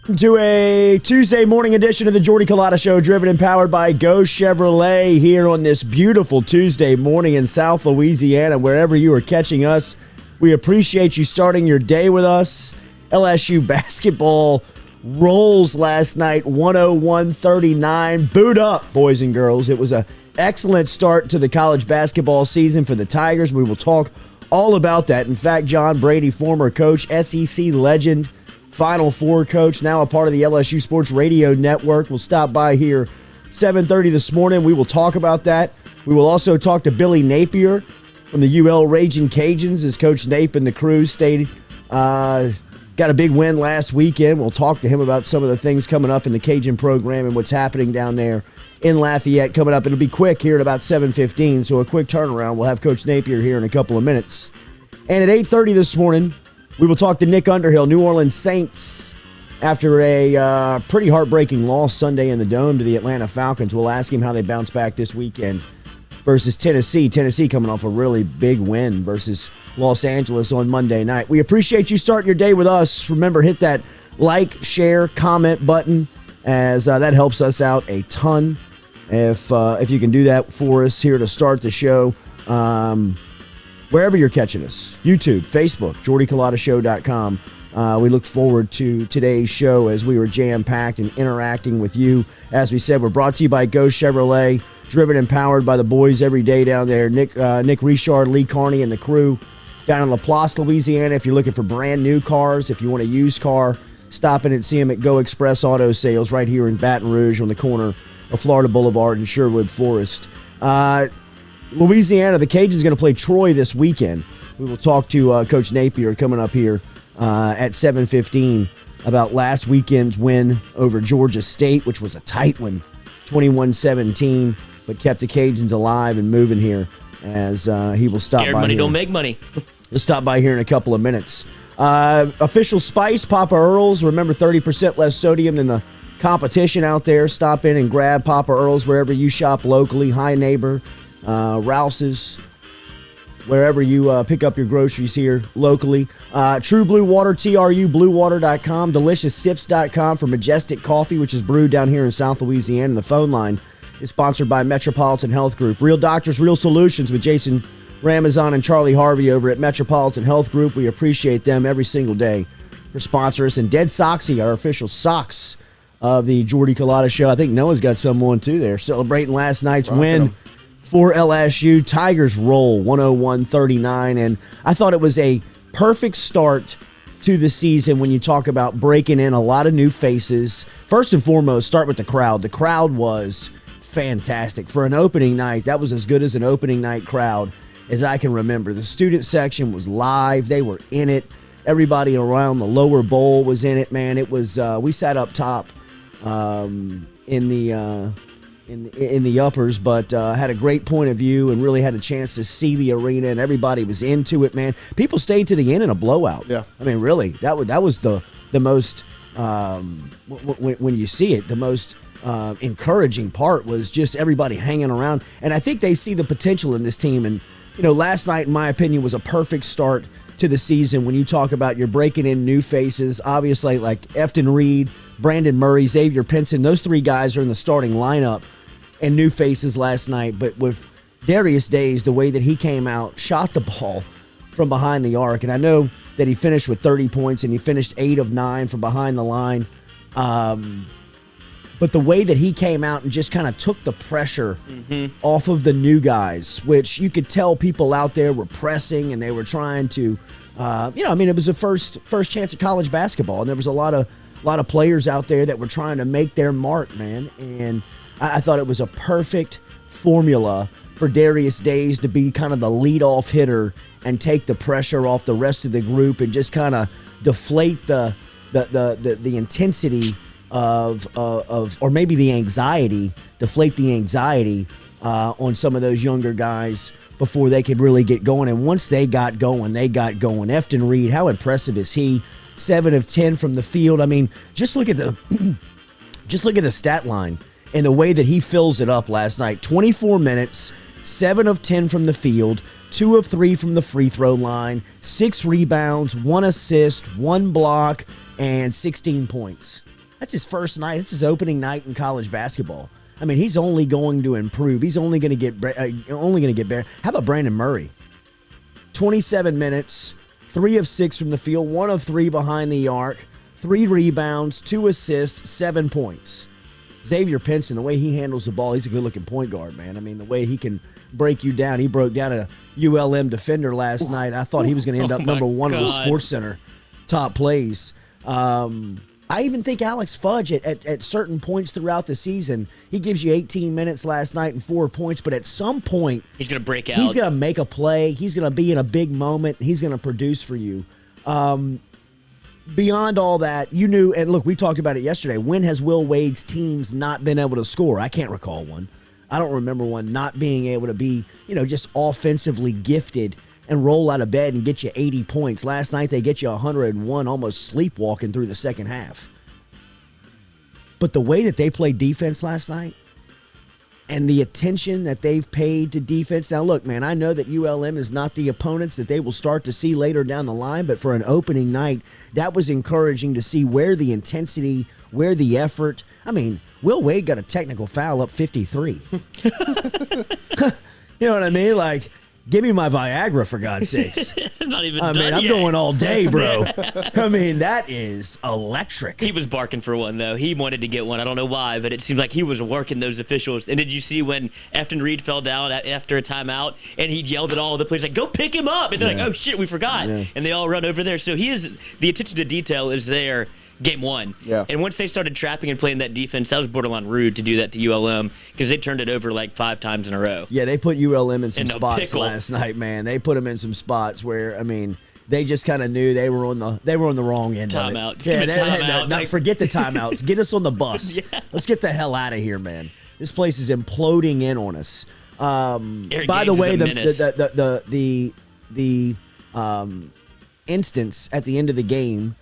To a Tuesday morning edition of the Jordy Culotta Show, driven and powered by Go Chevrolet here on this beautiful Tuesday morning in South Louisiana, wherever you are catching us. We appreciate you starting your day with us. LSU Basketball rolls last night, 101-39. Boot up, boys and girls. It was an excellent start to the college basketball season for the Tigers. We will talk all about that. In fact, John Brady, former coach, SEC legend, Final Four coach, now a part of the LSU Sports Radio Network, will stop by here 7:30 this morning. We will talk about that. We will also talk to Billy Napier from the UL Ragin Cajuns, as Coach Nape and the crew got a big win last weekend. We'll talk to him about some of the things coming up in the Cajun program and what's happening down there in Lafayette coming up. It'll be quick here at about 7:15, so a quick turnaround. We'll have Coach Napier here in a couple of minutes. And at 8:30 this morning, we will talk to Nick Underhill, New Orleans Saints, after a pretty heartbreaking loss Sunday in the Dome to the Atlanta Falcons. We'll ask him how they bounce back this weekend versus Tennessee. Tennessee coming off a really big win versus Los Angeles on Monday night. We appreciate you starting your day with us. Remember, hit that like, share, comment button, as that helps us out a ton. If you can do that for us here to start the show, wherever you're catching us, YouTube, Facebook, JordyCulottaShow.com. We look forward to today's show as we were jam-packed and interacting with you. As we said, we're brought to you by Go Chevrolet, driven and powered by the boys every day down there. Nick Richard, Lee Carney, and the crew down in LaPlace, Louisiana. If you're looking for brand new cars, if you want a used car, stop in and see them at Go Express Auto Sales right here in Baton Rouge on the corner of Florida Boulevard and Sherwood Forest. Louisiana, the Cajuns going to play Troy this weekend. We will talk to Coach Napier coming up here at 7:15 about last weekend's win over Georgia State, which was a tight one, 21-17, but kept the Cajuns alive and moving here as he will stop Scared by money here. don't make money. We'll stop by here in a couple of minutes. Official Spice, Papa Earl's. Remember, 30% less sodium than the competition out there. Stop in and grab Papa Earl's wherever you shop locally. Hi Neighbor, Rouse's, wherever you pick up your groceries here locally. True Blue Water, TRUBluewater.com, DeliciousSips.com for Majestic Coffee, which is brewed down here in South Louisiana. And the phone line is sponsored by Metropolitan Health Group. Real Doctors, Real Solutions with Jason Ramazan and Charlie Harvey over at Metropolitan Health Group. We appreciate them every single day for sponsoring us. And Dead Soxy, our official socks of the Jordy Culotta Show. I think Noah's got some on too there, celebrating last night's win for LSU. Tigers roll 101-39, and I thought it was a perfect start to the season when you talk about breaking in a lot of new faces. First and foremost, start with the crowd. The crowd was fantastic. For an opening night, that was as good as an opening night crowd as I can remember. The student section was live. They were in it. Everybody around the lower bowl was in it, man. It was we sat up top in the uppers, but had a great point of view and really had a chance to see the arena, and everybody was into it, man. People stayed to the end in a blowout. Yeah, I mean, really, that was the most when you see it, the most encouraging part was just everybody hanging around, and I think they see the potential in this team. And last night, in my opinion, was a perfect start to the season when you talk about you're breaking in new faces. Obviously, like Efton Reed, Brandon Murray, Xavier Pinson, those three guys are in the starting lineup and new faces last night. But with Darius Days, the way that he came out, shot the ball from behind the arc, and I know that he finished with 30 points and he finished 8 of 9 from behind the line. But the way that he came out and just kind of took the pressure off of the new guys, which you could tell people out there were pressing and they were trying to, it was the first chance at college basketball, and there was a lot of players out there that were trying to make their mark, man. And I thought it was a perfect formula for Darius Days to be kind of the leadoff hitter and take the pressure off the rest of the group and just kind of deflate the intensity of or maybe the anxiety, deflate the anxiety on some of those younger guys before they could really get going. And once they got going, Efton Reed, how impressive is he? 7 of 10 from the field. I mean, just look at the stat line and the way that he fills it up last night. 24 minutes, 7 of 10 from the field, 2 of 3 from the free throw line, 6 rebounds, 1 assist, 1 block, and 16 points. That's his first night. It's his opening night in college basketball. I mean, he's only going to improve. He's only going to get better. How about Brandon Murray? 27 minutes, 3 of 6 from the field, 1 of 3 behind the arc, 3 rebounds, 2 assists, 7 points. Xavier Pinson, the way he handles the ball, he's a good-looking point guard, man. I mean, the way he can break you down. He broke down a ULM defender last night. I thought he was going to end up number 1 on the Sports Center top plays. I even think Alex Fudge at certain points throughout the season, he gives you 18 minutes last night and 4 points, but at some point, he's going to break out. He's going to make a play. He's going to be in a big moment. He's going to produce for you. Beyond all that, you knew, and look, we talked about it yesterday. When has Will Wade's teams not been able to score? I can't recall one. I don't remember one not being able to be, just offensively gifted and roll out of bed and get you 80 points. Last night, they get you 101, almost sleepwalking through the second half. But the way that they played defense last night and the attention that they've paid to defense. Now, look, man, I know that ULM is not the opponents that they will start to see later down the line, but for an opening night, that was encouraging to see where the intensity, where the effort. I mean, Will Wade got a technical foul up 53. You know what I mean? Like, give me my Viagra, for God's sakes. I'm going all day, bro. I mean, that is electric. He was barking for one, though. He wanted to get one. I don't know why, but it seemed like he was working those officials. And did you see when Efton Reed fell down after a timeout and he yelled at all the players, like, go pick him up? And they're like, oh, shit, we forgot. Yeah. And they all run over there. So the attention to detail is there. Game 1. Yeah. And once they started trapping and playing that defense, that was borderline rude to do that to ULM because they turned it over like 5 times in a row. Yeah, they put ULM in some spots last night, man. They put them in some spots where, I mean, they just kind of knew they were on the wrong end timeout. of it. Timeout. Forget the timeouts. Get us on the bus. Yeah. Let's get the hell out of here, man. This place is imploding in on us. By the way, the instance at the end of the game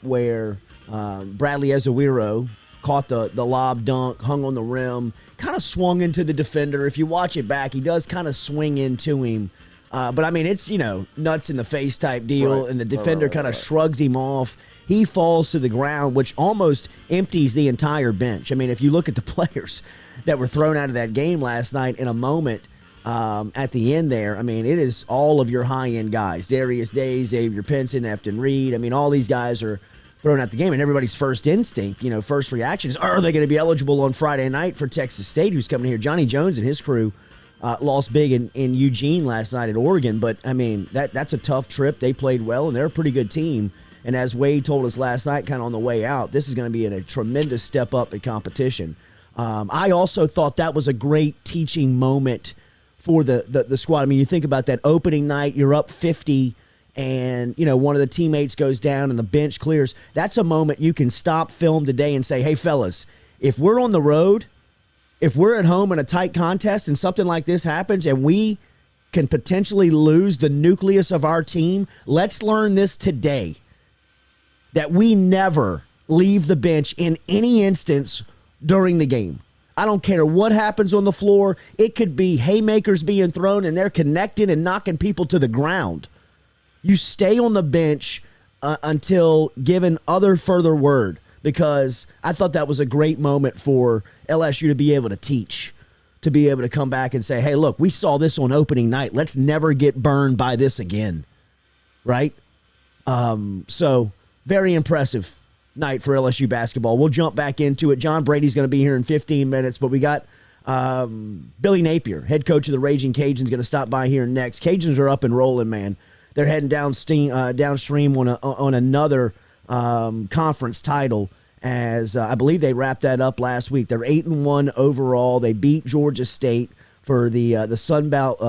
where Bradley Ezewiro caught the lob dunk, hung on the rim, kind of swung into the defender. If you watch it back, he does kind of swing into him. But, I mean, it's, nuts in the face type deal, right. And the defender kind of shrugs him off. He falls to the ground, which almost empties the entire bench. I mean, if you look at the players that were thrown out of that game last night in a moment, at the end there, I mean, it is all of your high-end guys. Darius Day, Xavier Pinson, Efton Reed. I mean, all these guys are thrown out the game, and everybody's first instinct, first reaction is, are they going to be eligible on Friday night for Texas State, who's coming here? Johnny Jones and his crew lost big in Eugene last night at Oregon, but, I mean, that's a tough trip. They played well, and they're a pretty good team. And as Wade told us last night, kind of on the way out, this is going to be a tremendous step up in competition. I also thought that was a great teaching moment for the squad. I mean, you think about that opening night, you're up 50, and, one of the teammates goes down and the bench clears. That's a moment you can stop film today and say, hey, fellas, if we're on the road, if we're at home in a tight contest and something like this happens and we can potentially lose the nucleus of our team, let's learn this today, that we never leave the bench in any instance during the game. I don't care what happens on the floor. It could be haymakers being thrown and they're connecting and knocking people to the ground. You stay on the bench until given other further word, because I thought that was a great moment for LSU to be able to teach, to be able to come back and say, hey, look, we saw this on opening night. Let's never get burned by this again, right? So very impressive night for LSU basketball. We'll jump back into it. John Brady's going to be here in 15 minutes, but we got Billy Napier, head coach of the Ragin Cajuns, going to stop by here next. Cajuns are up and rolling, man. They're heading downstream on another conference title, as I believe they wrapped that up last week. They're 8-1 overall. They beat Georgia State for the Sun Belt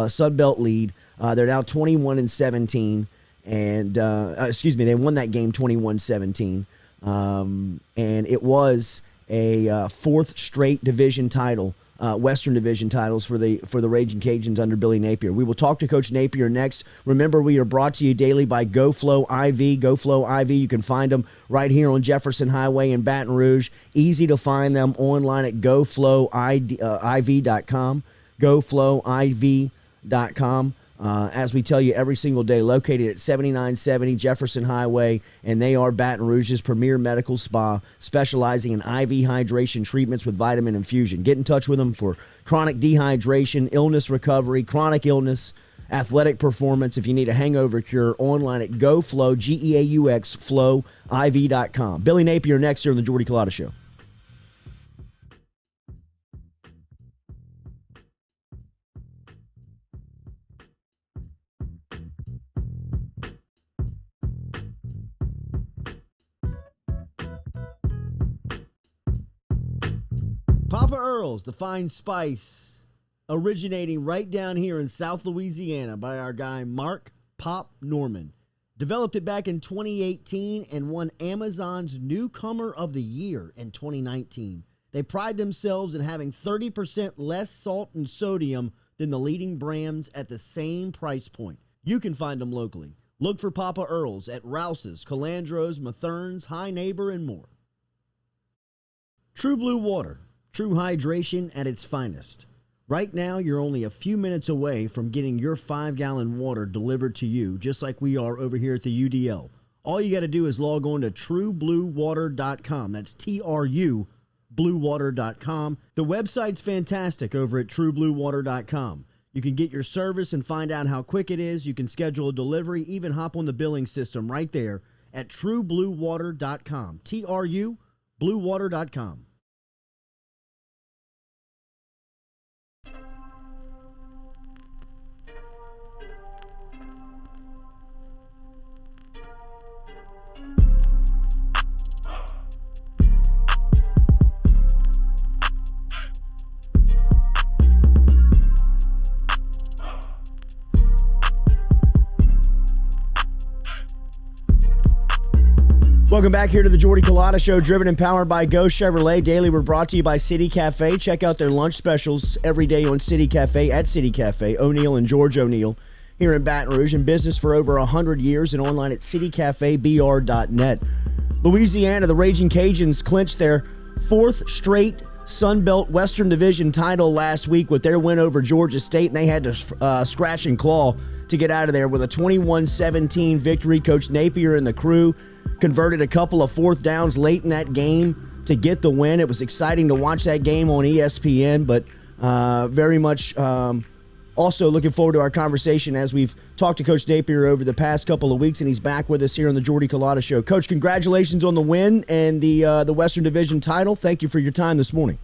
lead. They're now 21-17, and they won that game 21-17. And it was a fourth straight division title, Western Division titles for the Ragin Cajuns under Billy Napier. We will talk to Coach Napier next. Remember, we are brought to you daily by GoFlow IV. GoFlow IV, you can find them right here on Jefferson Highway in Baton Rouge. Easy to find them online at GoFlowIV.com. GoFlowIV.com. as we tell you every single day, located at 7970 Jefferson Highway, and they are Baton Rouge's premier medical spa, specializing in IV hydration treatments with vitamin infusion. Get in touch with them for chronic dehydration, illness recovery, chronic illness, athletic performance. If you need a hangover cure, online at GoFlow, G-E-A-U-X, flowiv.com. Billy Napier next here on the Jordy Culotta Show. Papa Earl's, the fine spice, originating right down here in South Louisiana by our guy Mark Pop Norman. Developed it back in 2018 and won Amazon's Newcomer of the Year in 2019. They pride themselves in having 30% less salt and sodium than the leading brands at the same price point. You can find them locally. Look for Papa Earl's at Rouse's, Calandro's, Mathern's, High Neighbor, and more. True Blue Water. True hydration at its finest. Right now, you're only a few minutes away from getting your 5-gallon water delivered to you, just like we are over here at the UDL. All you got to do is log on to truebluewater.com. That's T-R-U, bluewater.com. The website's fantastic over at truebluewater.com. You can get your service and find out how quick it is. You can schedule a delivery, even hop on the billing system right there at truebluewater.com. T-R-U, bluewater.com. Welcome back here to the Jordy Culotta Show, driven and powered by Go Chevrolet. Daily, we're brought to you by City Cafe. Check out their lunch specials every day on City Cafe at City Cafe. O'Neill and George O'Neill here in Baton Rouge, in business for over 100 years and online at citycafebr.net. Louisiana, the Ragin Cajuns clinched their 4th straight Sun Belt Western Division title last week with their win over Georgia State, and they had to scratch and claw to get out of there with a 21-17 victory. Coach Napier and the crew converted a couple of 4th downs late in that game to get the win. It was exciting to watch that game on ESPN, but very much also looking forward to our conversation as we've talked to Coach Napier over the past couple of weeks, and he's back with us here on the Jordy Culotta Show. Coach, congratulations on the win and the Western Division title. Thank you for your time this morning.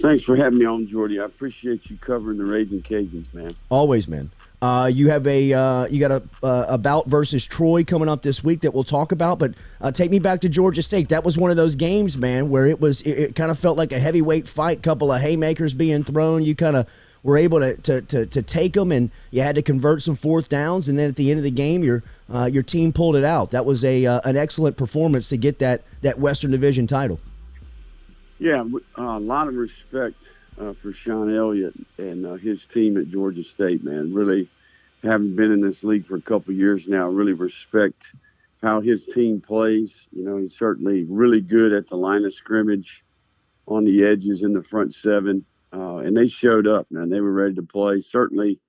Thanks for having me on, Jordy. I appreciate you covering the Ragin Cajuns, man. Always, man. You have you got a bout versus Troy coming up this week that we'll talk about, but take me back to Georgia State. That was one of those games, man, where it kind of felt like a heavyweight fight, couple of haymakers being thrown. You kind of were able to take them, and you had to convert some 4th downs, and then at the end of the game, your team pulled it out. That was an excellent performance to get that Western Division title. Yeah, a lot of respect for Sean Elliott and his team at Georgia State, man. Really, having been in this league for a couple of years now, really respect how his team plays. You know, he's certainly really good at the line of scrimmage, on the edges, in the front 7. And they showed up, man. They were ready to play. Certainly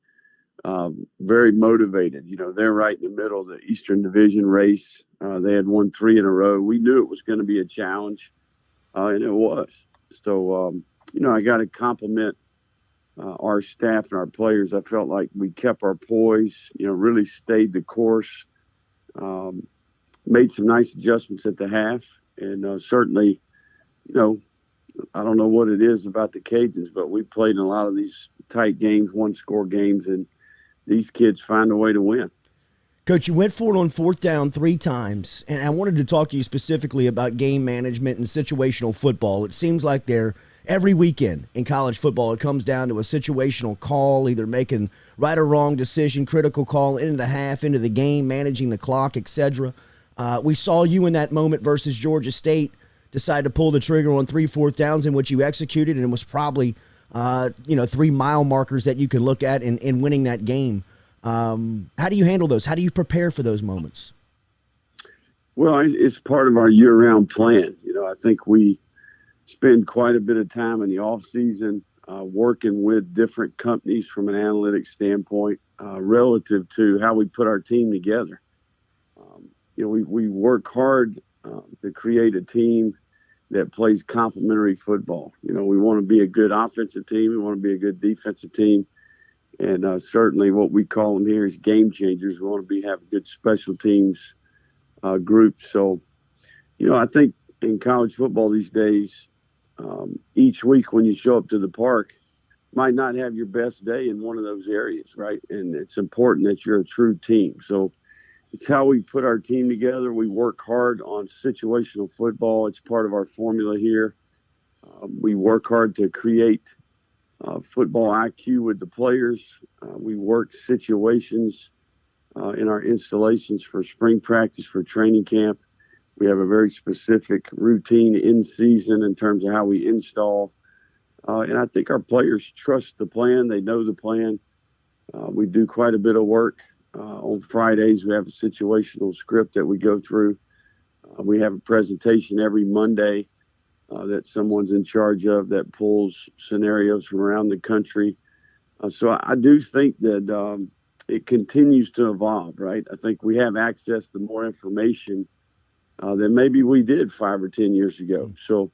very motivated. You know, they're right in the middle of the Eastern Division race. They had won 3 in a row. We knew it was going to be a challenge, and it was. So, you know, I got to compliment our staff and our players. I felt like we kept our poise, you know, really stayed the course, made some nice adjustments at the half, and certainly, you know, I don't know what it is about the Cajuns, but we played in a lot of these tight games, 1-score games, and these kids find a way to win. Coach, you went for it on 4th down 3 times, and I wanted to talk to you specifically about game management and situational football. It seems like every weekend in college football, it comes down to a situational call, either making right or wrong decision, critical call into the half, into the game, managing the clock, etc. We saw you in that moment versus Georgia State decide to pull the trigger on 3 4th downs, in which you executed, and it was probably 3 mile markers that you could look at in winning that game. How do you handle those? How do you prepare for those moments? Well, it's part of our year-round plan. You know, I think we spend quite a bit of time in the off season working with different companies from an analytics standpoint relative to how we put our team together. We work hard to create a team that plays complementary football. We want to be a good offensive team. We want to be a good defensive team. And certainly what we call them here is game changers. We want to have a good special teams group. So, I think in college football these days, each week when you show up to the park, might not have your best day in one of those areas, right? And it's important that you're a true team. So it's how we put our team together. We work hard on situational football. It's part of our formula here. We work hard to create football IQ with the players. We work situations in our installations for spring practice, for training camp. We have a very specific routine in season in terms of how we install. And I think our players trust the plan. They know the plan. We do quite a bit of work. On Fridays, we have a situational script that we go through. We have a presentation every Monday that someone's in charge of that pulls scenarios from around the country. So I do think that it continues to evolve, right? I think we have access to more information than maybe we did 5 or 10 years ago. So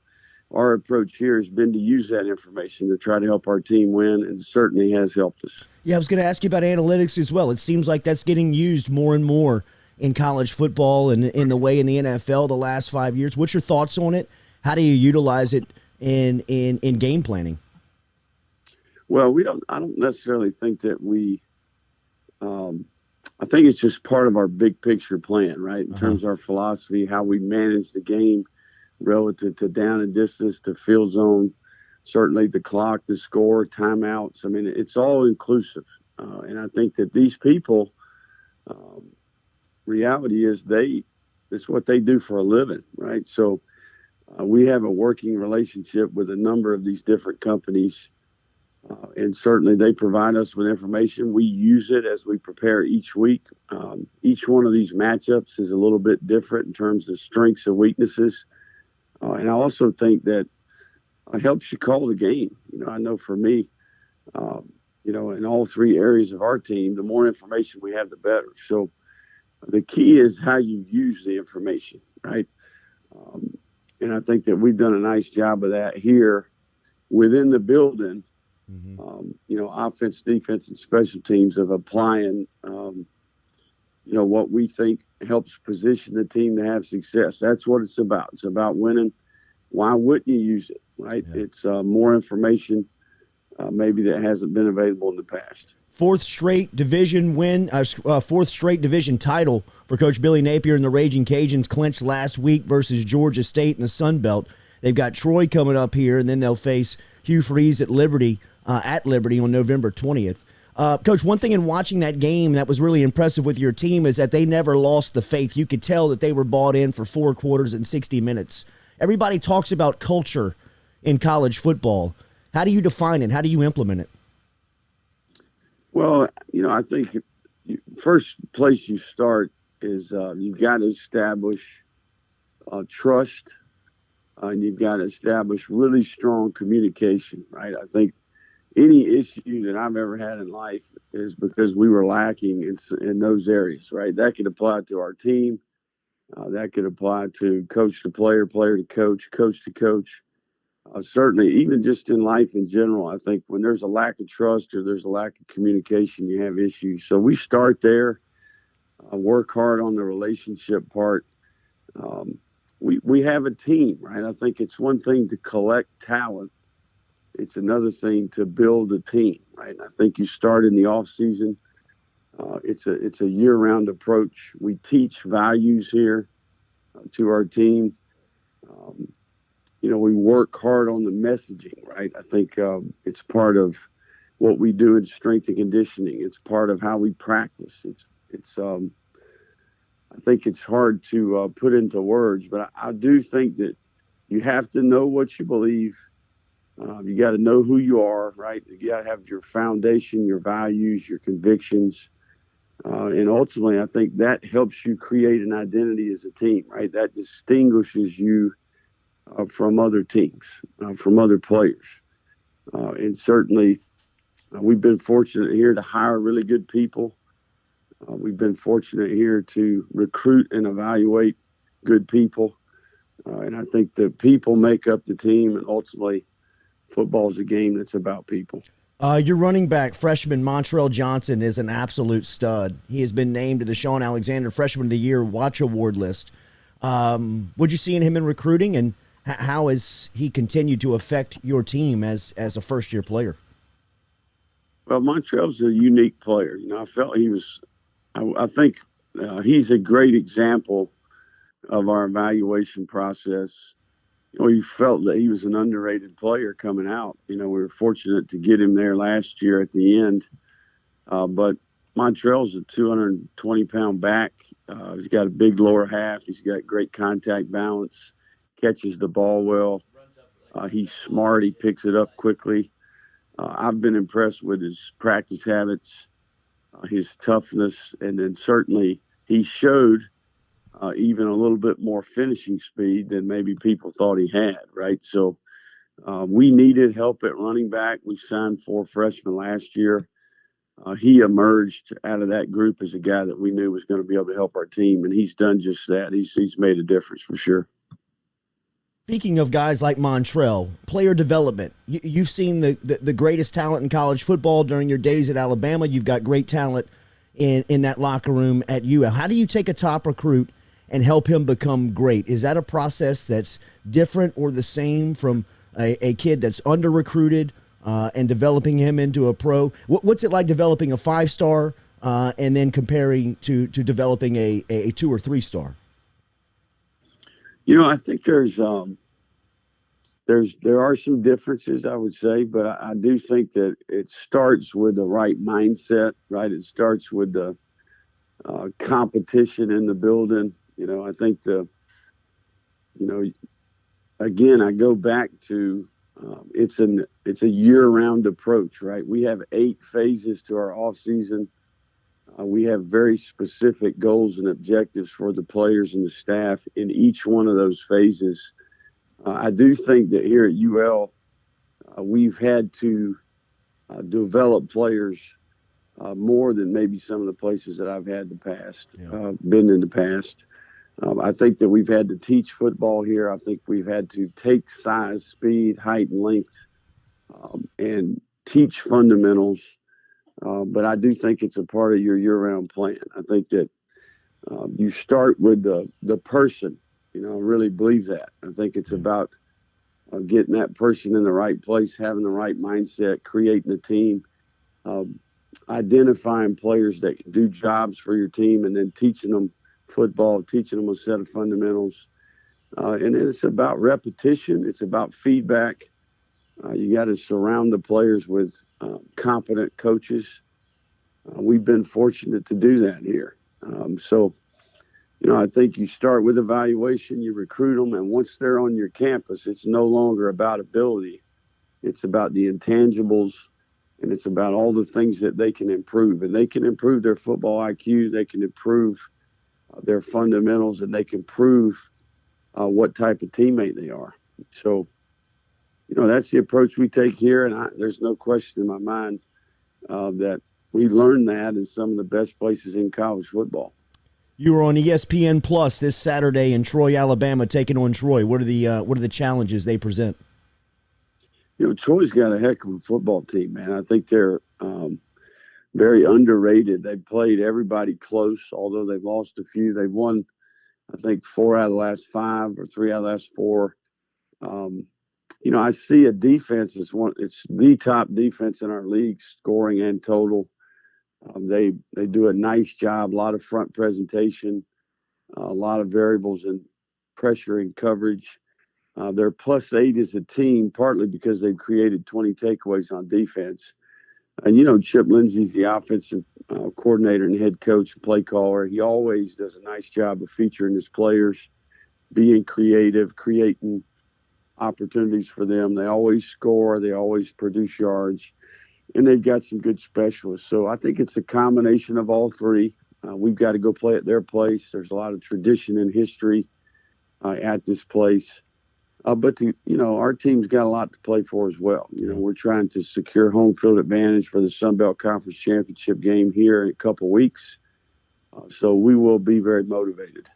our approach here has been to use that information to try to help our team win, and certainly has helped us. Yeah, I was going to ask you about analytics as well. It seems like that's getting used more and more in college football and in the way in the NFL the last 5 years. What's your thoughts on it? How do you utilize it in game planning? Well, I don't necessarily think that we I think it's just part of our big picture plan, right? In terms of our philosophy, how we manage the game relative to down and distance, to field zone, certainly the clock, the score, timeouts. I mean, it's all inclusive. And I think that these people, reality is it's what they do for a living, right? So we have a working relationship with a number of these different companies. And certainly they provide us with information. We use it as we prepare each week. Each one of these matchups is a little bit different in terms of strengths and weaknesses. And I also think that it helps you call the game. I know for me, in all three areas of our team, the more information we have, the better. So the key is how you use the information, right? And I think that we've done a nice job of that here within the building. Offense, defense, and special teams of applying, what we think helps position the team to have success. That's what it's about. It's about winning. Why wouldn't you use it, right? Yeah. It's more information maybe that hasn't been available in the past. Fourth straight division title for Coach Billy Napier and the Ragin Cajuns clinched last week versus Georgia State in the Sun Belt. They've got Troy coming up here, and then they'll face Hugh Freeze at Liberty on November 20th. Coach, one thing in watching that game that was really impressive with your team is that they never lost the faith. You could tell that they were bought in for 4 quarters and 60 minutes. Everybody talks about culture in college football. How do you define it? How do you implement it? Well, I think first place you start is you've got to establish trust, and you've got to establish really strong communication, right? I think any issue that I've ever had in life is because we were lacking in those areas, right? That could apply to our team. That could apply to coach to player, player to coach, coach to coach. Certainly, even just in life in general, I think when there's a lack of trust or there's a lack of communication, you have issues. So we start there, work hard on the relationship part. We have a team, right? I think it's one thing to collect talent. It's another thing to build a team, right? And I think you start in the off season. It's a year-round approach. We teach values here to our team. We work hard on the messaging, right? I think it's part of what we do in strength and conditioning. It's part of how we practice. I think it's hard to put into words, but I do think that you have to know what you believe. You got to know who you are, right? You got to have your foundation, your values, your convictions. And ultimately, I think that helps you create an identity as a team, right? That distinguishes you from other teams, from other players. And certainly we've been fortunate here to hire really good people. We've been fortunate here to recruit and evaluate good people. And I think the people make up the team, and ultimately football is a game that's about people. Your running back, freshman Montrell Johnson, is an absolute stud. He has been named to the Sean Alexander Freshman of the Year Watch Award list. What'd you see in him in recruiting, and how has he continued to affect your team as a first-year player? Well, Montrell's a unique player. I felt he was – I think he's a great example of our evaluation process. We felt that he was an underrated player coming out. We were fortunate to get him there last year at the end. But Montrell's a 220-pound back. He's got a big lower half. He's got great contact balance, catches the ball well. He's smart. He picks it up quickly. I've been impressed with his practice habits, his toughness, and then certainly he showed even a little bit more finishing speed than maybe people thought he had, right? So we needed help at running back. We signed 4 freshmen last year. He emerged out of that group as a guy that we knew was going to be able to help our team, and he's done just that. He's made a difference for sure. Speaking of guys like Montrell, player development, you've seen the greatest talent in college football during your days at Alabama. You've got great talent in that locker room at UL. How do you take a top recruit and help him become great? Is that a process that's different or the same from a kid that's under-recruited and developing him into a pro? What's it like developing a 5-star and then comparing to developing a 2 or 3-star? I think there are some differences, I would say, but I do think that it starts with the right mindset, right? It starts with the competition in the building. I think again, I go back to it's a year-round approach, right? We have 8 phases to our off season. We have very specific goals and objectives for the players and the staff in each one of those phases. I do think that here at UL, we've had to develop players more than maybe some of the places that I've had been in the past. I think that we've had to teach football here. I think we've had to take size, speed, height, and length and teach fundamentals. But I do think it's a part of your year-round plan. I think that you start with the person. I really believe that. I think it's about getting that person in the right place, having the right mindset, creating a team, identifying players that can do jobs for your team, and then teaching them football, teaching them a set of fundamentals. And it's about repetition. It's about feedback. You got to surround the players with competent coaches. We've been fortunate to do that here. I think you start with evaluation, you recruit them, and once they're on your campus, it's no longer about ability. It's about the intangibles, and it's about all the things that they can improve. And they can improve their football IQ, they can improve their fundamentals, and they can prove what type of teammate they are. So, that's the approach we take here, and there's no question in my mind that we learned that in some of the best places in college football. You were on ESPN Plus this Saturday in Troy, Alabama, taking on Troy. What are the challenges they present? Troy's got a heck of a football team, man. I think they're very underrated. They've played everybody close, although they've lost a few. They've won, I think, 4 out of the last 5 or 3 out of the last 4. I see a defense it's the top defense in our league, scoring and total. They do a nice job, a lot of front presentation, a lot of variables in pressure and coverage. They're +8 as a team, partly because they've created 20 takeaways on defense. And, Chip Lindsey's the offensive coordinator and head coach and play caller. He always does a nice job of featuring his players, being creative, creating opportunities for them. They always score. They always produce yards. And they've got some good specialists. So I think it's a combination of all 3. We've got to go play at their place. There's a lot of tradition and history at this place. But our team's got a lot to play for as well. We're trying to secure home field advantage for the Sun Belt Conference Championship game here in a couple weeks. So we will be very motivated.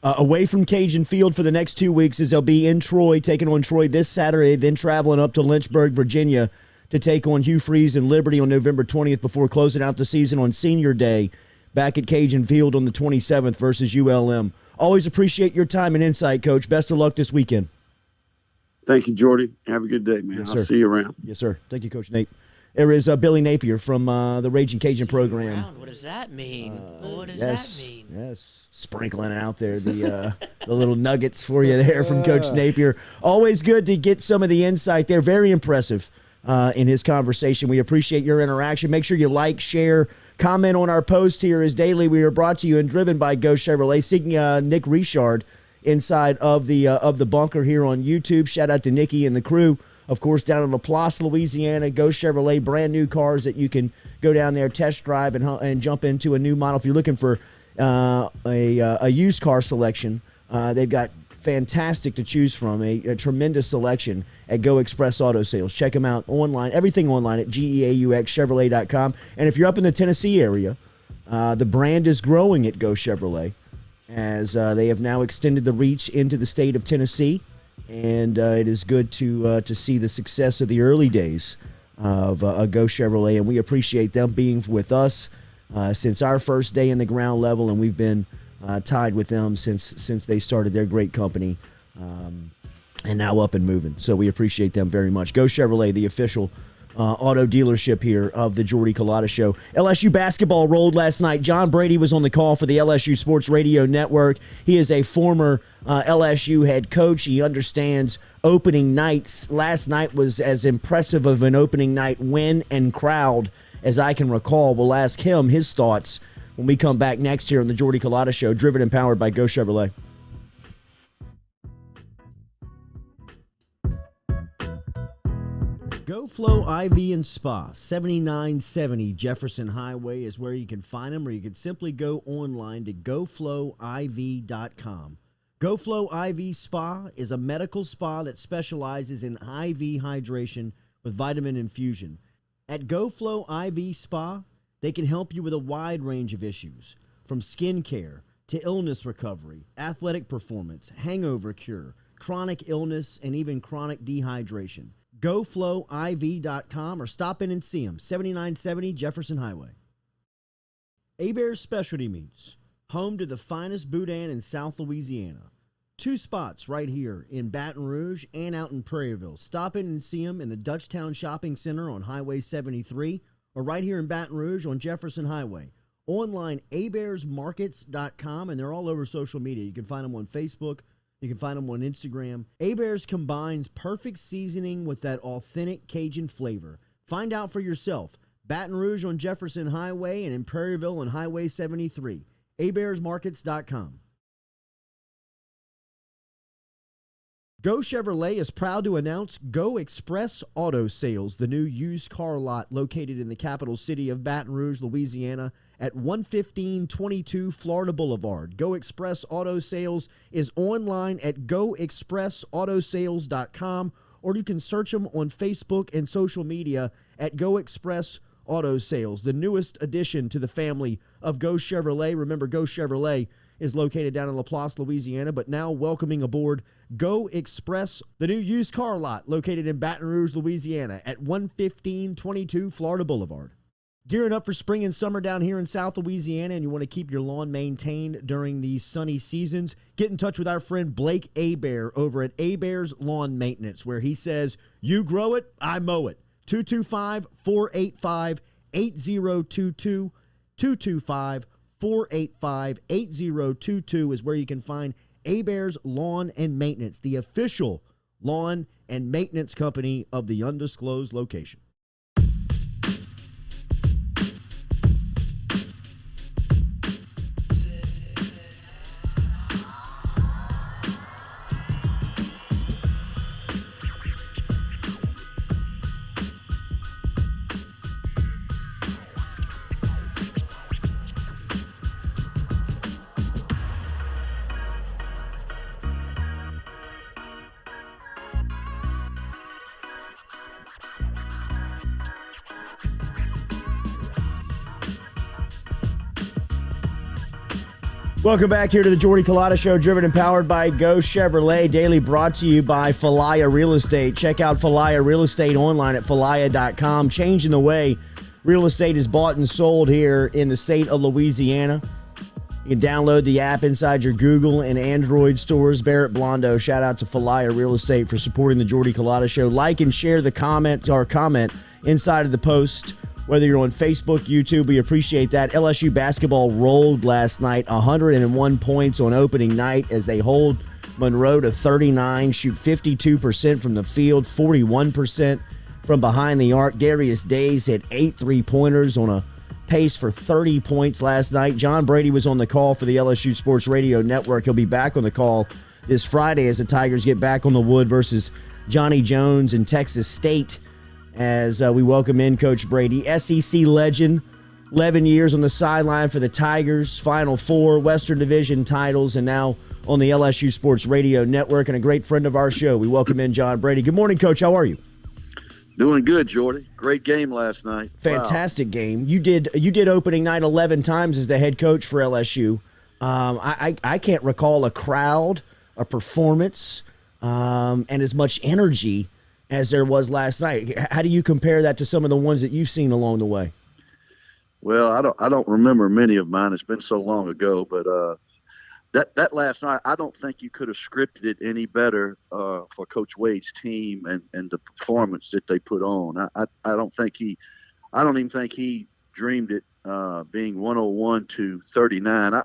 Away from Cajun Field for the next 2 weeks as they'll be in Troy, taking on Troy this Saturday, then traveling up to Lynchburg, Virginia to take on Hugh Freeze and Liberty on November 20th before closing out the season on Senior Day back at Cajun Field on the 27th versus ULM. Always appreciate your time and insight, Coach. Best of luck this weekend. Thank you, Jordy. Have a good day, man. Yes, I'll sir. see you around. Yes, sir. Thank you, Coach Nate. There is Billy Napier from the Ragin Cajun program. What does that mean? What does Yes, that mean? yes. Sprinkling out there the little nuggets for you there from Coach Napier. Always good to get some of the insight there. Very impressive in his conversation. We appreciate your interaction. Make sure you like, share, comment on our post here as daily. We are brought to you and driven by Go Chevrolet. Seeing Nick Richard inside of the bunker here on YouTube. Shout out to Nikki and the crew. Of course, down in Laplace, Louisiana, Go Chevrolet, brand new cars that you can go down there, test drive, and jump into a new model. If you're looking for a used car selection, they've got fantastic to choose from, a tremendous selection at Go Express Auto Sales. Check them out online, everything online at GEAUXChevrolet.com. And if you're up in the Tennessee area, the brand is growing at Go Chevrolet, as they have now extended the reach into the state of Tennessee, and it is good to see the success of the early days of Go Chevrolet, and we appreciate them being with us since our first day in the ground level, and we've been tied with them since they started their great company, and now up and moving. So we appreciate them very much. Go Chevrolet, the official auto dealership here of the Jordy Culotta Show. LSU basketball rolled last night. John Brady was on the call for the LSU Sports Radio Network. He is a former LSU head coach. He understands opening nights. Last night was as impressive of an opening night win and crowd as I can recall. We'll ask him his thoughts when we come back next here on the Jordy Culotta Show, driven and powered by Go Chevrolet. GoFlow IV and Spa, 7970 Jefferson Highway is where you can find them, or you can simply go online to goflowiv.com. GoFlow IV Spa is a medical spa that specializes in IV hydration with vitamin infusion. At GoFlow IV Spa, they can help you with a wide range of issues, from skin care to illness recovery, athletic performance, hangover cure, chronic illness, and even chronic dehydration. GoFlowIV.com or stop in and see them, 7970 Jefferson Highway. Hebert's Specialty Meats, home to the finest boudin in South Louisiana. 2 spots right here in Baton Rouge and out in Prairieville. Stop in and see them in the Dutchtown Shopping Center on Highway 73 or right here in Baton Rouge on Jefferson Highway. Online, hebertsmarkets.com, and they're all over social media. You can find them on Facebook. You can find them on Instagram. Hebert's combines perfect seasoning with that authentic Cajun flavor. Find out for yourself. Baton Rouge on Jefferson Highway and in Prairieville on Highway 73. hebertsmarkets.com. Go Chevrolet is proud to announce Go Express Auto Sales, the new used car lot located in the capital city of Baton Rouge, Louisiana, at 11522 Florida Boulevard. Go Express Auto Sales is online at goexpressautosales.com, or you can search them on Facebook and social media at Go Express Auto Sales, the newest addition to the family of Go Chevrolet. Remember, Go Chevrolet is located down in Laplace, Louisiana, but now welcoming aboard Go Express, the new used car lot located in Baton Rouge, Louisiana at 11522 Florida Boulevard. Gearing up for spring and summer down here in South Louisiana, and you want to keep your lawn maintained during these sunny seasons, get in touch with our friend Blake Hebert over at Hebert's Lawn Maintenance, where he says, you grow it, I mow it. 225-485-8022, 225-485-8022 is where you can find Hebert's Lawn and Maintenance, the official lawn and maintenance company of the undisclosed location. Welcome back here to the Jordy Culotta Show, driven and powered by Go Chevrolet, daily brought to you by Falaya Real Estate. Check out Falaya Real Estate online at falaya.com, changing the way real estate is bought and sold here in the state of Louisiana. You can download the app inside your Google and Android stores. Barrett Blondo, shout out to Falaya Real Estate for supporting the Jordy Culotta Show. Like and share the comment inside of the post. Whether you're on Facebook, YouTube, we appreciate that. LSU Basketball rolled last night, 101 points on opening night as they hold Monroe to 39, shoot 52% from the field, 41% from behind the arc. Darius Days hit 8 3-pointers on a pace for 30 points last night. John Brady was on the call for the LSU Sports Radio Network. He'll be back on the call this Friday as the Tigers get back on the wood versus Johnny Jones and Texas State. As we welcome in Coach Brady, SEC legend, 11 years on the sideline for the Tigers, Final Four, Western Division titles, and now on the LSU Sports Radio Network, and a great friend of our show. We welcome in John Brady. Good morning, Coach. How are you? Doing good, Jordy. Great game last night. Fantastic game. You did opening night 11 times as the head coach for LSU. I can't recall a crowd, a performance, and as much energy as there was last night. How do you compare that to some of the ones that you've seen along the way? Well, I don't remember many of mine. It's been so long ago, but that last night, I don't think you could have scripted it any better for Coach Wade's team and the performance that they put on. I don't even think he dreamed it being 101-39.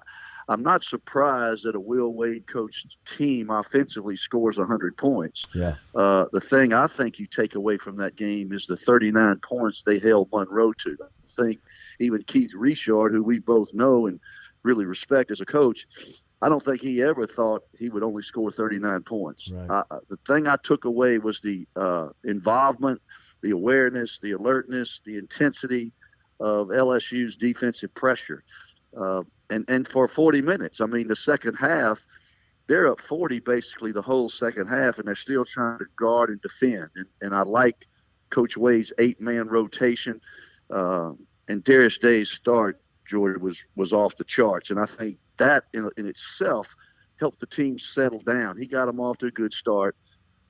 I'm not surprised that a Will Wade coached team offensively scores 100 points. Yeah. The thing I think you take away from that game is the 39 points they held Monroe to. I think even Keith Richard, who we both know and really respect as a coach, I don't think he ever thought he would only score 39 points. Right. The thing I took away was the involvement, the awareness, the alertness, the intensity of LSU's defensive pressure. And for 40 minutes, I mean, the second half, they're up 40 basically the whole second half, and they're still trying to guard and defend. And I like Coach Wade's 8-man rotation. And Darius Day's start, Jordan, was off the charts. And I think that in itself helped the team settle down. He got them off to a good start.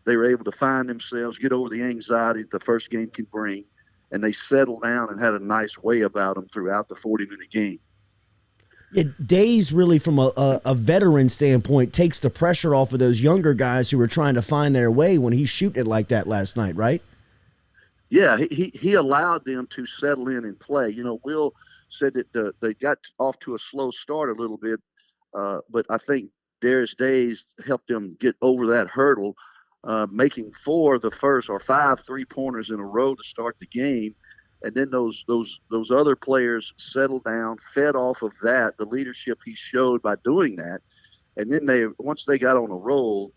They were able to find themselves, get over the anxiety that the first game can bring, and they settled down and had a nice way about them throughout the 40-minute game. Yeah, Days really, from a veteran standpoint, takes the pressure off of those younger guys who were trying to find their way when he's shooting it like that last night, right? Yeah, he allowed them to settle in and play. You know, Will said that they got off to a slow start a little bit, but I think Darius Days helped them get over that hurdle, making 4 of the first or 5 3-pointers in a row to start the game. And then those other players settled down, fed off of that, the leadership he showed by doing that. And then once they got on a roll,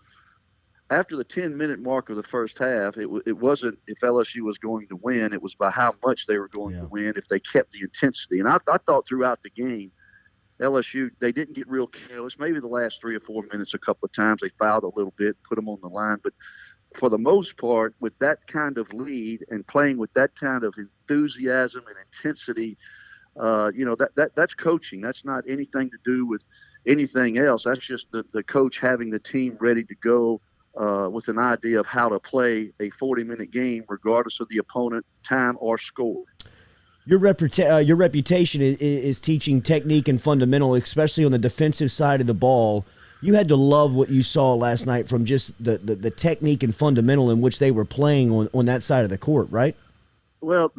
after the 10-minute mark of the first half, it wasn't if LSU was going to win, it was by how much they were going to win if they kept the intensity. And I thought throughout the game, LSU, they didn't get real careless. Maybe the last 3 or 4 minutes, a couple of times they fouled a little bit, put them on the line. But for the most part, with that kind of lead and playing with that kind of enthusiasm and intensity, that's coaching. That's not anything to do with anything else. That's just the coach having the team ready to go with an idea of how to play a 40-minute game, regardless of the opponent, time, or score. Your reputation is teaching technique and fundamental, especially on the defensive side of the ball. You had to love what you saw last night from just the technique and fundamental in which they were playing on that side of the court, right? Well,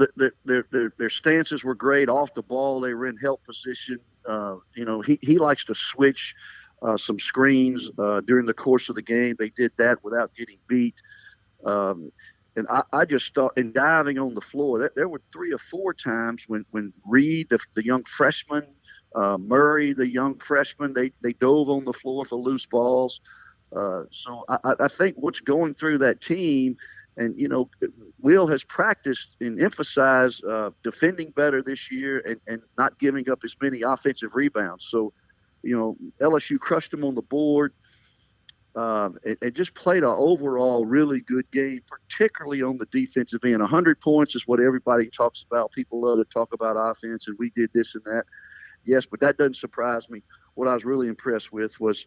their stances were great. Off the ball, they were in help position. He likes to switch some screens during the course of the game. They did that without getting beat. And I just thought, in diving on the floor, there were 3 or 4 times when Reed, the young freshman, Murray, the young freshman, they dove on the floor for loose balls. So I think what's going through that team, and, Will has practiced and emphasized defending better this year and not giving up as many offensive rebounds. So, LSU crushed them on the board. And just played an overall really good game, particularly on the defensive end. 100 points is what everybody talks about. People love to talk about offense, and we did this and that. Yes, but that doesn't surprise me. what I was really impressed with was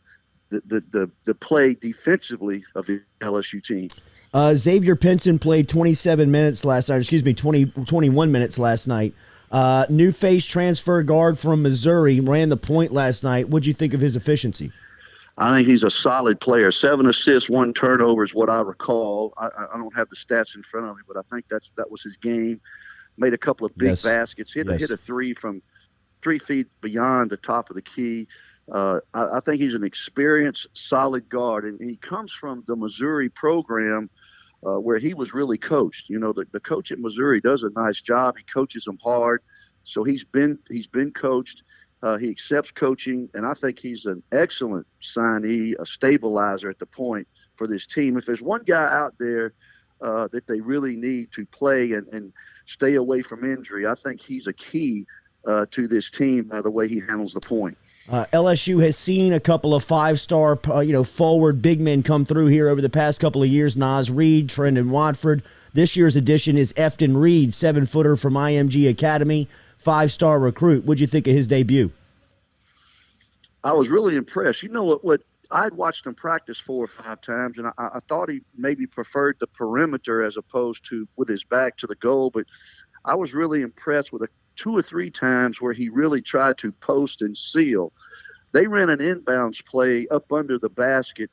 the play defensively of the LSU team. Xavier Pinson played 27 minutes last night. 21 minutes last night. New face transfer guard from Missouri ran the point last night. What'd you think of his efficiency? I think he's a solid player. 7 assists, 1 turnover is what I recall. I don't have the stats in front of me, but I think that was his game. Made a couple of big baskets. Hit a three from 3 feet beyond the top of the key. I think he's an experienced, solid guard, and he comes from the Missouri program where he was really coached. You know, the coach at Missouri does a nice job. He coaches them hard, so he's been coached. He accepts coaching, and I think he's an excellent signee, a stabilizer at the point for this team. If there's one guy out there that they really need to play and stay away from injury, I think he's a key to this team by the way he handles the point. LSU has seen a couple of 5-star, forward big men come through here over the past couple of years. Nas Reed, Trendon Watford. This year's addition is Efton Reed, 7-footer from IMG Academy, 5-star recruit. What'd you think of his debut? I was really impressed. You know what I'd watched him practice 4 or 5 times, and I thought he maybe preferred the perimeter as opposed to with his back to the goal, but I was really impressed with 2 or 3 times where he really tried to post and seal. They ran an inbounds play up under the basket,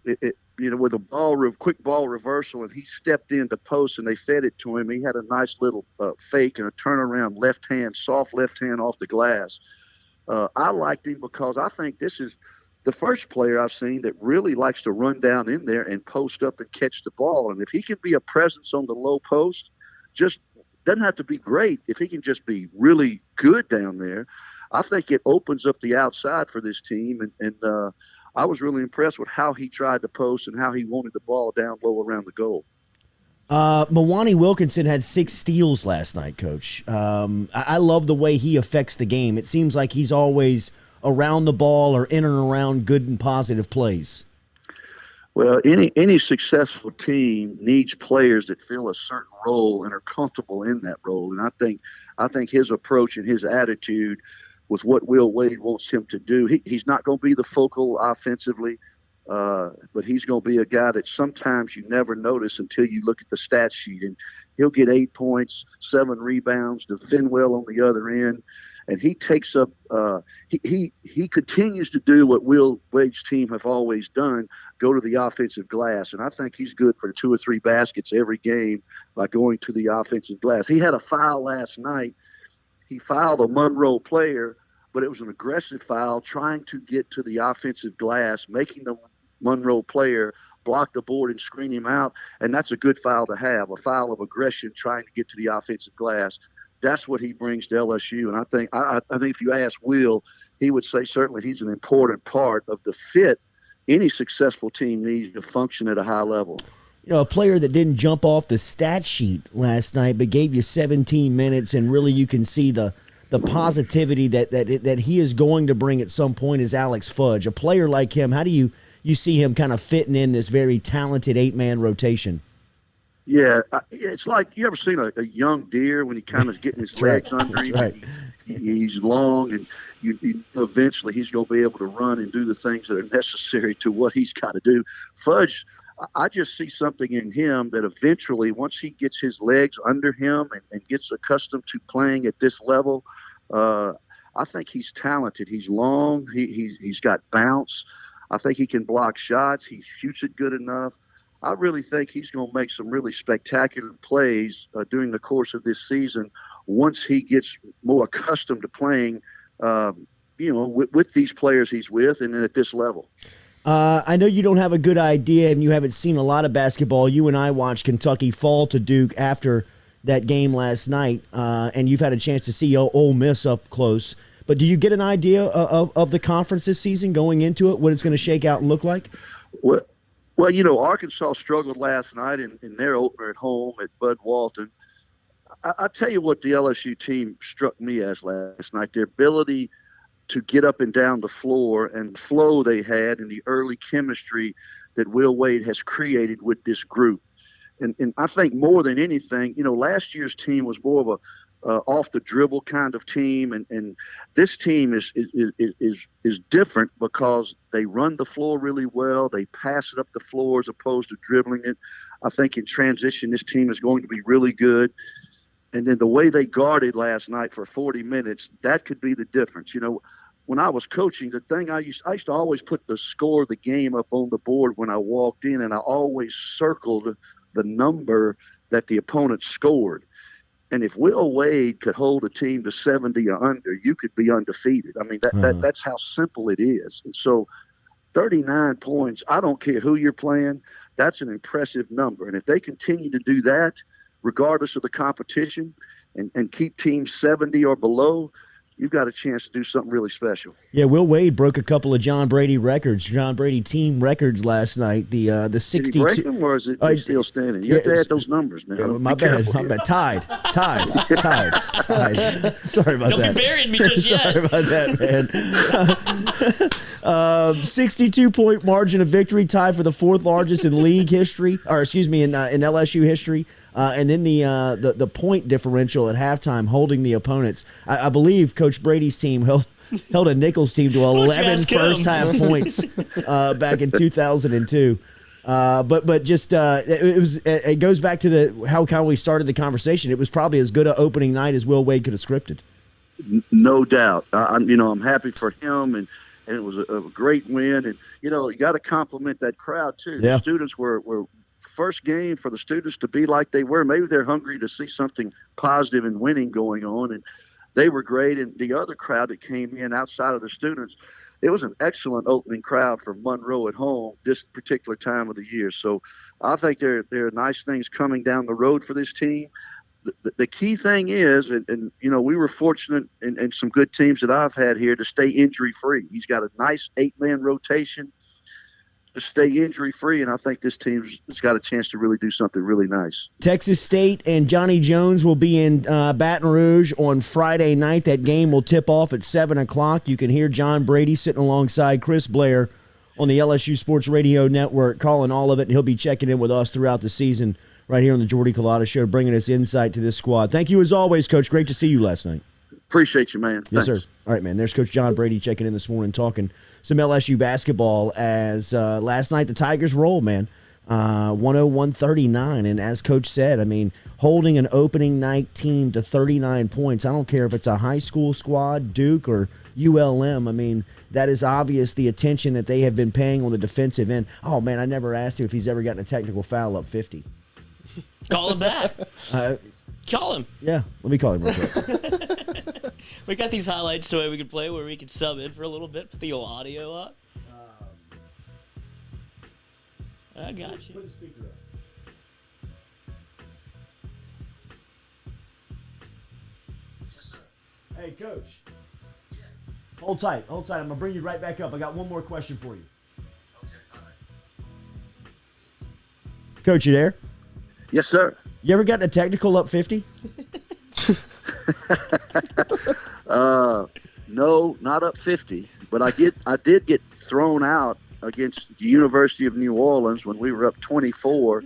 with a quick ball reversal, and he stepped in to post, and they fed it to him. He had a nice little fake and a turnaround soft left hand off the glass. I liked him because I think this is the first player I've seen that really likes to run down in there and post up and catch the ball. And if he can be a presence on the low post, just doesn't have to be great. If he can just be really good down there, I think it opens up the outside for this team. And I was really impressed with how he tried to post and how he wanted the ball down low around the goal. Mwani Wilkinson had 6 steals last night, Coach. I love the way he affects the game. It seems like he's always around the ball or in and around good and positive plays. Well, any successful team needs players that fill a certain role and are comfortable in that role. And I think his approach and his attitude with what Will Wade wants him to do, he's not going to be the focal offensively, but he's going to be a guy that sometimes you never notice until you look at the stat sheet. And he'll get 8 points, 7 rebounds, defend well on the other end. And he takes up he continues to do what Will Wade's team have always done, go to the offensive glass. And I think he's good for 2 or 3 baskets every game by going to the offensive glass. He had a foul last night. He fouled a Monroe player, but it was an aggressive foul trying to get to the offensive glass, making the Monroe player block the board and screen him out. And that's a good foul to have, a foul of aggression trying to get to the offensive glass. That's what he brings to LSU. And I think if you ask Will, he would say certainly he's an important part of the fit any successful team needs to function at a high level. You know, a player that didn't jump off the stat sheet last night but gave you 17 minutes, and really you can see the positivity that he is going to bring at some point is Alex Fudge. A player like him, how do you see him kind of fitting in this very talented 8-man rotation? Yeah, it's like, you ever seen a young deer when he kind of getting his legs under him? Right. He's long, and you eventually he's going to be able to run and do the things that are necessary to what he's got to do. Fudge, I just see something in him that eventually, once he gets his legs under him and gets accustomed to playing at this level, I think he's talented. He's long. He's got bounce. I think he can block shots. He shoots it good enough. I really think he's going to make some really spectacular plays during the course of this season once he gets more accustomed to playing, with these players he's with and at this level. I know you don't have a good idea and you haven't seen a lot of basketball. You and I watched Kentucky fall to Duke after that game last night, and you've had a chance to see Ole Miss up close. But do you get an idea of the conference this season going into it, what it's going to shake out and look like? Well, Arkansas struggled last night in their opener at home at Bud Walton. I tell you what the LSU team struck me as last night, their ability to get up and down the floor and the flow they had and the early chemistry that Will Wade has created with this group. And I think more than anything, last year's team was more of off the dribble kind of team, and this team is different because they run the floor really well. They pass it up the floor as opposed to dribbling it. I think in transition, this team is going to be really good. And then the way they guarded last night for 40 minutes, that could be the difference. You know, when I was coaching, the thing I used to always put the score of the game up on the board when I walked in, and I always circled the number that the opponent scored. And if Will Wade could hold a team to 70 or under, you could be undefeated. I mean, that's how simple it is. And so 39 points, I don't care who you're playing, that's an impressive number. And if they continue to do that, regardless of the competition, and keep teams 70 or below, you've got a chance to do something really special. Yeah, Will Wade broke a couple of John Brady records, John Brady team records last night. The 62. Did he break them, or is it still standing? You have to add those numbers now. Yeah, my bad. Tied. Sorry about that. Don't be burying me just yet. Sorry about that, man. 62-point margin of victory, tied for the fourth largest in league history, or excuse me, in LSU history. And then the point differential at halftime, holding the opponents. I believe Coach Brady's team held a Nichols team to 11 first-half points back in 2002. But just it goes back to how kind of we started the conversation. It was probably as good an opening night as Will Wade could have scripted. No doubt. I'm happy for him, and it was a great win. And you got to compliment that crowd too. Yeah. The students were first game for the students to be like they were. Maybe they're hungry to see something positive and winning going on, and they were great. And the other crowd that came in outside of the students, it was an excellent opening crowd for Monroe at home this particular time of the year. So I think there are nice things coming down the road for this team. The key thing is, and we were fortunate in some good teams that I've had here to stay injury-free. He's got a nice 8-man rotation to stay injury-free, and I think this team's got a chance to really do something really nice. Texas State and Johnny Jones will be in Baton Rouge on Friday night. That game will tip off at 7 o'clock. You can hear John Brady sitting alongside Chris Blair on the LSU Sports Radio Network, calling all of it, and he'll be checking in with us throughout the season right here on the Jordy Culotta Show, bringing us insight to this squad. Thank you as always, Coach. Great to see you last night. Appreciate you, man. Yes, Thanks. sir. All right, man. There's Coach John Brady checking in this morning, talking some LSU basketball as last night the Tigers rolled, man. 101-39. And as Coach said, I mean, holding an opening night team to 39 points, I don't care if it's a high school squad, Duke or ULM. I mean, that is obvious, the attention that they have been paying on the defensive end. Oh, man, I never asked him if he's ever gotten a technical foul up 50. Call him back. Call him. Yeah, let me call him real quick. We got these highlights so we can play where we can sub in for a little bit, put the old audio up. I got you. Put the speaker up. Yes, sir. Hey, Coach. Yeah. Hold tight. I'm going to bring you right back up. I got one more question for you. Okay, all right. Coach, you there? Yes, sir. You ever gotten a technical up 50? No, not up 50, but I did get thrown out against the University of New Orleans when we were up 24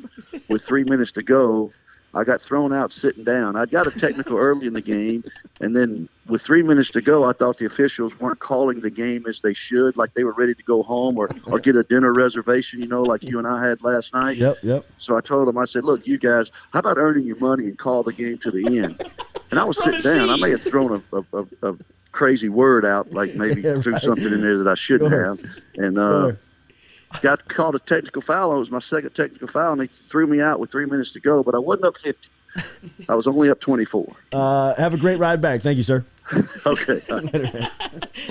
with 3 minutes to go. I got thrown out sitting down. I got a technical early in the game, and then with 3 minutes to go, I thought the officials weren't calling the game as they should, like they were ready to go home or get a dinner reservation, like you and I had last night. Yep. So I told them, I said, look, you guys, how about earning your money and call the game to the end? And I was sitting down. I may have thrown a crazy word out, like maybe threw something in there that I shouldn't have. And got called a technical foul. It was my second technical foul, and they threw me out with 3 minutes to go. But I wasn't up 50. I was only up 24. Have a great ride back. Thank you, sir. Okay.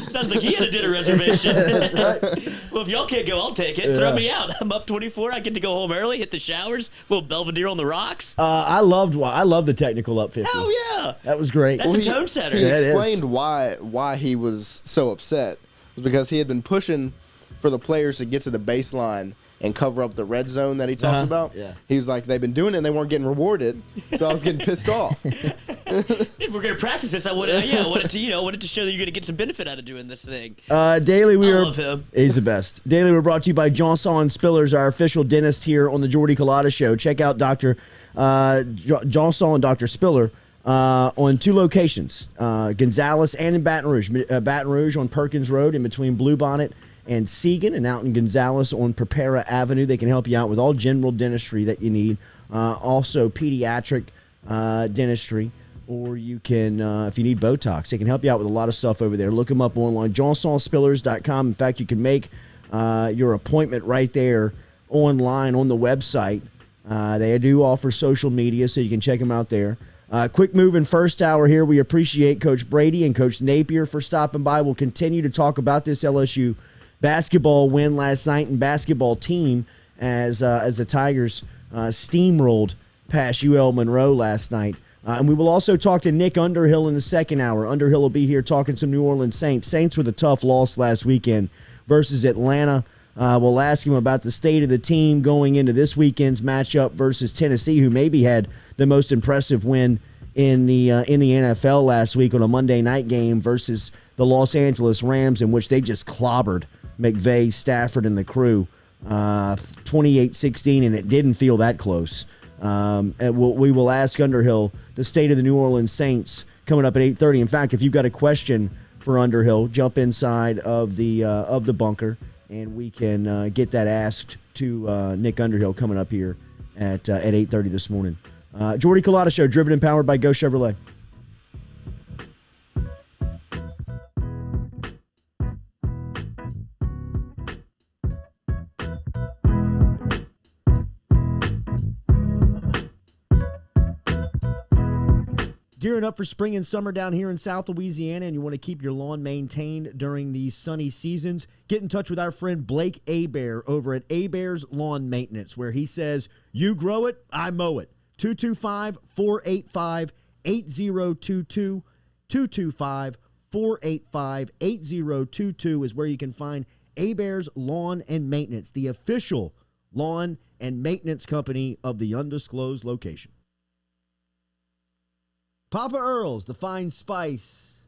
Sounds like he had a dinner reservation. Well, if y'all can't go, I'll take it. Yeah. Throw me out. I'm up 24. I get to go home early, hit the showers, little Belvedere on the rocks. I love the technical up 50. Hell yeah. That was great. That's a tone setter. He explained why he was so upset. It was because he had been pushing for the players to get to the baseline and cover up the red zone that he talks about. Yeah. He was like, they've been doing it and they weren't getting rewarded, so I was getting pissed off. If we're gonna practice this, I wanted to show that you're gonna get some benefit out of doing this thing. Daily, I love him. He's the best. Daily, we're brought to you by Johnson Spillers, our official dentist here on the Jordy Culotta Show. Check out Dr. Johnson, Dr. Spiller. on 2 locations, Gonzales and in Baton Rouge. Baton Rouge on Perkins Road in between Bluebonnet and Segan, and out in Gonzales on Prepara Avenue. They can help you out with all general dentistry that you need. Also pediatric dentistry, or you can, if you need Botox, they can help you out with a lot of stuff over there. Look them up online, johnsonspillers.com. In fact, you can make your appointment right there online on the website. They do offer social media, so you can check them out there. Quick move in first hour here. We appreciate Coach Brady and Coach Napier for stopping by. We'll continue to talk about this LSU basketball win last night and basketball team as the Tigers steamrolled past UL Monroe last night. And we will also talk to Nick Underhill in the second hour. Underhill will be here talking some New Orleans Saints. Saints with a tough loss last weekend versus Atlanta. We'll ask him about the state of the team going into this weekend's matchup versus Tennessee, who maybe had the most impressive win in the NFL last week on a Monday night game versus the Los Angeles Rams, in which they just clobbered McVay, Stafford, and the crew 28-16, and it didn't feel that close. And we will ask Underhill the state of the New Orleans Saints coming up at 8:30. In fact, if you've got a question for Underhill, jump inside of the bunker, and we can get that asked to Nick Underhill coming up here at 8:30 this morning. Jordy Culotta Show, driven and powered by Go Chevrolet. Gearing up for spring and summer down here in South Louisiana, and you want to keep your lawn maintained during these sunny seasons, get in touch with our friend Blake Abear over at Abear's Lawn Maintenance, where he says, you grow it, I mow it. 225-485-8022. 225-485-8022 is where you can find Abear's Lawn and Maintenance, the official lawn and maintenance company of the undisclosed location. Papa Earl's, the fine spice,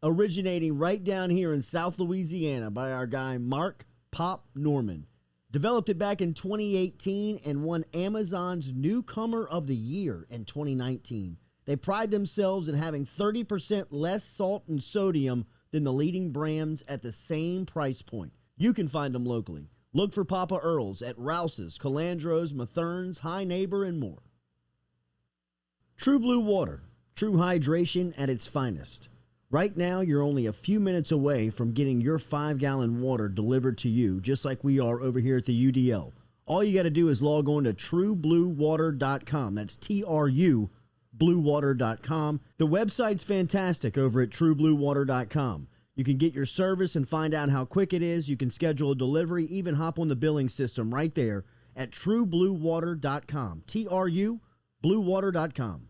originating right down here in South Louisiana by our guy Mark Pop Norman. Developed it back in 2018 and won Amazon's Newcomer of the Year in 2019. They pride themselves in having 30% less salt and sodium than the leading brands at the same price point. You can find them locally. Look for Papa Earl's at Rouse's, Calandro's, Mathern's, High Neighbor, and more. True Blue Water. True hydration at its finest. Right now, you're only a few minutes away from getting your 5-gallon water delivered to you, just like we are over here at the UDL. All you got to do is log on to truebluewater.com. That's TRU, bluewater.com. The website's fantastic over at truebluewater.com. You can get your service and find out how quick it is. You can schedule a delivery, even hop on the billing system right there at truebluewater.com. TRU, bluewater.com.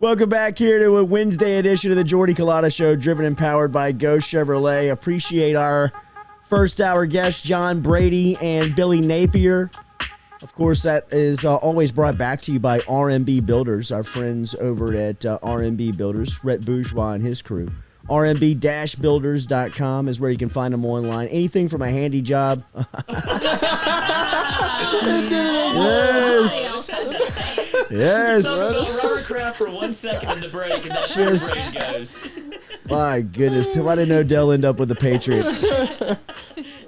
Welcome back here to a Wednesday edition of the Jordy Culotta Show, driven and powered by Go Chevrolet. Appreciate our first hour guests, John Brady and Billy Napier. Of course, that is always brought back to you by RMB Builders, our friends over at RMB Builders, Rhett Bourgeois and his crew. RMB-builders.com is where you can find them online. Anything from a handy job. Yes. Robert Kraft for 1 second in the break, and that's where the break goes. My goodness. Why didn't Odell end up with the Patriots?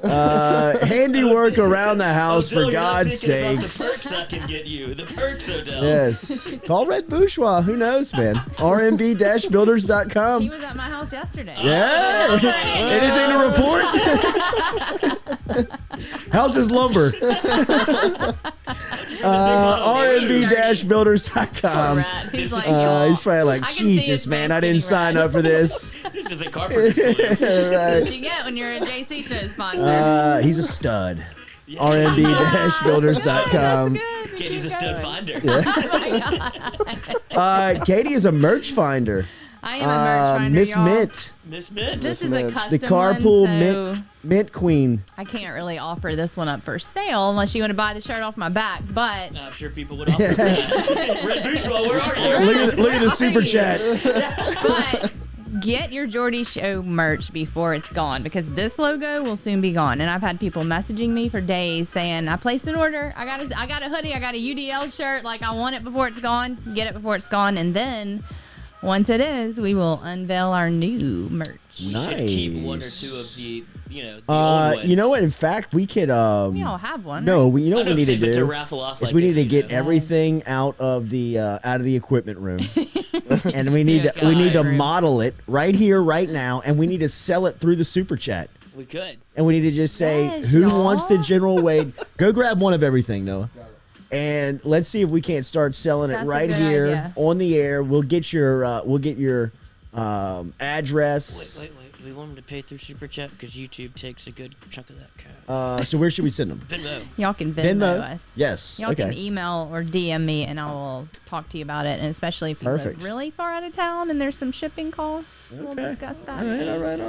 Handiwork around the house, Odell, for God's sake. sakes. The perks I can get you. The perks, Odell. Yes. Call Rhett Bourgeois. Who knows, man? RMB-builders.com. He was at my house yesterday. Yeah. Anything to report? How's his lumber? RMB-builders.com. He's like, He's probably like, I can see Jesus, his man, man I didn't skinny sign red. up for this. This is a carpenter. That's what you get when you're a JC show sponsor. He's a stud. RMB-builders.com. Katie's a stud finder. Katie is a merch finder. I am a merch finder, Miss y'all. Mint. Miss Mint. This is a The custom carpool one, so mint queen. I can't really offer this one up for sale unless you want to buy the shirt off my back. But I'm sure people would offer that. Red Bourgeois, where are you? Look at the super chat. but get your Jordy Show merch before it's gone, because this logo will soon be gone. And I've had people messaging me for days saying, I placed an order. I got a hoodie. I got a UDL shirt. Like, I want it before it's gone. Get it before it's gone. And then once it is, we will unveil our new merch. We should keep one or two of the old ones. You know what? In fact, we could. We all have one. No, right? you know what we need to but to do raffle off is like we need this, to get you know. everything out of the equipment room, and we need This to guy. model it right here, right now, and we need to sell it through the super chat. We could. And we need to just say, Yes, who y'all. wants the general weight? Go grab one of everything, Noah. And let's see if we can't start selling That's it a right good here idea. on the air. We'll get your address. Wait. We want them to pay through Super Chat because YouTube takes a good chunk of that cash. So where should we send them? Venmo. Y'all can Venmo us. Yes. Y'all okay. can email or DM me, and I will talk to you about it. And especially if you Perfect. live really far out of town and there's some shipping costs, we'll Okay. discuss that. All too. right.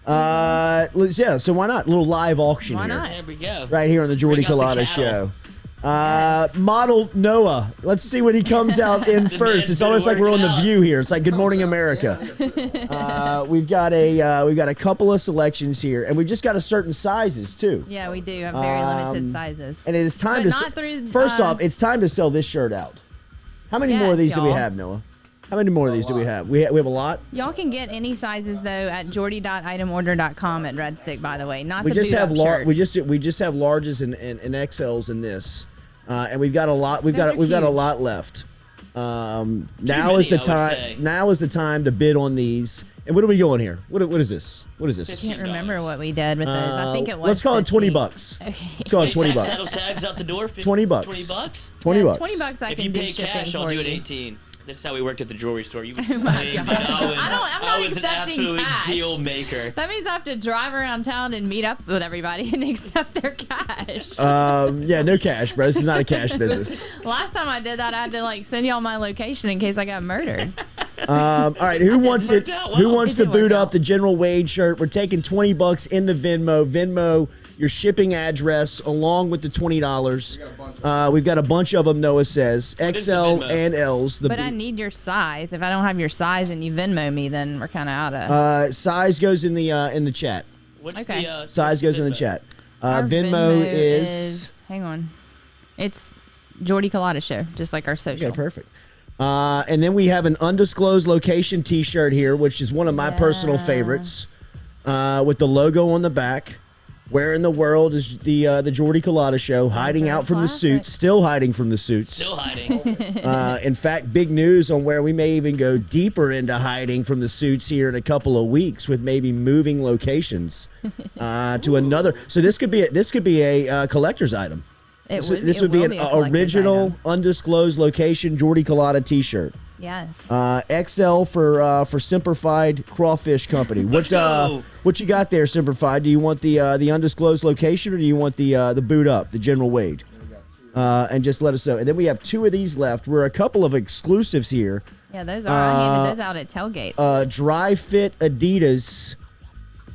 All Yeah, so why not? A little live auction Why here. not? There we go. Right here on the Jordy Bring out the Culotta cattle. Show. Model Noah. Let's see when he comes out in The first. man's It's been almost like we're on working The out. View here. It's like Good Morning America. We've got a couple of selections here, and we've just got a certain sizes too. Yeah, we do have very limited sizes. And it is time But to not through, first off, it's time to sell this shirt out. How many more of Yes, these do we y'all. have, Noah? How many more of these do we have? We have a lot. Y'all can get any sizes though at jordy.itemorder.com at Red Stick. By the way, not We the just boot have up shirt. we just have larges and XLs in this, and we've got a lot. We've Those got are a huge. lot left. Now many, is the I would time. say. Now is the time to bid on these. And what are we going here? What is this? What is this? Can't remember what we did with those. I think it was. Let's call it 20 $50. bucks. Okay. Let's call it 20 Tax bucks. saddle tags out the door. 20 bucks. 20 bucks. 20 Yeah, bucks. 20 bucks. I If can you do pay shipping cash, I'll for do it you. 18. This is how we worked at the jewelry store. You my swinged, God. and I'm not I was an accepting absolute cash. deal maker. That means I have to drive around town and meet up with everybody and accept their cash. Yeah, no cash, bro. This is not a cash business. Last time I did that, I had to send y'all my location in case I got murdered. All right, who wants it? worked out Who well. wants It to did boot work up out. the General Wade shirt? We're taking 20 bucks in the Venmo. Venmo your shipping address along with the $20. We've got a bunch of them. Noah says is the XL Venmo? and L's. But I need your size. If I don't have your size and you Venmo me, then we're kind of out of. Size goes in the chat. What's Okay. the Size goes in the Venmo? chat. Our Venmo is hang on. It's Jordy Culotta Show, just like our social. okay. Perfect. And then we have an undisclosed location T-shirt here, which is one of my personal favorites, with the logo on the back. Where in the world is the Jordy Culotta Show? Hiding very out from the classic. suits, still hiding from the suits. Still hiding. In fact, big news on where we may even go deeper into hiding from the suits here in a couple of weeks, with maybe moving locations to another. So this could be a collector's item. This would be an original, undisclosed location Jordy Culotta T-shirt. Yes. XL for Simplified Crawfish Company. What go. what you got there, Simplified? Do you want the undisclosed location, or do you want the boot up, the General Wade? and just let us know. And then we have 2 of these left. We're a couple of exclusives here. Yeah, those are. I handed those out at tailgates. Dry Fit Adidas.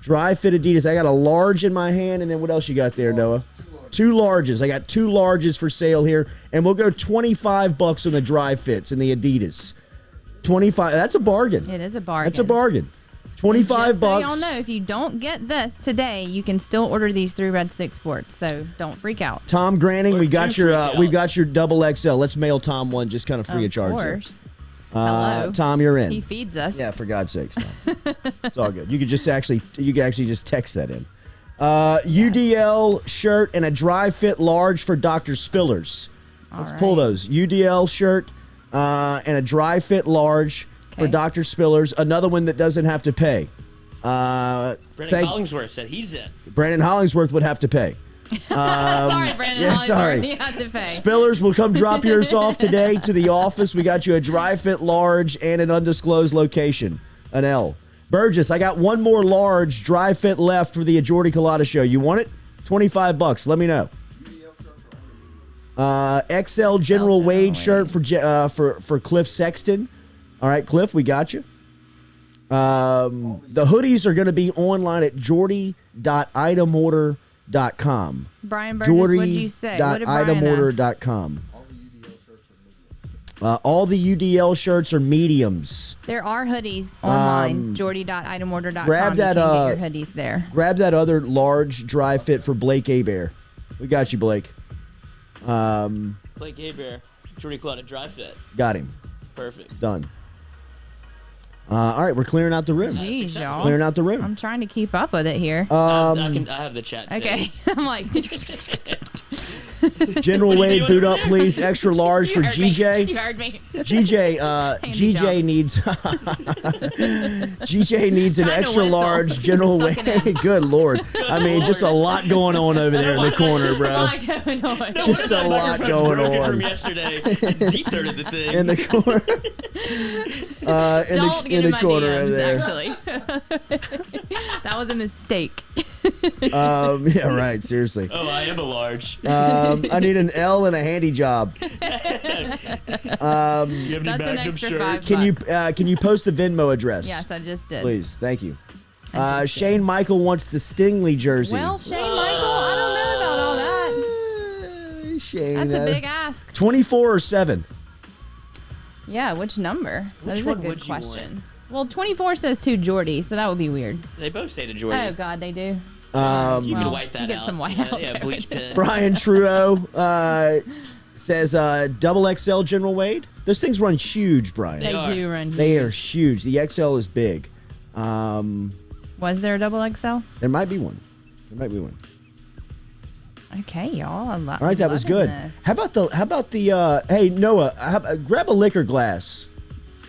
Dry Fit Adidas. I got a large in my hand, and then what else you got there, Noah? 2 larges. I got 2 larges for sale here, and we'll go $25 on the Dry Fits and the Adidas. 25. That's a bargain. It is a bargain. That's a bargain. $25. So y'all know, if you don't get this today, you can still order these through Red Six Sports. So don't freak out. Tom Granning, we got your double XL. Let's mail Tom one, just kind of free of charge. Of course. Hello. Tom, you're in. He feeds us. Yeah, for God's sakes, Tom. It's all good. You could actually just text that in. UDL shirt and a Dry Fit large for Dr. Spillers. Let's pull those. UDL shirt and a Dry Fit large for Dr. Spillers. Another one that doesn't have to pay. Brandon Hollingsworth said he's in. Brandon Hollingsworth would have to pay. Sorry, Brandon Hollingsworth. Sorry. You had to pay. Spillers will come drop yours off today to the office. We got you a Dry Fit large and an undisclosed location. An L. Burgess, I got 1 more large Dry Fit left for the Jordy Culotta show. You want it? $25. Let me know. XL General Wade shirt for Cliff Sexton. All right, Cliff, we got you. The hoodies are going to be online at jordy.itemorder.com. Brian Burgess, what did you say? What did Brian jordy.itemorder.com. All the UDL shirts are mediums. There are hoodies online. jordy.itemorder.com. Grab that. You can get your hoodies there. Grab that other large Dry Fit for Blake Abear. We got you, Blake. Blake Abear, Jordy Culotta, Dry Fit. Got him. Perfect. Done. All right, we're clearing out the room. Jeez, y'all. Clearing out the room. I'm trying to keep up with it here. I have the chat. Okay. I'm like. General Wade, boot up, please. Extra large for GJ. You heard me. GJ needs GJ needs an extra large General Wade. Good Lord. I mean, just a lot going on over there in the corner, bro. A lot going on. Just a lot going on. From yesterday. Deep third the thing. In the corner. In the corner DMs, over there. actually. That was a mistake. Yeah, right. Seriously. Oh, I am a large. I need an L and a handy job. You have any That's an Magnum extra shirts? $5. Can you post the Venmo address? Yes, I just did. Please, thank you. Shane Michael wants the Stingley jersey. Well, Shane Michael, I don't know about all that. Shane, That's a big ask. 24 or 7. Yeah, which number? That is a one good would you question. Well, 24 says to Jordy, so that would be weird. They both say to Jordy. Oh God, they do. You can Well, white that get out. some white out Yeah, there. bleach pen. Brian Trudeau says double XL General Wade. Those things run huge, Brian. They are. do run. They are huge. The XL is big. Was there a double XL? There might be one. Okay, y'all. All right, that was good. How about the hey Noah, grab a liquor glass.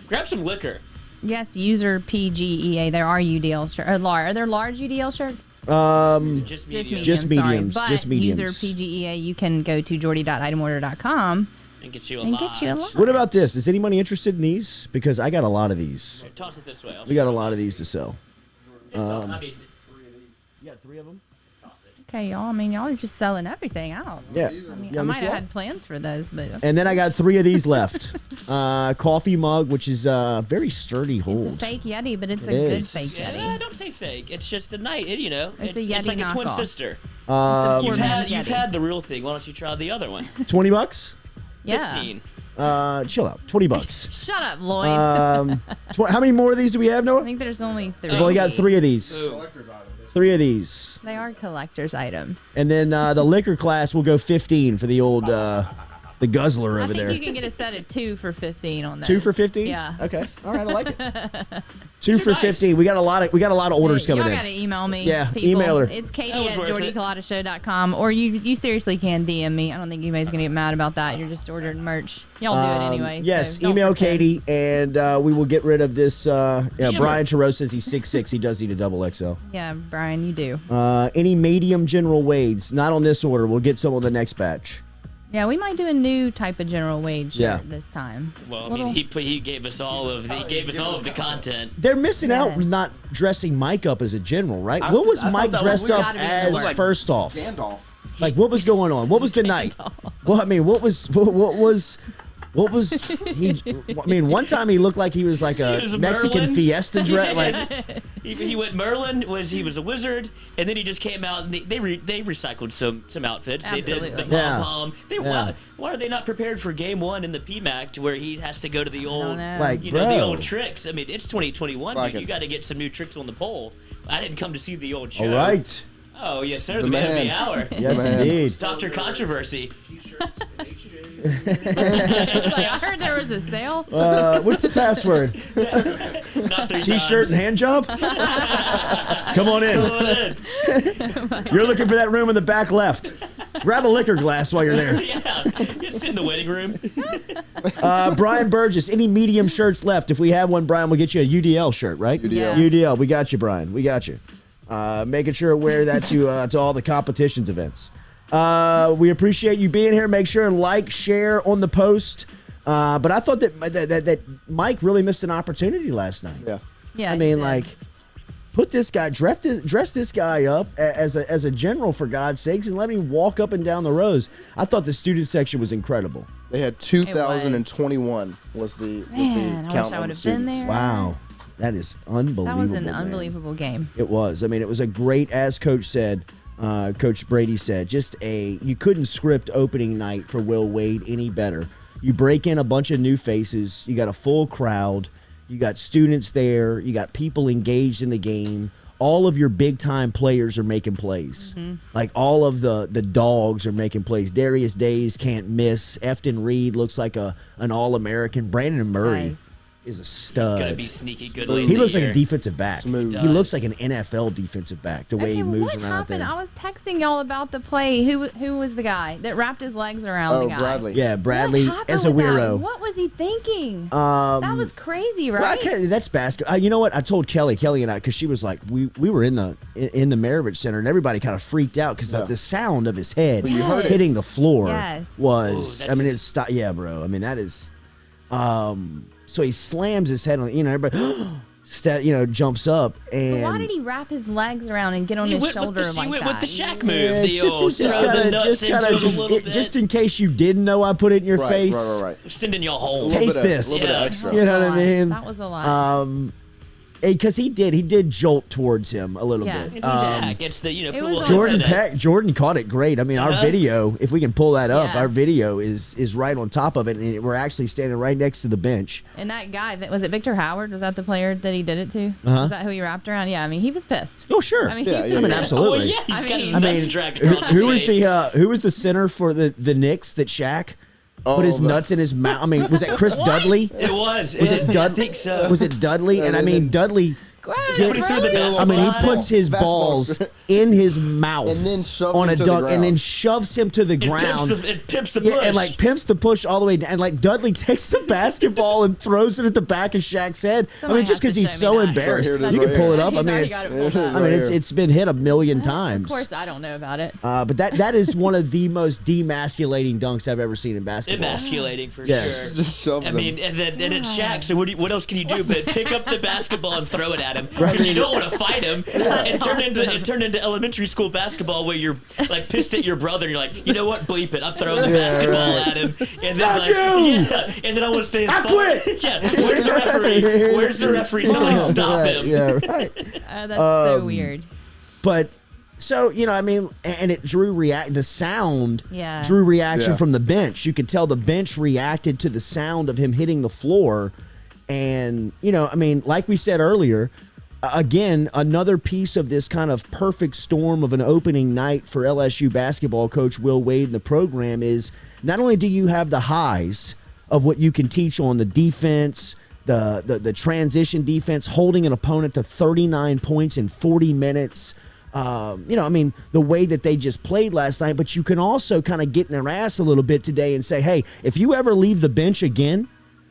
Grab some liquor. Yes, user PGEA. There are UDL shirts. Are there large UDL shirts? Just Just medium. Just mediums, Sorry. But just mediums. user PGEA, you can go to jordy.itemorder.com And get you a and lot. get you a lot. What about this? Is anybody interested in these? Because I got a lot of these. Here, toss it this way. We got a lot of these to sell. You got 3 of them? Okay, y'all. I mean, y'all are just selling everything out. Yeah. I mean, Yeah, I we might have sell. had plans for those, but And then I got 3 of these left. Coffee mug, which is very sturdy hold. it's a fake Yeti, but it's a It good is. fake Yeti. Yeah, don't say fake. It's just a night. It's a Yeti It's like a twin knockoff. sister. It's a poor You've man's had Yeti. the real thing. Why don't you try the other one? $20? Yeah. 15. Chill out. $20. Shut up, Lloyd. How many more of these do we have, I Noah? think there's only 3. We've only got 3 of these. Ooh. 3 of these. They are collector's items. And then the liquor class will go 15 for the old the guzzler I over think there. you can get a set of 2 for 15 on that. 2 for 15? Yeah. Okay. All right, I like it. 2 for 15. We got a lot of orders coming Y'all in. gotta email me. Yeah, people. email her. It's Katie That was at worth it. jordyculotta.com, or you seriously can DM me. I don't think anybody's gonna get mad about that. You're just ordering merch. Y'all do it anyway. Yes, so don't email pretend. Katie, and we will get rid of this. her. Brian Terrell says he's 6'6". He does need a double XL. Yeah, Brian, you do. Any medium General Wades? Not on this order. We'll get some on the next batch. Yeah, we might do a new type of General Wade shirt Yeah. this time. Well, I mean, he gave us all of the content. They're missing out Yeah. not dressing Mike up as a general, right? What was I thought Mike that was dressed weird. up Gotta be in the as works. first off? Gandalf. Like, what was going on? What was the night? Well, I mean, what was he? I mean, one time he looked like he was like a Mexican Merlin. fiesta dress. Like he went Merlin. He was a wizard, and then he just came out and they recycled some outfits. Absolutely. They did the pom pom. Why are they not prepared for game one in the PMAC to where he has to go to the old the old tricks? I mean, it's 2021. You got to get some new tricks on the pole. I didn't come to see the old show. All right. Oh yes, sir. The man of the hour. Yes, indeed. Dr. Controversy. I heard there was a sale. What's the password? T-shirt and hand job? Come on in. You're looking for that room in the back left. Grab a liquor glass while you're there. Yeah, sit in the waiting room. Brian Burgess, any medium shirts left? If we have one, Brian, we'll get you a UDL shirt, right? UDL. We got you, Brian. We got you. Making sure to wear that to all the competitions events. We appreciate you being here. Make sure and like, share on the post. But I thought that Mike really missed an opportunity last night. Yeah. I mean, like, put this guy, dress this guy up as a general, for God's sakes, and let him walk up and down the rows. I thought the student section was incredible. They had 2,021 was the count on the students. Been there. Wow. That is unbelievable. That was an man. unbelievable game. It was. I mean, it was a great, as Coach said, Coach Brady said, you couldn't script opening night for Will Wade any better. You break in a bunch of new faces. You got a full crowd. You got students there. You got people engaged in the game. All of your big-time players are making plays. Mm-hmm. Like, all of the dogs are making plays. Darius Days can't miss. Efton Reed looks like an All-American. Brandon Murray is a stud. He's going to be sneaky good. He looks like a defensive back. Smooth. He looks like an NFL defensive back, the way he moves around out there. I was texting y'all about the play. Who was the guy that wrapped his legs around the guy? Bradley. Yeah, Bradley Ezewiro. What was he thinking? That was crazy, right? Well, that's basketball. You know what? I told Kelly and I, because she was like, we were in the Maravich Center, and everybody kind of freaked out because the sound of his head hitting the floor was. I mean, it's bro. I mean, that is. So he slams his head on. Everybody. Jumps up and. But why did he wrap his legs around and get on his shoulder like that? He went with the Shaq move. Just in case you didn't know, I put it in your face. Right. Sending you home. Taste this. A little bit extra. You know what I mean? That was a lot. Because he did jolt towards him a little bit. It's the Jordan caught it great. I mean, our video, if we can pull that up, our video is right on top of it, and we're actually standing right next to the bench. And that guy, was it Victor Howard? Was that the player that he did it to? Was that who he wrapped around? Yeah, I mean, he was pissed. Oh, sure. I mean, absolutely. Oh, yeah, he's got his nuts dragged across who his face. Who was the center for the Knicks that Shaq put his nuts in his mouth? I mean, was that Chris Dudley? It was. Was it Dudley? I think so. Was it Dudley? And I mean, Dudley. He puts his balls in his mouth and then shoves on him a to dunk, the ground. and then shoves him to the ground. It pimps the push. And like pimps the push all the way down. And like Dudley takes the basketball and throws it at the back of Shaq's head. Somebody just because he's so embarrassed. You can pull it up. It's been hit a million times. Of course, I don't know about it. But that is one of the most demasculating dunks I've ever seen in basketball. Emasculating for sure. Just shoves him. And it's Shaq. So what else can you do but pick up the basketball and throw it at him? Because you don't want to fight him. It turned into elementary school basketball where you're like pissed at your brother and you're like, you know what, bleep it, I'm throwing the basketball at him. And then and then I want to stay in spot. I quit. Where's the referee? Where's the referee? Somebody stop him. Yeah, right. That's so weird. But so, I mean, and it drew the sound drew reaction from the bench. You could tell the bench reacted to the sound of him hitting the floor. And, I mean, like we said earlier, again, another piece of this kind of perfect storm of an opening night for LSU basketball coach Will Wade and the program is not only do you have the highs of what you can teach on the defense, the transition defense, holding an opponent to 39 points in 40 minutes, I mean, the way that they just played last night, but you can also kind of get in their ass a little bit today and say, hey, if you ever leave the bench again,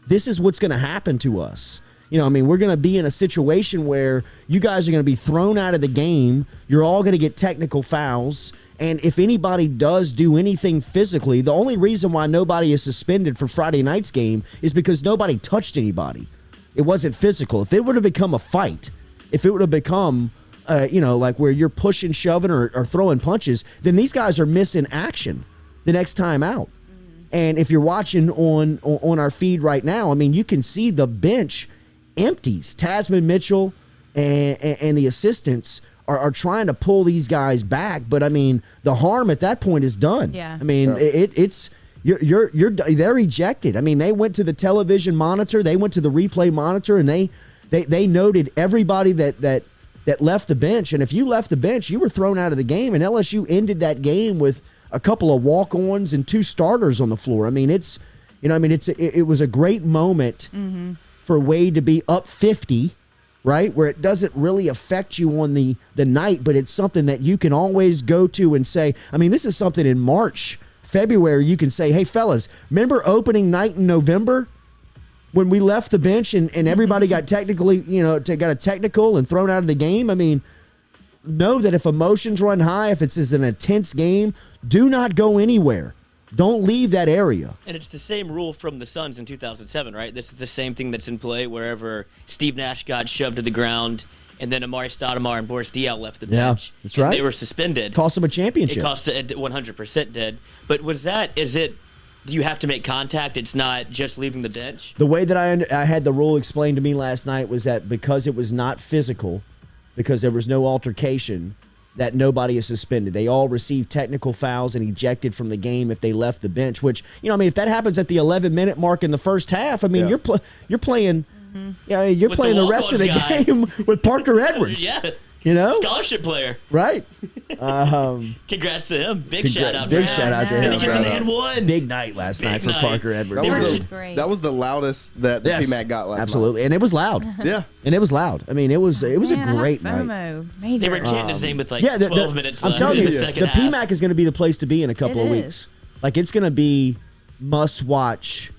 this is what's going to happen to us. I mean, we're going to be in a situation where you guys are going to be thrown out of the game. You're all going to get technical fouls. And if anybody does do anything physically, the only reason why nobody is suspended for Friday night's game is because nobody touched anybody. It wasn't physical. If it would have become a fight, if it would have become like where you're pushing, shoving, or throwing punches, then these guys are missing action the next time out. And if you're watching on our feed right now, I mean, you can see the bench empties. Tasman Mitchell and the assistants are trying to pull these guys back, but I mean, the harm at that point is done. Yeah. I mean, they're ejected. I mean, they went to the television monitor, they went to the replay monitor, and they noted everybody that left the bench. And if you left the bench, you were thrown out of the game. And LSU ended that game with a couple of walk-ons and 2 starters on the floor. I mean, it was a great moment for Wade to be up 50, right, where it doesn't really affect you on the night, but it's something that you can always go to and say, I mean, this is something in March, February, you can say, hey, fellas, remember opening night in November when we left the bench and everybody got technically, got a technical and thrown out of the game? I mean, know that if emotions run high, if it's an intense game, do not go anywhere. Don't leave that area. And it's the same rule from the Suns in 2007, right? This is the same thing that's in play wherever Steve Nash got shoved to the ground and then Amari Stoudemire and Boris Diaw left the bench. Yeah, that's right. They were suspended. Cost them a championship. It cost it 100% did. But do you have to make contact? It's not just leaving the bench? The way that I had the rule explained to me last night was that because it was not physical, because there was no altercation, that nobody is suspended. They all received technical fouls and ejected from the game if they left the bench, which, if that happens at the 11-minute mark in the first half, I mean, you're playing you're with playing the rest of the game with Parker Edwards. Yeah. Scholarship player. Right. Congrats to him. Big shout out. Big shout out to him. And he gets an and one. Big night last night for Parker Edwards. That was the loudest that the PMAC got last night. Absolutely. And it was loud. Yeah. And it was loud. I mean, it was a great night. They were chanting his name with 12 minutes I'm left telling in you, the second the half. PMAC is going to be the place to be in a couple of weeks. Like, it's going to be must-watch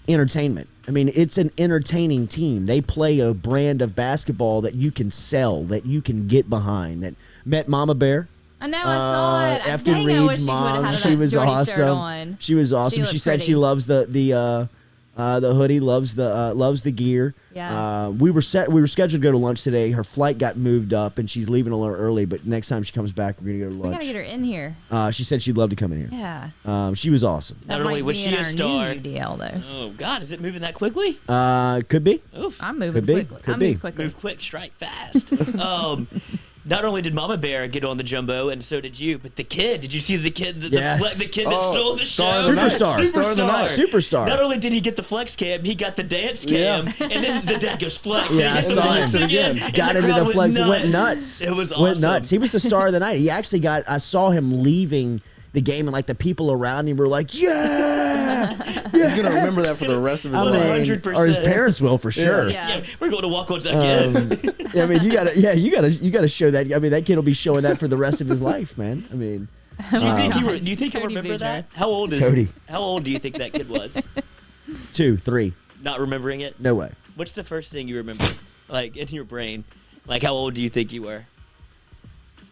entertainment. I mean, it's an entertaining team. They play a brand of basketball that you can sell, that you can get behind, that met Mama Bear. I know, I saw it. Afton Reed's mom, she was awesome. She was awesome. She said she loves the hoodie, loves the gear. Yeah. We were scheduled to go to lunch today. Her flight got moved up, and she's leaving a little early. But next time she comes back, we're gonna go to lunch. We gotta get her in here. She said she'd love to come in here. Yeah. She was awesome. Not only was she a star. UDL, though. Oh God, is it moving that quickly? Could be. Oof. I'm moving quickly. Could be. Move quick, strike fast. Not only did Mama Bear get on the jumbo, and so did you, but the kid. Did you see the kid? The kid that stole the show. Superstar. Not only did he get the flex cam, he got the dance cam, and then the dad goes flex. Yeah, I saw him again. Got into the flex. Went nuts. It was awesome. Went nuts. He was the star of the night. He actually I saw him leaving the game, and like the people around him were like, yeah. He's gonna remember that for the rest of his life. 100%. Or his parents will for sure. Yeah, we're going to walk-ons again. I mean, you gotta show that. I mean, that kid will be showing that for the rest of his life, man. I mean, do you think he'll remember that? How old is Cody? How old do you think that kid was? 2, 3. Not remembering it? No way. What's the first thing you remember, like in your brain? Like, how old do you think you were?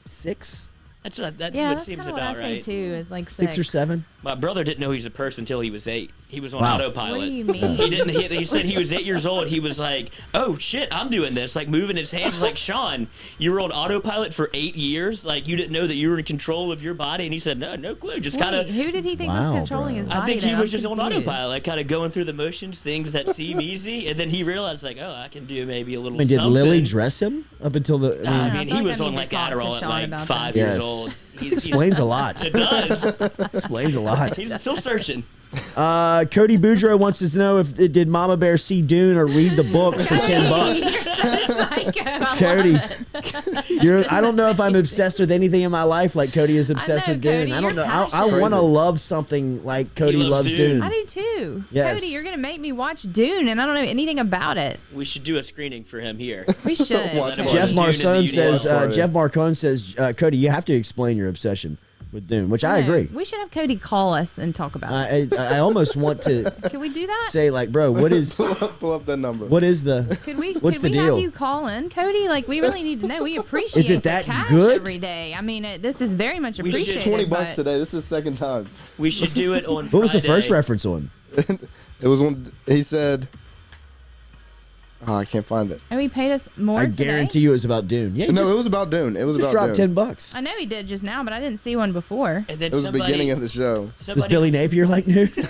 6. That's what that that's seems kind of about what I right. say too. Is like 6 or 7. My brother didn't know he was a person until he was 8. He was on Wow. autopilot. What do you mean? He didn't. He said he was 8 years old. He was like, "Oh shit, I'm doing this!" Like moving his hands. Like, Sean, you were on autopilot for 8 years. Like you didn't know that you were in control of your body. And he said, "No clue. Just kind of." Who did he think Wow, was controlling bro. his body? I think he though? was just I'm on confused. autopilot, kind of going through the motions, things that seem easy, and then he realized, like, "Oh, I can do maybe a little." I mean, did something. Lily dress him up until the? I I mean, feel he like was I on need like to talk to Adderall at Sean like about 5 that. years Yes. old. Explains a lot. It does. Explains a lot. He's still searching. Cody Boudreaux wants us to know if did Mama Bear see Dune or read the book for $10. Cody, I don't know if I'm obsessed with anything in my life like Cody is obsessed know, with Dune. Cody, I don't know. you're I passionate. want to love something like Cody loves loves Dune. Dune. I do too. Yes. Cody, you're gonna make me watch Dune, and I don't know anything about it. We should do a screening for him here. We should. Watch Let him Jeff watch Dune in the Marcone says. UDL. Jeff Marcone says, Cody, you have to explain your obsession with Dune, which I agree. We should have Cody call us and talk about it. I almost want to Can we do that? say like, bro, what is Pull up that number. what is the Could we? what's could the we deal? have you call in, Cody? Like, we really need to know. We appreciate Is it the that cash good? every day. I mean, this is very much We should- appreciated. $20 but today. This is the second time. We should do it on What was the first Friday. reference on? It was when he said Oh, I can't find it. Oh, he paid us more I today? guarantee you it was about Dune. Yeah, No, it was about Dune. It was just about dropped Dune. $10. I know he did just now, but I didn't see one before. And then It was the beginning of the show. Does Billy Napier like Dune? Like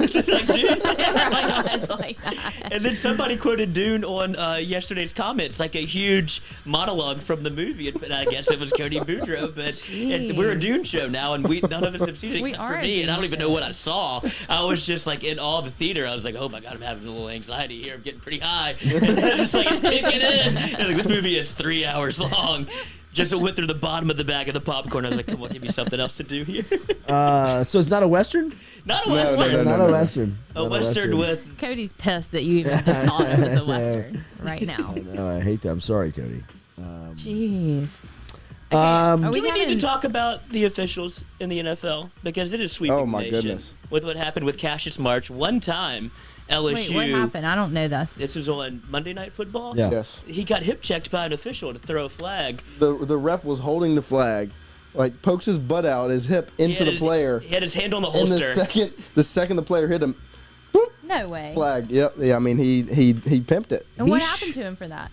that. And then somebody quoted Dune on yesterday's comments, like a huge monologue from the movie. And I guess it was Cody Boudreaux, but and we're a Dune show now, and none of us have seen it We except are for a me, and I don't Dune even show. know what I saw. I was just like in all the theater. I was like, oh my god, I'm having a little anxiety here. I'm getting pretty high. And then it's like it's kicking in. And like, this movie is 3 hours long. Just went through the bottom of the bag of the popcorn. I was like, come on, give me something else to do here. So it's not a Western? Not a No, Western. no, Not a Western. A Not Western with. Cody's pissed that you even just thought it was a Western right now. No, I hate that. I'm sorry, Cody. Jeez. Um, Do we need to talk about the officials in the NFL? Because it is sweeping Oh, my the nation. goodness. With what happened with Cassius March. One time, LSU. Wait, what happened? I don't know this. This was on Monday Night Football. Yeah. Yes. He got hip checked by an official to throw a flag. The ref was holding the flag, like pokes his butt out, his hip into the player. He had his hand on the And holster. the second the player hit him, No way. flag. Yep. Yeah. I mean, he pimped it. And what happened to him for that?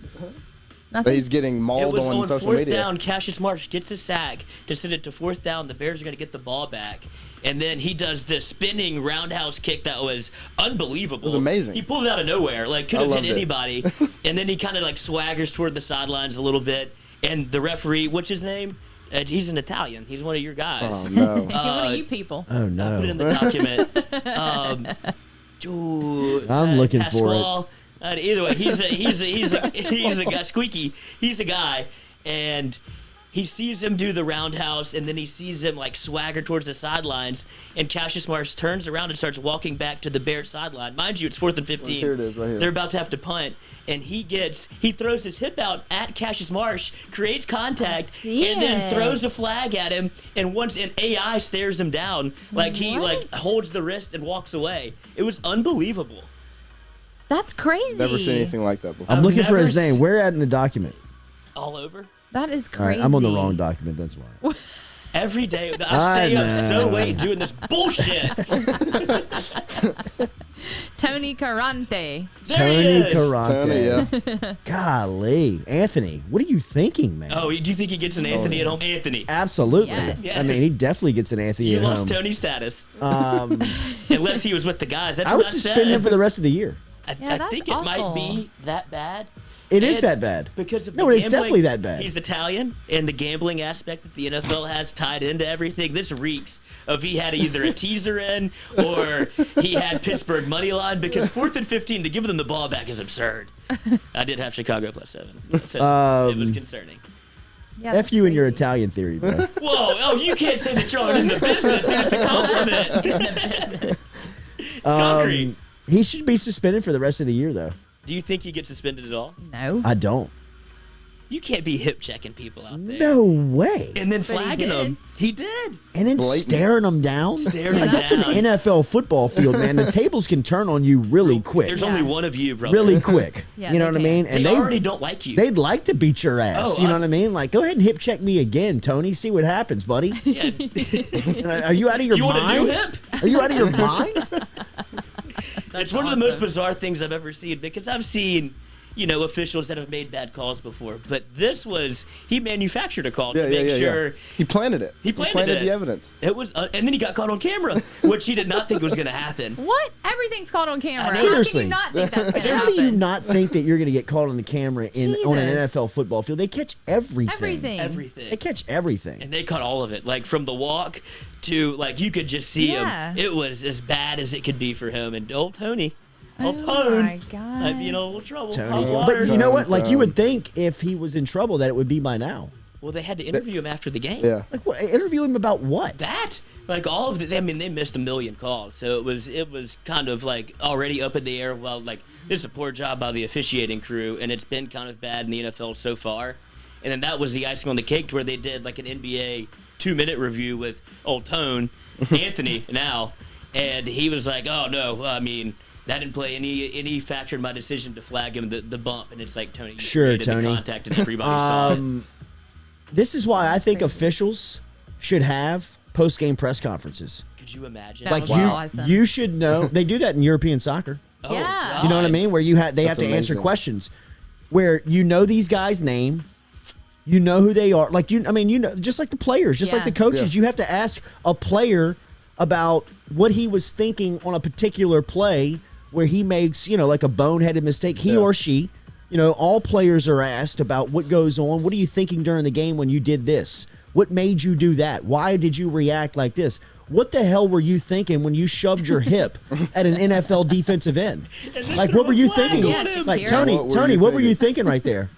Nothing. He's getting It mauled was on on social fourth media. down. Cassius March gets a sack to send it to fourth down. The Bears are going to get the ball back. And then he does this spinning roundhouse kick that was unbelievable. It was amazing. He pulled it out of nowhere. Like, could I have hit loved it. anybody. And then he kind of like swaggers toward the sidelines a little bit. And the referee, what's his name? He's an Italian. He's one of your guys. Oh no. One of you people. Oh, I no. put it in the document. I'm looking for it. Pasquale. Either way, he's a guy. Squeaky. He's a guy, and he sees him do the roundhouse, and then he sees him like swagger towards the sidelines. And Cassius Marsh turns around and starts walking back to the Bears sideline. Mind you, it's 4th and 15. Here it is, right here. They're about to have to punt, and he throws his hip out at Cassius Marsh, creates contact, see and then it. throws a flag at him. And AI stares him down, like he like holds the wrist and walks away. It was unbelievable. That's crazy. Never seen anything like that before. I'm I've looking for never his name. Where at in the document? All over. That is All right, crazy. I'm on the wrong document. That's why. Every day, I stay up so know. late doing this bullshit. Tony Carante. There Tony he is. Carante. Tony, yeah. Golly. Anthony, what are you thinking, man? Oh, do you think he gets an Anthony at home? Anthony, Absolutely. Yes. I mean, he definitely gets an Anthony you at lost home. Tony status. Um, Unless he was with the guys. That's I what would I suspend said. him for the rest of the year. I that's think it might awful. be that bad. It is And that bad. Because of No, the it's gambling. definitely that bad. He's Italian, and the gambling aspect that the NFL has tied into everything. This reeks of he had either a teaser in or he had Pittsburgh money line. Because 4th and 15 to give them the ball back is absurd. I did have Chicago +7. So it was concerning. Yeah, F that's you and your crazy. Italian theory, bro. Whoa! Oh, you can't say that you're in the business. It's a compliment. It's concrete. He should be suspended for the rest of the year, though. Do you think he gets suspended at all? No. I don't. You can't be hip checking people out there. No way. And then But he flagging did. them. He did. And then Blatant. staring them down. Staring Like, them that's an down. NFL football field, man. The tables can turn on you really quick. There's Yeah. only one of you, brother. Really quick. Yeah, you know they what I can. mean? They And already don't like you. they'd like to beat your ass. Oh, you know what I mean? Like, go ahead and hip check me again, Tony. See what happens, buddy. Yeah. Are you out of your You want a mind? new hip? Are you out of your mind? It's one of the most bizarre things I've ever seen because I've seen, officials that have made bad calls before. But this was, he manufactured a call to make sure. He planted it. He planted it. the evidence. It was, and then he got caught on camera, which he did not think was going to happen. What? Everything's caught on camera. How Seriously. can you not think that's going to How do you happen? not think that you're going to get caught on the camera on an Jesus. NFL football field? They catch everything. Everything. Everything. They catch everything. And they caught all of it, like from the walk to you could just see Yeah. him. It was as bad as it could be for him. And old Tony, Oh Tone, my God. might be in a little trouble. Tony. Hot water. But you know what? Like, you would Tone. think if he was in trouble that it would be by now. Well, they had to interview him after the game. Yeah. Like, what, interview him about what? That, like all of the, I mean, they missed a million calls, so it was kind of like already up in the air. Well, like this is a poor job by the officiating crew, and it's been kind of bad in the NFL so far. And then that was the icing on the cake, to where they did like an NBA 2-minute review with old Tone, Anthony now, and he was like, "Oh no, I mean." That didn't play any factor in my decision to flag him the bump, and it's like Tony. Sure, created Tony. The contact, and everybody saw it. This is why I think officials should have post-game press conferences. Could you imagine? That Like was you, awesome. you should know. They do that in European soccer. Oh, Yeah. You know what I God. mean? Where you have they have That's to answer amazing. questions. where you know these guys' name, you know who they are. Like just like the players, just like the coaches. You have to ask a player about what he was thinking on a particular play where he makes, like a boneheaded mistake. He or she, all players are asked about what goes on. What are you thinking during the game when you did this? What made you do that? Why did you react like this? What the hell were you thinking when you shoved your hip at an NFL defensive end? Like, what were you thinking? Like, Tony, what were you thinking right there?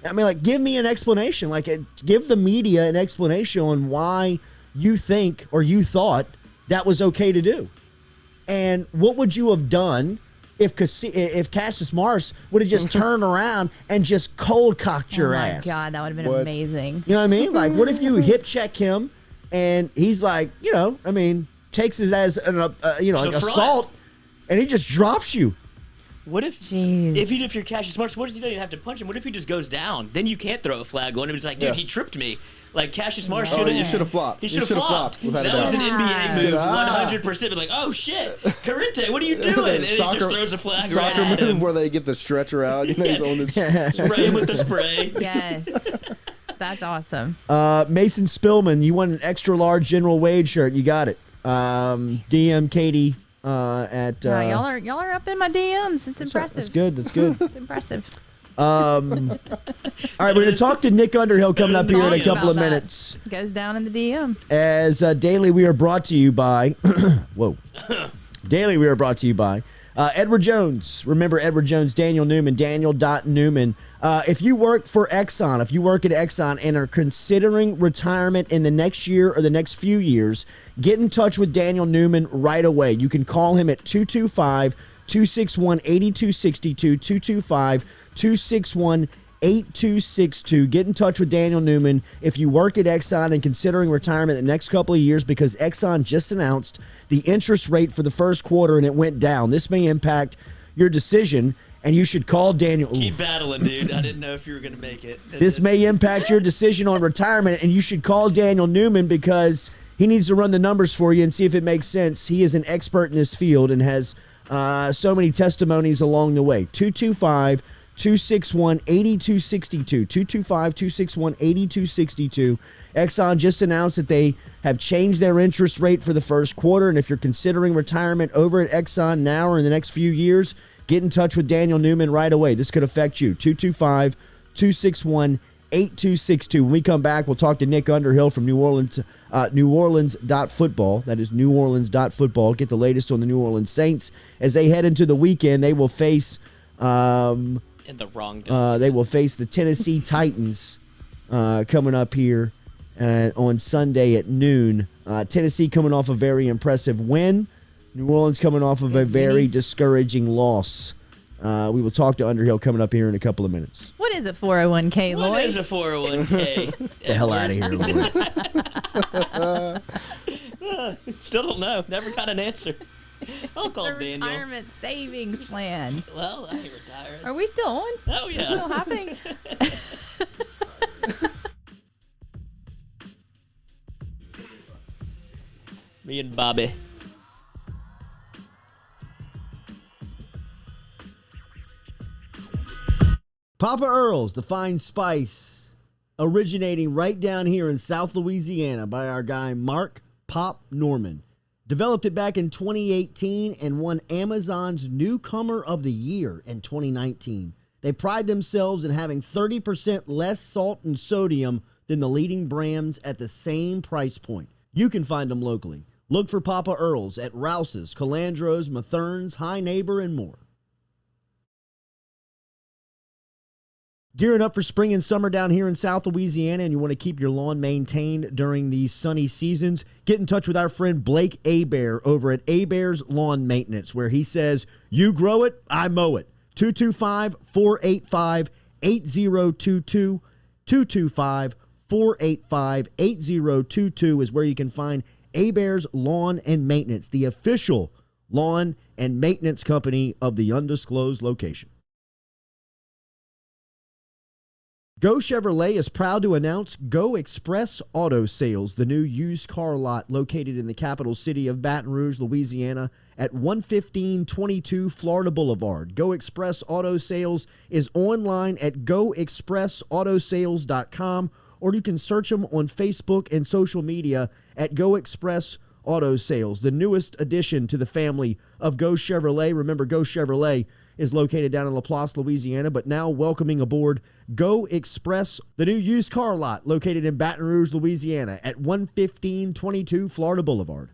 I mean, like, give me an explanation. Like, give the media an explanation on why you think or you thought that was okay to do. And what would you have done if Cassius Morris would have just turned around and just cold cocked your ass? Oh, my God, that would have been amazing. You know what I mean? Like, what if you hip check him and he's like, takes it as an assault and he just drops you? What if you're Cassius Marsh, what if you don't even have to punch him? What if he just goes down? Then you can't throw a flag on him. It's like, dude, he tripped me. Like, Cassius Marsh should have flopped. He should have flopped. That was an NBA move, 100%. Like, oh, shit, Carente, what are you doing? And he just throws a flag right at him. Soccer move where they get the stretcher out. He's on the spray him with the spray. Yes. That's awesome. Mason Spillman, you want an extra large General Wade shirt. You got it. DM Katie at... y'all are up in my DMs. It's impressive. That's good. It's impressive. All right, we're going to talk to Nick Underhill coming up here in a couple of minutes. Goes down in the DM. As daily, we are brought to you by... Daily, we are brought to you by Edward Jones. Remember Edward Jones, Daniel Newman, Daniel.Newman. If you work for Exxon, if you work at Exxon and are considering retirement in the next year or the next few years, get in touch with Daniel Newman right away. You can call him at 225-261-8262, 225-261-8262. Get in touch with Daniel Newman if you work at Exxon and considering retirement in the next couple of years, because Exxon just announced the interest rate for the first quarter and it went down. This may impact your decision, and you should call Daniel. Keep battling, dude. I didn't know if you were going to make it. This may impact your decision on retirement, and you should call Daniel Newman because he needs to run the numbers for you and see if it makes sense. He is an expert in this field and has so many testimonies along the way. 225-261-8262. 225-261-8262. Exxon just announced that they have changed their interest rate for the first quarter, and if you're considering retirement over at Exxon now or in the next few years, get in touch with Daniel Newman right away. This could affect you. 225-261-8262. When we come back, we'll talk to Nick Underhill from New Orleans, NewOrleans.Football. That is NewOrleans.Football. Get the latest on the New Orleans Saints. As they head into the weekend, they will face in the wrong they will face the Tennessee Titans coming up here on Sunday at noon. Tennessee coming off a very impressive win. New Orleans coming off of a very discouraging loss. We will talk to Underhill coming up here in a couple of minutes. What is a 401k, Lloyd? What is a 401k? The hell out of here, Lloyd. Still don't know. Never got an answer. I'll call Daniel. Retirement savings plan. Well, I ain't retired. Are we still on? Oh, yeah. Is it still happening? Me and Bobby. Papa Earl's, the fine spice, originating right down here in South Louisiana by our guy Mark Pop Norman. Developed it back in 2018 and won Amazon's Newcomer of the Year in 2019. They pride themselves in having 30% less salt and sodium than the leading brands at the same price point. You can find them locally. Look for Papa Earl's at Rouse's, Calandro's, Mathern's, High Neighbor, and more. Gearing up for spring and summer down here in South Louisiana, and you want to keep your lawn maintained during these sunny seasons, get in touch with our friend Blake Abear over at Abear's Lawn Maintenance, where he says, you grow it, I mow it. 225-485-8022. 225-485-8022 is where you can find Abear's Lawn and Maintenance, the official lawn and maintenance company of the undisclosed location. Go Chevrolet is proud to announce Go Express Auto Sales, the new used car lot located in the capital city of Baton Rouge, Louisiana, at 11522 Florida Boulevard. Go Express Auto Sales is online at goexpressautosales.com, or you can search them on Facebook and social media at Go Express Auto Sales, the newest addition to the family of Go Chevrolet. Remember, Go Chevrolet is located down in Laplace, Louisiana, but now welcoming aboard Go Express, the new used car lot located in Baton Rouge, Louisiana at 11522 Florida Boulevard.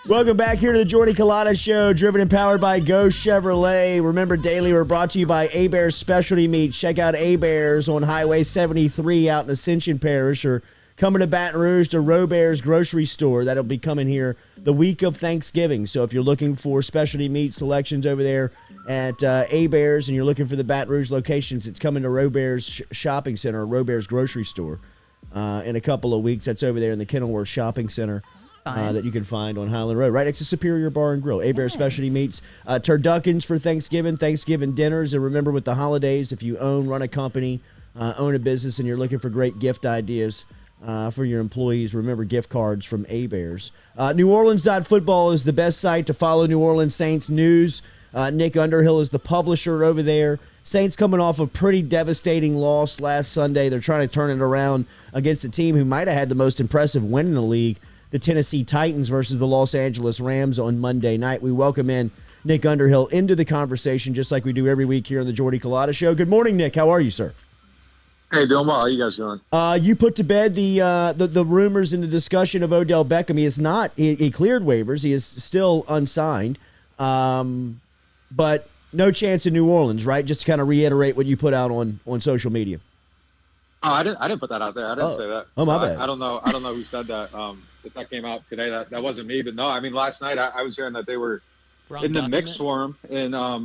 Welcome back here to the Jordy Culotta Show, driven and powered by Go Chevrolet. Remember, daily, we're brought to you by A-Bears Specialty Meats. Check out A-Bears on Highway 73 out in Ascension Parish, or coming to Baton Rouge to Robert's Grocery Store. That'll be coming here the week of Thanksgiving. So if you're looking for specialty meat selections over there at A-Bears and you're looking for the Baton Rouge locations, it's coming to Robert's Shopping Center, or Robert's Grocery Store in a couple of weeks. That's over there in the Kenilworth Shopping Center. That you can find on Highland Road, right next to Superior Bar and Grill. A-Bear Specialty Meats, turduckins for Thanksgiving dinners. And remember, with the holidays, if you run a company, own a business, and you're looking for great gift ideas for your employees, remember gift cards from A-Bears. NewOrleans.Football is the best site to follow New Orleans Saints news. Nick Underhill is the publisher over there. Saints coming off a pretty devastating loss last Sunday. They're trying to turn it around against a team who might have had the most impressive win in the league, the Tennessee Titans versus the Los Angeles Rams on Monday night. We welcome in Nick Underhill into the conversation, just like we do every week here on the Jordy Culotta Show. Good morning, Nick. How are you, sir? Hey, doing well. How you guys doing? You put to bed the rumors and the discussion of Odell Beckham. He is not. He cleared waivers. He is still unsigned, but no chance in New Orleans, right? Just to kind of reiterate what you put out on social media. Oh, I didn't put that out there. I didn't say that. Oh, my bad. I don't know who said that. If that came out today, that wasn't me. But no, I mean, last night I was hearing that they were in the mix for him, and I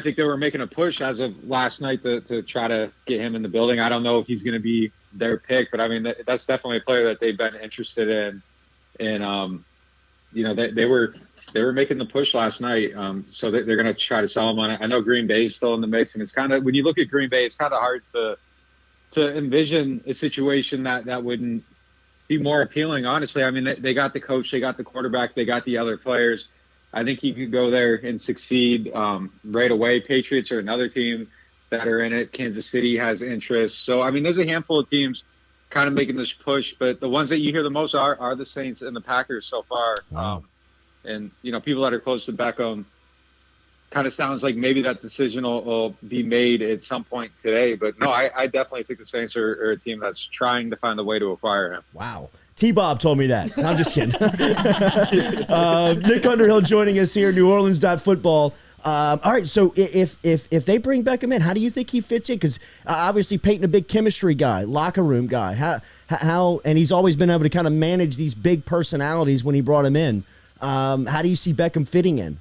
think they were making a push as of last night to try to get him in the building. I don't know if he's going to be their pick, but I mean that's definitely a player that they've been interested in, and they were making the push last night. So they're going to try to sell him on it. I know Green Bay is still in the mix, and it's kind of, when you look at Green Bay, it's kind of hard to envision a situation that wouldn't be more appealing, honestly. I mean, they got the coach, they got the quarterback, they got the other players. I think he could go there and succeed right away. Patriots are another team that are in it. Kansas City has interest. So, I mean, there's a handful of teams kind of making this push, but the ones that you hear the most are the Saints and the Packers so far. Wow. And, people that are close to Beckham, kind of sounds like maybe that decision will be made at some point today. But no, I definitely think the Saints are a team that's trying to find a way to acquire him. Wow. T-Bob told me that. I'm just kidding. Nick Underhill joining us here, NewOrleans.Football. All right, so if they bring Beckham in, how do you think he fits in? Because obviously Peyton, a big chemistry guy, locker room guy. How and he's always been able to kind of manage these big personalities when he brought him in. How do you see Beckham fitting in?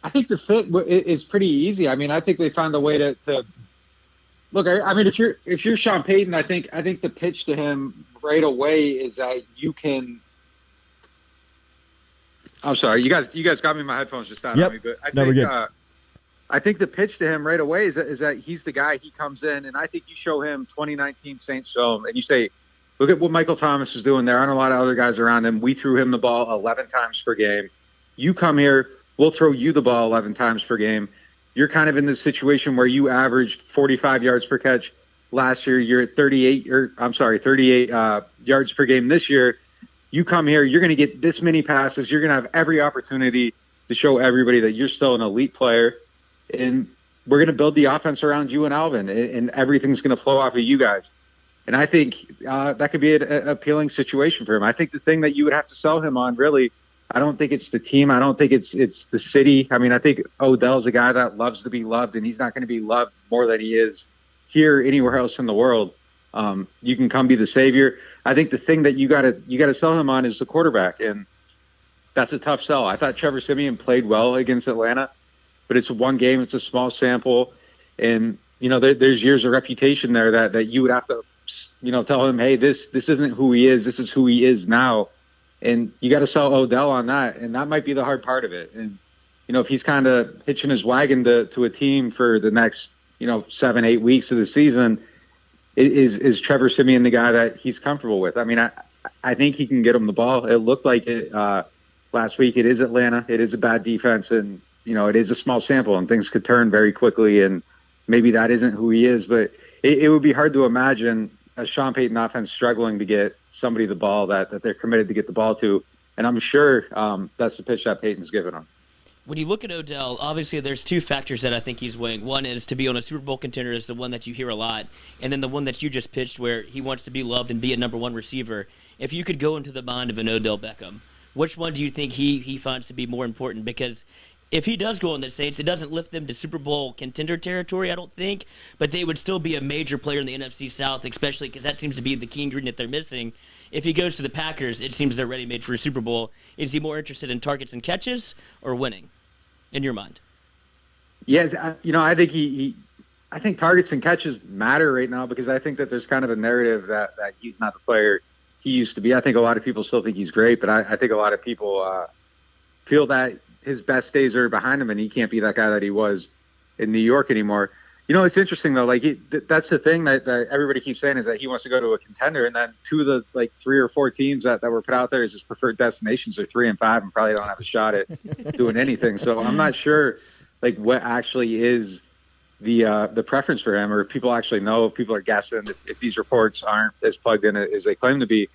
I think the fit is pretty easy. I mean, I think they found a way to look. I mean, if you're Sean Payton, I think the pitch to him right away is that you can. I'm sorry, you guys got me. My headphones just out on me, but I think the pitch to him right away is that he's the guy. He comes in, and I think you show him 2019 Saints film, and you say, look at what Michael Thomas is doing. There aren't a lot of other guys around him. We threw him the ball 11 times per game. You come here, we'll throw you the ball 11 times per game. You're kind of in this situation where you averaged 45 yards per catch last year. You're at 38 yards per game this year. You come here, you're going to get this many passes. You're going to have every opportunity to show everybody that you're still an elite player. And we're going to build the offense around you and Alvin, and everything's going to flow off of you guys. And I think that could be an appealing situation for him. I think the thing that you would have to sell him on, really, I don't think it's the team. I don't think it's the city. I mean, I think Odell's a guy that loves to be loved, and he's not going to be loved more than he is here anywhere else in the world. You can come be the savior. I think the thing that you gotta sell him on is the quarterback, and that's a tough sell. I thought Trevor Siemian played well against Atlanta, but it's one game, it's a small sample, and there's years of reputation there that you would have to tell him, hey, this isn't who he is. This is who he is now, and you got to sell Odell on that, and that might be the hard part of it. And if he's kind of hitching his wagon to a team for the next 7-8 weeks of the season. Is Trevor Siemian the guy that he's comfortable with? I mean, I think he can get him the ball. It looked like it last week. It is Atlanta. It is a bad defense, and it is a small sample, and things could turn very quickly. And maybe that isn't who he is, but it would be hard to imagine a Sean Payton offense struggling to get somebody the ball that they're committed to get the ball to. And I'm sure that's the pitch that Payton's given them. When you look at Odell, obviously there's two factors that I think he's weighing. One is to be on a Super Bowl contender is the one that you hear a lot, and then the one that you just pitched where he wants to be loved and be a number one receiver. If you could go into the mind of an Odell Beckham, which one do you think he finds to be more important? Because if he does go on the Saints, it doesn't lift them to Super Bowl contender territory, I don't think, but they would still be a major player in the NFC South, especially because that seems to be the key ingredient they're missing. If he goes to the Packers, it seems they're ready-made for a Super Bowl. Is he more interested in targets and catches or winning, in your mind? Yes, I think I think targets and catches matter right now because I think that there's kind of a narrative that he's not the player he used to be. I think a lot of people still think he's great, but I think a lot of people feel that his best days are behind him and he can't be that guy that he was in New York anymore. It's interesting though. Like that's the thing that everybody keeps saying is that he wants to go to a contender, and then two of the 3 or 4 teams that were put out there as his preferred destinations are 3 and 5, and probably don't have a shot at doing anything. So I'm not sure what actually is the preference for him, or if people actually know. If people are guessing, if these reports aren't as plugged in as they claim to be.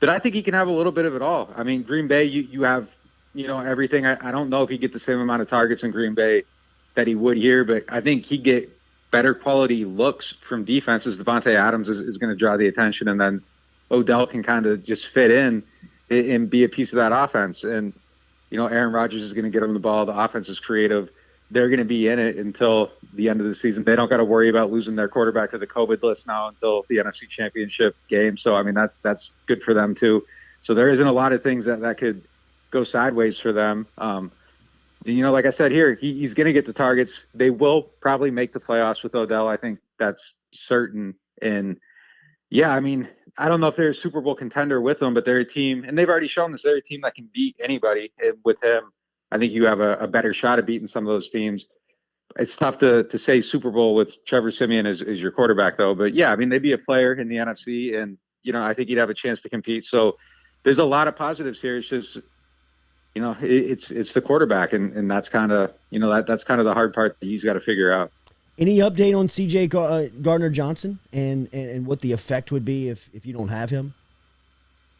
But I think he can have a little bit of it all. I mean, Green Bay, you have everything. I don't know if he'd get the same amount of targets in Green Bay that he would here, but I think he'd get better quality looks from defenses. Devontae Adams is going to draw the attention, and then Odell can kind of just fit in and be a piece of that offense. And, Aaron Rodgers is going to get him the ball. The offense is creative. They're going to be in it until the end of the season. They don't got to worry about losing their quarterback to the COVID list now until the NFC Championship game. So, I mean, that's good for them too. So there isn't a lot of things that could go sideways for them. Like I said here, he's going to get the targets. They will probably make the playoffs with Odell. I think that's certain. And yeah, I mean, I don't know if they're a Super Bowl contender with them, but they're a team, and they've already shown this. They're a team that can beat anybody. And with him, I think you have a better shot at beating some of those teams. It's tough to say Super Bowl with Trevor Siemian as your quarterback, though. But yeah, I mean, they'd be a player in the NFC, and I think he'd have a chance to compete. So there's a lot of positives here. It's just, it's the quarterback, and that's kind of that's kind of the hard part that he's got to figure out. Any update on C.J. Gardner-Johnson and what the effect would be if you don't have him?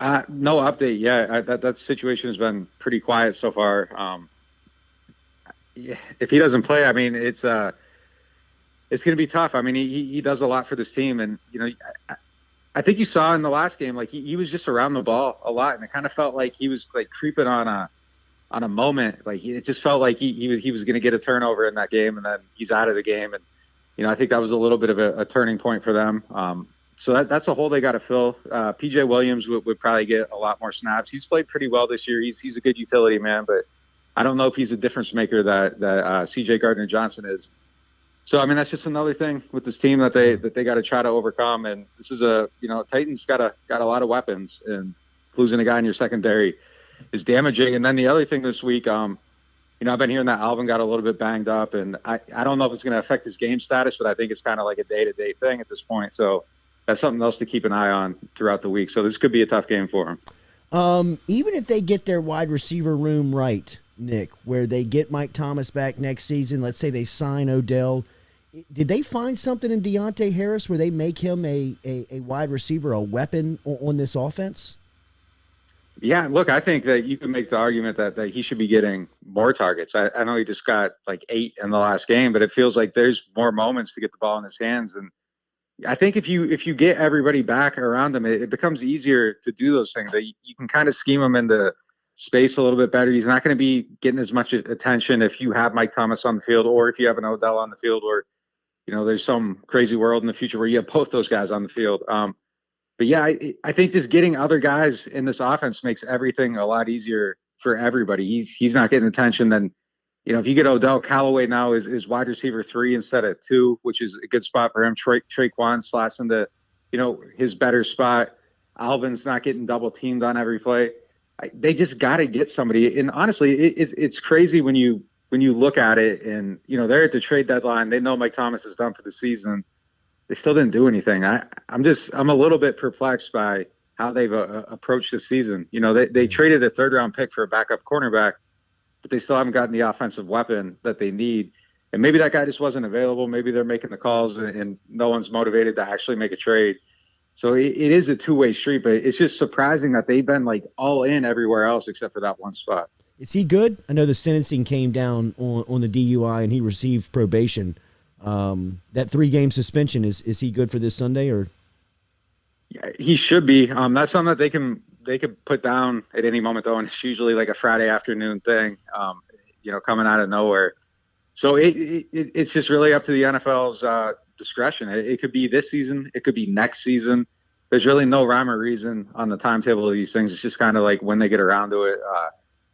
No update. Yeah, that situation has been pretty quiet so far. if he doesn't play, I mean, it's going to be tough. I mean, he does a lot for this team, and I think you saw in the last game, like he was just around the ball a lot, and it kind of felt like he was like creeping on a moment. Like it just felt like he was going to get a turnover in that game, and then he's out of the game. And I think that was a little bit of a turning point for them. So that's a hole they got to fill. PJ Williams would probably get a lot more snaps. He's played pretty well this year. He's a good utility man, but I don't know if he's a difference maker that CJ Gardner-Johnson is. So, I mean, that's just another thing with this team that they got to try to overcome. And this is Titans got a lot of weapons, and losing a guy in your secondary is damaging. And then the other thing this week, I've been hearing that Alvin got a little bit banged up, and I don't know if it's going to affect his game status, but I think it's kind of like a day-to-day thing at this point. So that's something else to keep an eye on throughout the week. So this could be a tough game for him. Even if they get their wide receiver room right, Nick, where they get Mike Thomas back next season, let's say they sign Odell, did they find something in Deontay Harris where they make him a wide receiver, a weapon on this offense? Yeah, look, I think that you can make the argument that he should be getting more targets. I know he just got like 8 in the last game, but it feels like there's more moments to get the ball in his hands. And I think if you get everybody back around him, it becomes easier to do those things. That you can kind of scheme him into space a little bit better. He's not going to be getting as much attention if you have Mike Thomas on the field, or if you have an Odell on the field, or there's some crazy world in the future where you have both those guys on the field. But yeah, I think just getting other guys in this offense makes everything a lot easier for everybody. He's not getting attention. Then, if you get Odell, Callaway now is wide receiver 3 instead of 2, which is a good spot for him. Traquan slots into, his better spot. Alvin's not getting double teamed on every play. They just got to get somebody. And honestly, it's crazy when you look at it, and they're at the trade deadline. They know Mike Thomas is done for the season. They still didn't do anything. I'm a little bit perplexed by how they've approached the season. They traded a 3rd-round pick for a backup cornerback, but they still haven't gotten the offensive weapon that they need. And maybe that guy just wasn't available. Maybe they're making the calls and no one's motivated to actually make a trade. So it is a two-way street, but it's just surprising that they've been like all in everywhere else except for that one spot. Is he good? I know the sentencing came down on the DUI and he received probation. That 3-game suspension, is he good for this Sunday, or? Yeah, he should be. That's something that they could put down at any moment though, and it's usually like a Friday afternoon thing, coming out of nowhere. So it's just really up to the NFL's discretion. It could be this season, it could be next season. There's really no rhyme or reason on the timetable of these things. It's just kind of like when they get around to it.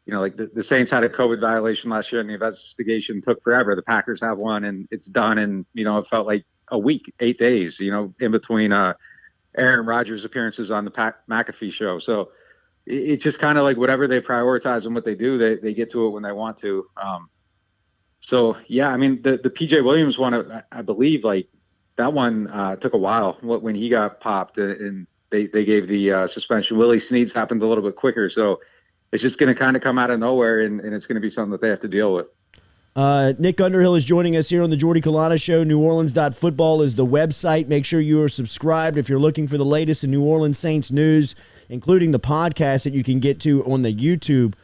Like the Saints had a COVID violation last year, and the investigation took forever. The Packers have one, and it's done. And, it felt like a week, 8 days, in between Aaron Rodgers' appearances on the McAfee show. So it's just kind of like whatever they prioritize and what they do, they get to it when they want to. So, yeah, I mean, the PJ Williams one, I believe, like that one took a while when he got popped, and they gave the suspension. Willie Snead's happened a little bit quicker. So it's just going to kind of come out of nowhere, and it's going to be something that they have to deal with. Nick Underhill is joining us here on the Jordy Culotta Show. NewOrleans.Football is the website. Make sure you are subscribed if you're looking for the latest in New Orleans Saints news, including the podcast that you can get to on the YouTube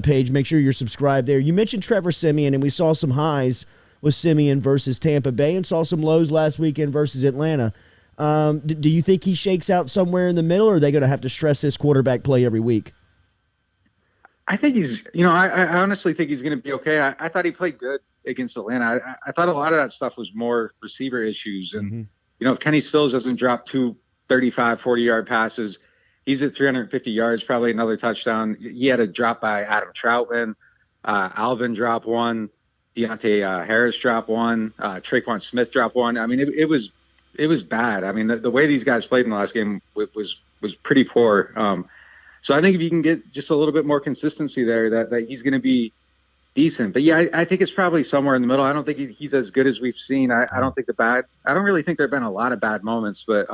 page. Make sure you're subscribed there. You mentioned Trevor Siemian, and we saw some highs with Siemian versus Tampa Bay and saw some lows last weekend versus Atlanta. Do you think he shakes out somewhere in the middle, or are they going to have to stress this quarterback play every week? I think he's, I honestly think he's going to be okay. I thought he played good against Atlanta. I thought a lot of that stuff was more receiver issues. And, if Kenny Stills doesn't drop 2 35, 40-yard passes, he's at 350 yards, probably another touchdown. He had a drop by Adam Troutman. Alvin dropped one. Deontay Harris dropped one. Traquan Smith dropped one. I mean, it was bad. I mean, the way these guys played in the last game was pretty poor. So I think if you can get just a little bit more consistency there, that he's going to be decent. But yeah, I think it's probably somewhere in the middle. I don't think he's as good as we've seen. I don't really think there've been a lot of bad moments, but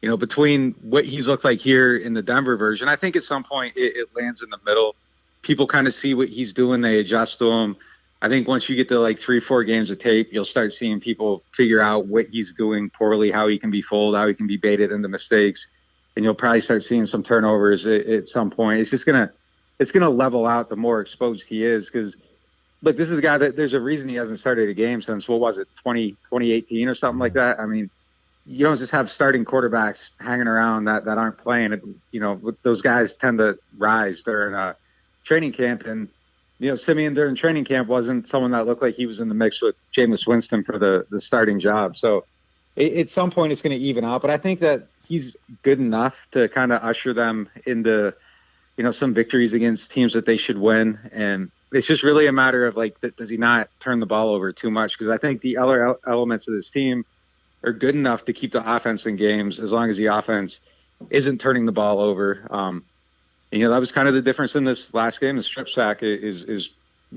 between what he's looked like here in the Denver version, I think at some point it lands in the middle. People kind of see what he's doing. They adjust to him. I think once you get to like 3-4 games of tape, you'll start seeing people figure out what he's doing poorly, how he can be fooled, how he can be baited into mistakes. And you'll probably start seeing some turnovers at some point. It's gonna level out the more exposed he is, because look, this is a guy that there's a reason he hasn't started a game since, what was it, 2018 or something like that. I mean, you don't just have starting quarterbacks hanging around that aren't playing. You know, those guys tend to rise during training camp. And, you know, Simeon during training camp wasn't someone that looked like he was in the mix with Jameis Winston for the starting job. So at some point it's going to even out. But I think that he's good enough to kind of usher them into, you know, some victories against teams that they should win. And it's just really a matter of, like, does he not turn the ball over too much? Because I think the other elements of this team are good enough to keep the offense in games as long as the offense isn't turning the ball over. And, you know, that was kind of the difference in this last game. The strip sack is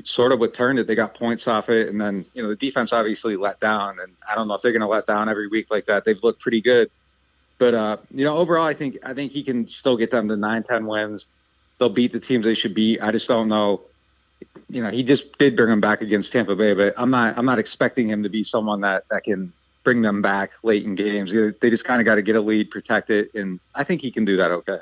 sort of what turned it. They got points off it. And then, you know, the defense obviously let down. And I don't know if they're going to let down every week like that. They've looked pretty good. But, you know, overall, I think he can still get them to 9-10 wins. They'll beat the teams they should beat. I just don't know. You know, he just did bring them back against Tampa Bay, but I'm not expecting him to be someone that can bring them back late in games. They just kind of got to get a lead, protect it, and I think he can do that okay.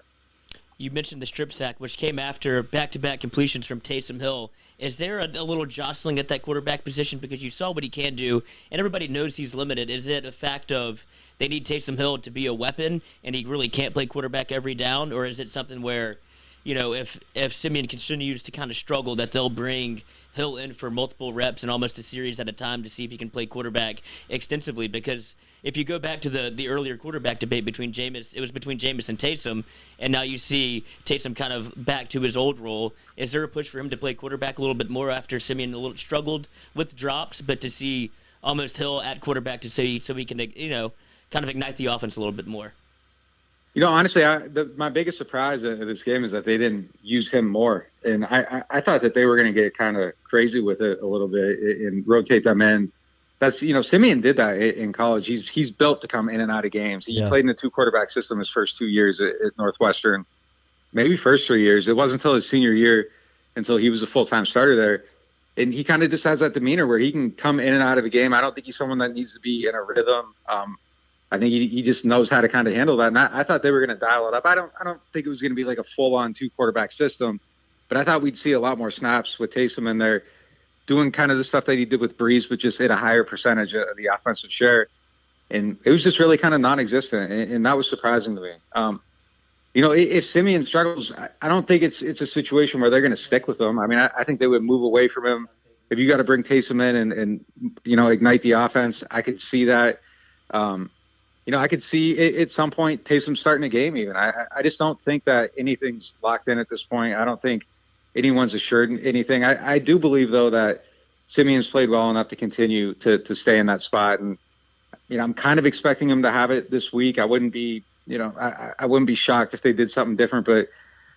You mentioned the strip sack, which came after back-to-back completions from Taysom Hill. Is there a little jostling at that quarterback position? Because you saw what he can do, and everybody knows he's limited. Is it a fact of they need Taysom Hill to be a weapon, and he really can't play quarterback every down? Or is it something where, you know, if Simeon continues to kind of struggle, that they'll bring Hill in for multiple reps and almost a series at a time to see if he can play quarterback extensively? Because if you go back to the earlier quarterback debate between Jameis, it was between Jameis and Taysom, and now you see Taysom kind of back to his old role. Is there a push for him to play quarterback a little bit more after Simeon a little struggled with drops, but to see almost Hill at quarterback so he can, you know, kind of ignite the offense a little bit more? You know, honestly, my biggest surprise of this game is that they didn't use him more. And I thought that they were going to get kind of crazy with it a little bit and rotate them in. That's, you know, Simeon did that in college. He's built to come in and out of games. He played in a 2-quarterback system his first 2 years at Northwestern, maybe first 3 years. It wasn't until his senior year until he was a full-time starter there. And he kind of just has that demeanor where he can come in and out of a game. I don't think he's someone that needs to be in a rhythm. I think he just knows how to kind of handle that. And I thought they were going to dial it up. I don't think it was going to be like a full-on 2-quarterback system, but I thought we'd see a lot more snaps with Taysom in there doing kind of the stuff that he did with Breeze, but just hit a higher percentage of the offensive share. And it was just really kind of non-existent, and that was surprising to me. You know, if Simeon struggles, I don't think it's a situation where they're going to stick with him. I mean, I think they would move away from him. If you got to bring Taysom in and you know, ignite the offense, I could see that. You know, I could see at some point Taysom starting a game even. I just don't think that anything's locked in at this point. I don't think anyone's assured anything. I do believe, though, that Simeon's played well enough to continue to stay in that spot. And, you know, I'm kind of expecting him to have it this week. I wouldn't be, you know, I wouldn't be shocked if they did something different. But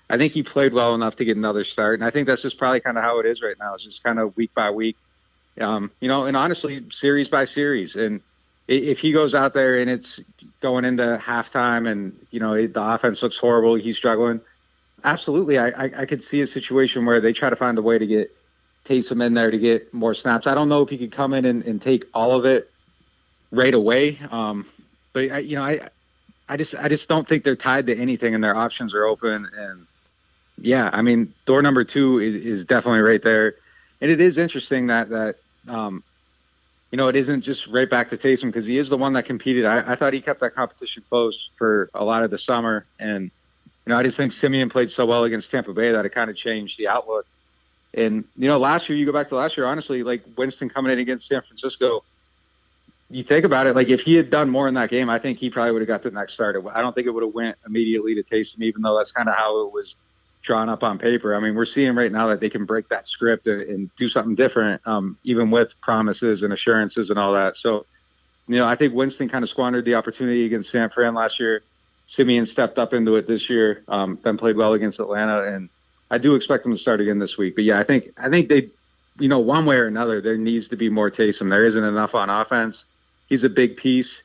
I think he played well enough to get another start. And I think that's just probably kind of how it is right now. It's just kind of week by week, you know, and honestly, series by series. And if he goes out there and it's going into halftime and, you know, the offense looks horrible, he's struggling, absolutely, I could see a situation where they try to find a way to get Taysom in there to get more snaps. I don't know if he could come in and take all of it right away. But, you know, I just don't think they're tied to anything and their options are open. And, yeah, I mean, door number 2 is definitely right there. And it is interesting that you know, it isn't just right back to Taysom because he is the one that competed. I thought he kept that competition close for a lot of the summer. And, you know, I just think Simeon played so well against Tampa Bay that it kind of changed the outlook. And, you know, last year, you go back to last year, honestly, like Winston coming in against San Francisco, you think about it, like if he had done more in that game, I think he probably would have got the next start. I don't think it would have went immediately to Taysom, even though that's kind of how it was drawn up on paper. I mean, we're seeing right now that they can break that script and do something different, even with promises and assurances and all that. So, you know, I think Winston kind of squandered the opportunity against San Fran last year. Simeon stepped up into it this year, then played well against Atlanta, and I do expect them to start again this week. But yeah, I think they, you know, one way or another, there needs to be more Taysom. There isn't enough on offense. He's a big piece,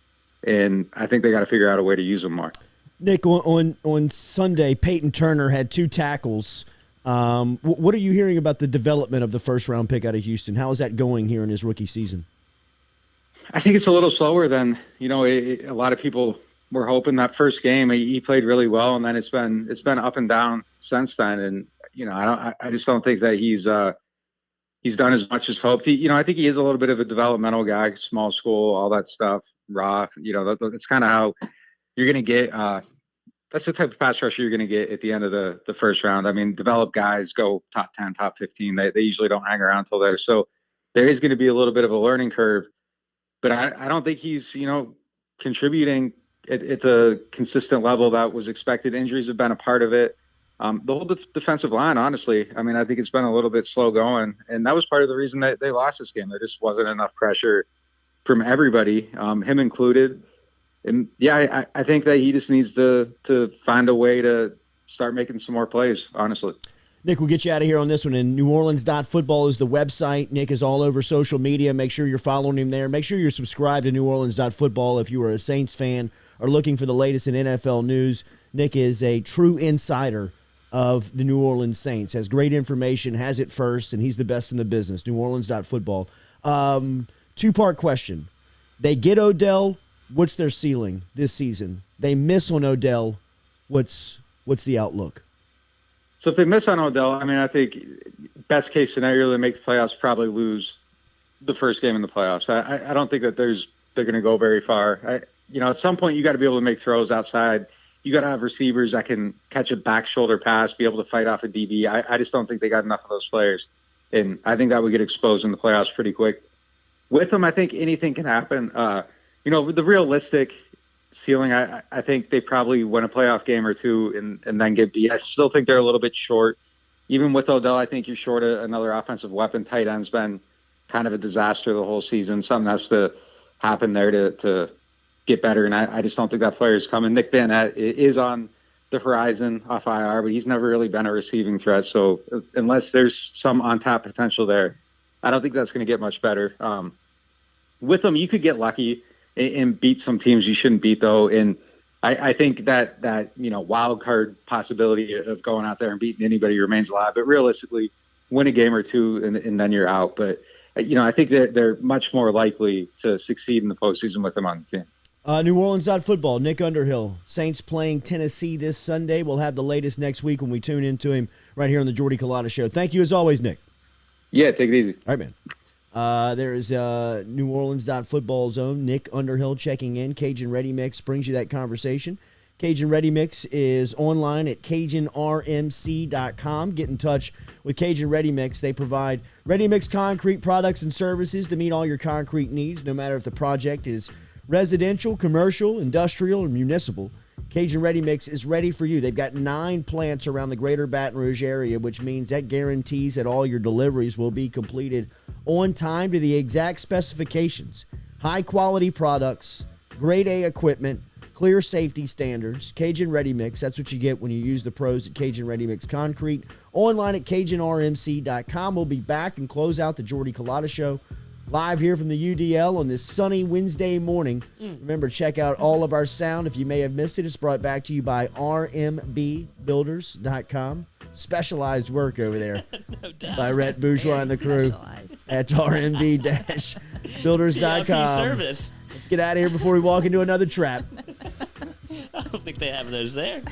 and I think they got to figure out a way to use him more. Nick, on Sunday, Peyton Turner had 2 tackles. What are you hearing about the development of the first-round pick out of Houston? How is that going here in his rookie season? I think it's a little slower than, you know, a lot of people were hoping. That first game, he played really well, and then it's been up and down since then. And, you know, I just don't think that he's he's done as much as hoped. I think he is a little bit of a developmental guy, small school, all that stuff, raw. That's kind of how you're going to get. That's the type of pass rusher you're going to get at the end of the first round. I mean, developed guys go top 10, top 15. They usually don't hang around till there. So there is going to be a little bit of a learning curve. But I don't think he's, contributing at the consistent level that was expected. Injuries have been a part of it. The whole defensive line, honestly, I mean, I think it's been a little bit slow going. And that was part of the reason that they lost this game. There just wasn't enough pressure from everybody, him included. And, yeah, I think that he just needs to find a way to start making some more plays, honestly. Nick, we'll get you out of here on this one. And NewOrleans.Football is the website. Nick is all over social media. Make sure you're following him there. Make sure you're subscribed to NewOrleans.Football if you are a Saints fan or looking for the latest in NFL news. Nick is a true insider of the New Orleans Saints. Has great information, has it first, and he's the best in the business. NewOrleans.Football. Two-part question. They get Odell. What's their ceiling this season? They miss on Odell. What's the outlook? So if they miss on Odell, I mean, I think best case scenario, they make the playoffs, probably lose the first game in the playoffs. I don't think that they're going to go very far. At some point you got to be able to make throws outside. You got to have receivers that can catch a back shoulder pass, be able to fight off a DB. I just don't think they got enough of those players. And I think that would get exposed in the playoffs pretty quick. With them, I think anything can happen. The realistic ceiling, I think they probably win a playoff game or two and then get beat. I still think they're a little bit short. Even with Odell, I think you're short another offensive weapon. Tight end's been kind of a disaster the whole season. Something has to happen there to get better, and I just don't think that player is coming. Nick Bannett is on the horizon off IR, but he's never really been a receiving threat. So unless there's some on-top potential there, I don't think that's going to get much better. With them, you could get lucky and beat some teams you shouldn't beat, though. And I think that wild card possibility of going out there and beating anybody remains alive. But realistically, win a game or two and then you're out. But I think that they're much more likely to succeed in the postseason with them on the team. NewOrleans.Football, Nick Underhill. Saints playing Tennessee this Sunday. We'll have the latest next week when we tune into him right here on the Jordy Culotta Show. Thank you as always, Nick. Yeah, take it easy. All right, man. There is NewOrleans.Football's own Nick Underhill checking in. Cajun Ready Mix brings you that conversation. Cajun Ready Mix is online at CajunRMC.com. Get in touch with Cajun Ready Mix. They provide ready mix concrete products and services to meet all your concrete needs, no matter if the project is residential, commercial, industrial, or municipal. Cajun Ready Mix is ready for you. They've got 9 plants around the greater Baton Rouge area, which means that guarantees that all your deliveries will be completed on time to the exact specifications. High-quality products, grade A equipment, clear safety standards. Cajun Ready Mix, that's what you get when you use the pros at Cajun Ready Mix Concrete. Online at CajunRMC.com. We'll be back and close out the Jordy Culotta Show live here from the UDL on this sunny Wednesday morning. Remember, check out all of our sound. If you may have missed it, it's brought back to you by RMBbuilders.com. Specialized work over there No doubt. by Rhett Bourgeois and the crew at RMB-builders.com. service. Let's get out of here before we walk into another trap. I don't think they have those there.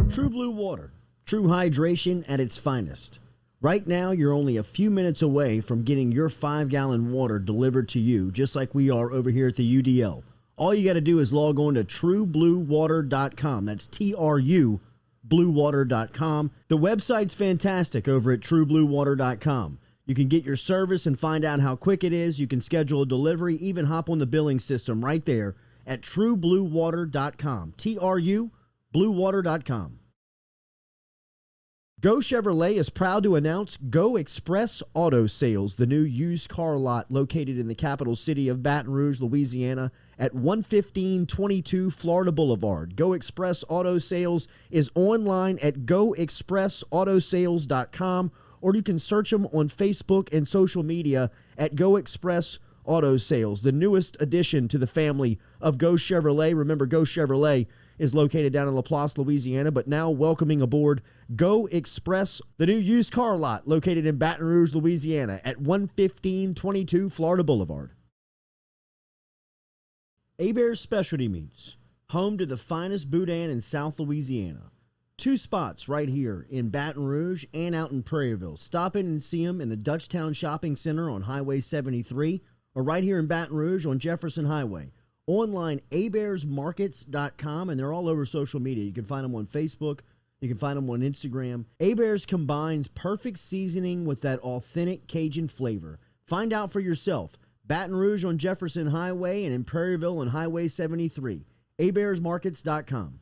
True Blue Water. True hydration at its finest. Right now, you're only a few minutes away from getting your 5-gallon water delivered to you, just like we are over here at the UDL. All you got to do is log on to truebluewater.com. That's TRU bluewater.com. The website's fantastic over at truebluewater.com. You can get your service and find out how quick it is. You can schedule a delivery, even hop on the billing system right there at truebluewater.com. TRU bluewater.com. Go Chevrolet is proud to announce Go Express Auto Sales, the new used car lot located in the capital city of Baton Rouge, Louisiana, at 11522 Florida Boulevard. Go Express Auto Sales is online at goexpressautosales.com, or you can search them on Facebook and social media at Go Express Auto Sales, the newest addition to the family of Go Chevrolet. Remember, Go Chevrolet is located down in Laplace, Louisiana, but now welcoming aboard Go Express, the new used car lot located in Baton Rouge, Louisiana at 11522 Florida Boulevard. Hebert's Specialty Meats, home to the finest boudin in South Louisiana. 2 spots right here in Baton Rouge and out in Prairieville. Stop in and see them in the Dutchtown Shopping Center on Highway 73 or right here in Baton Rouge on Jefferson Highway. Online, abearsmarkets.com, and they're all over social media. You can find them on Facebook. You can find them on Instagram. Abears combines perfect seasoning with that authentic Cajun flavor. Find out for yourself. Baton Rouge on Jefferson Highway and in Prairieville on Highway 73. abearsmarkets.com.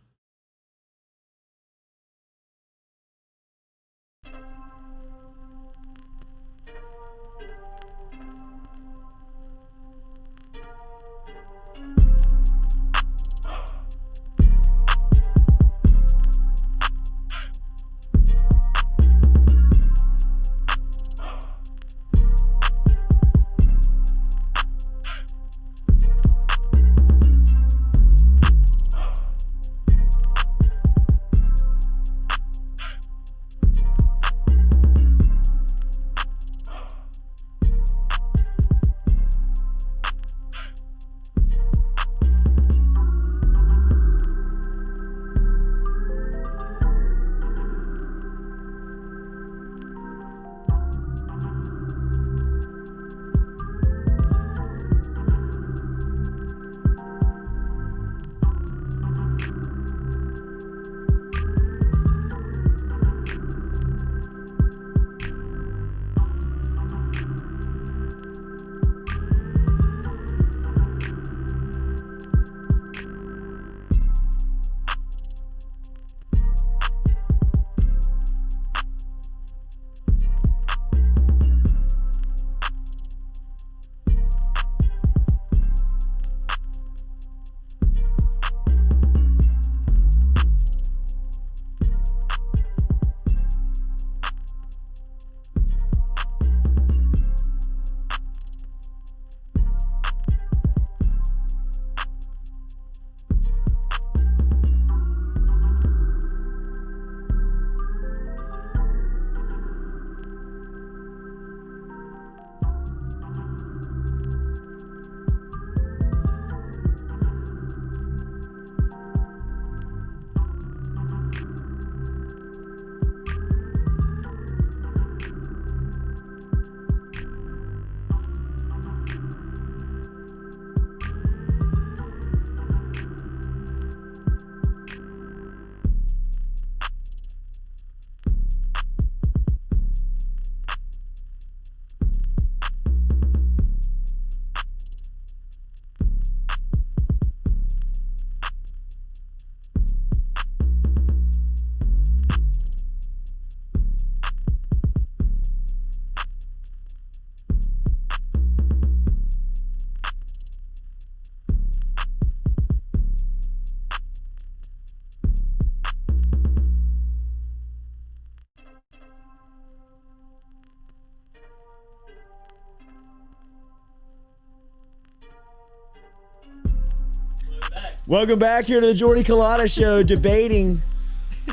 Welcome back here to the Jordy Culotta Show, debating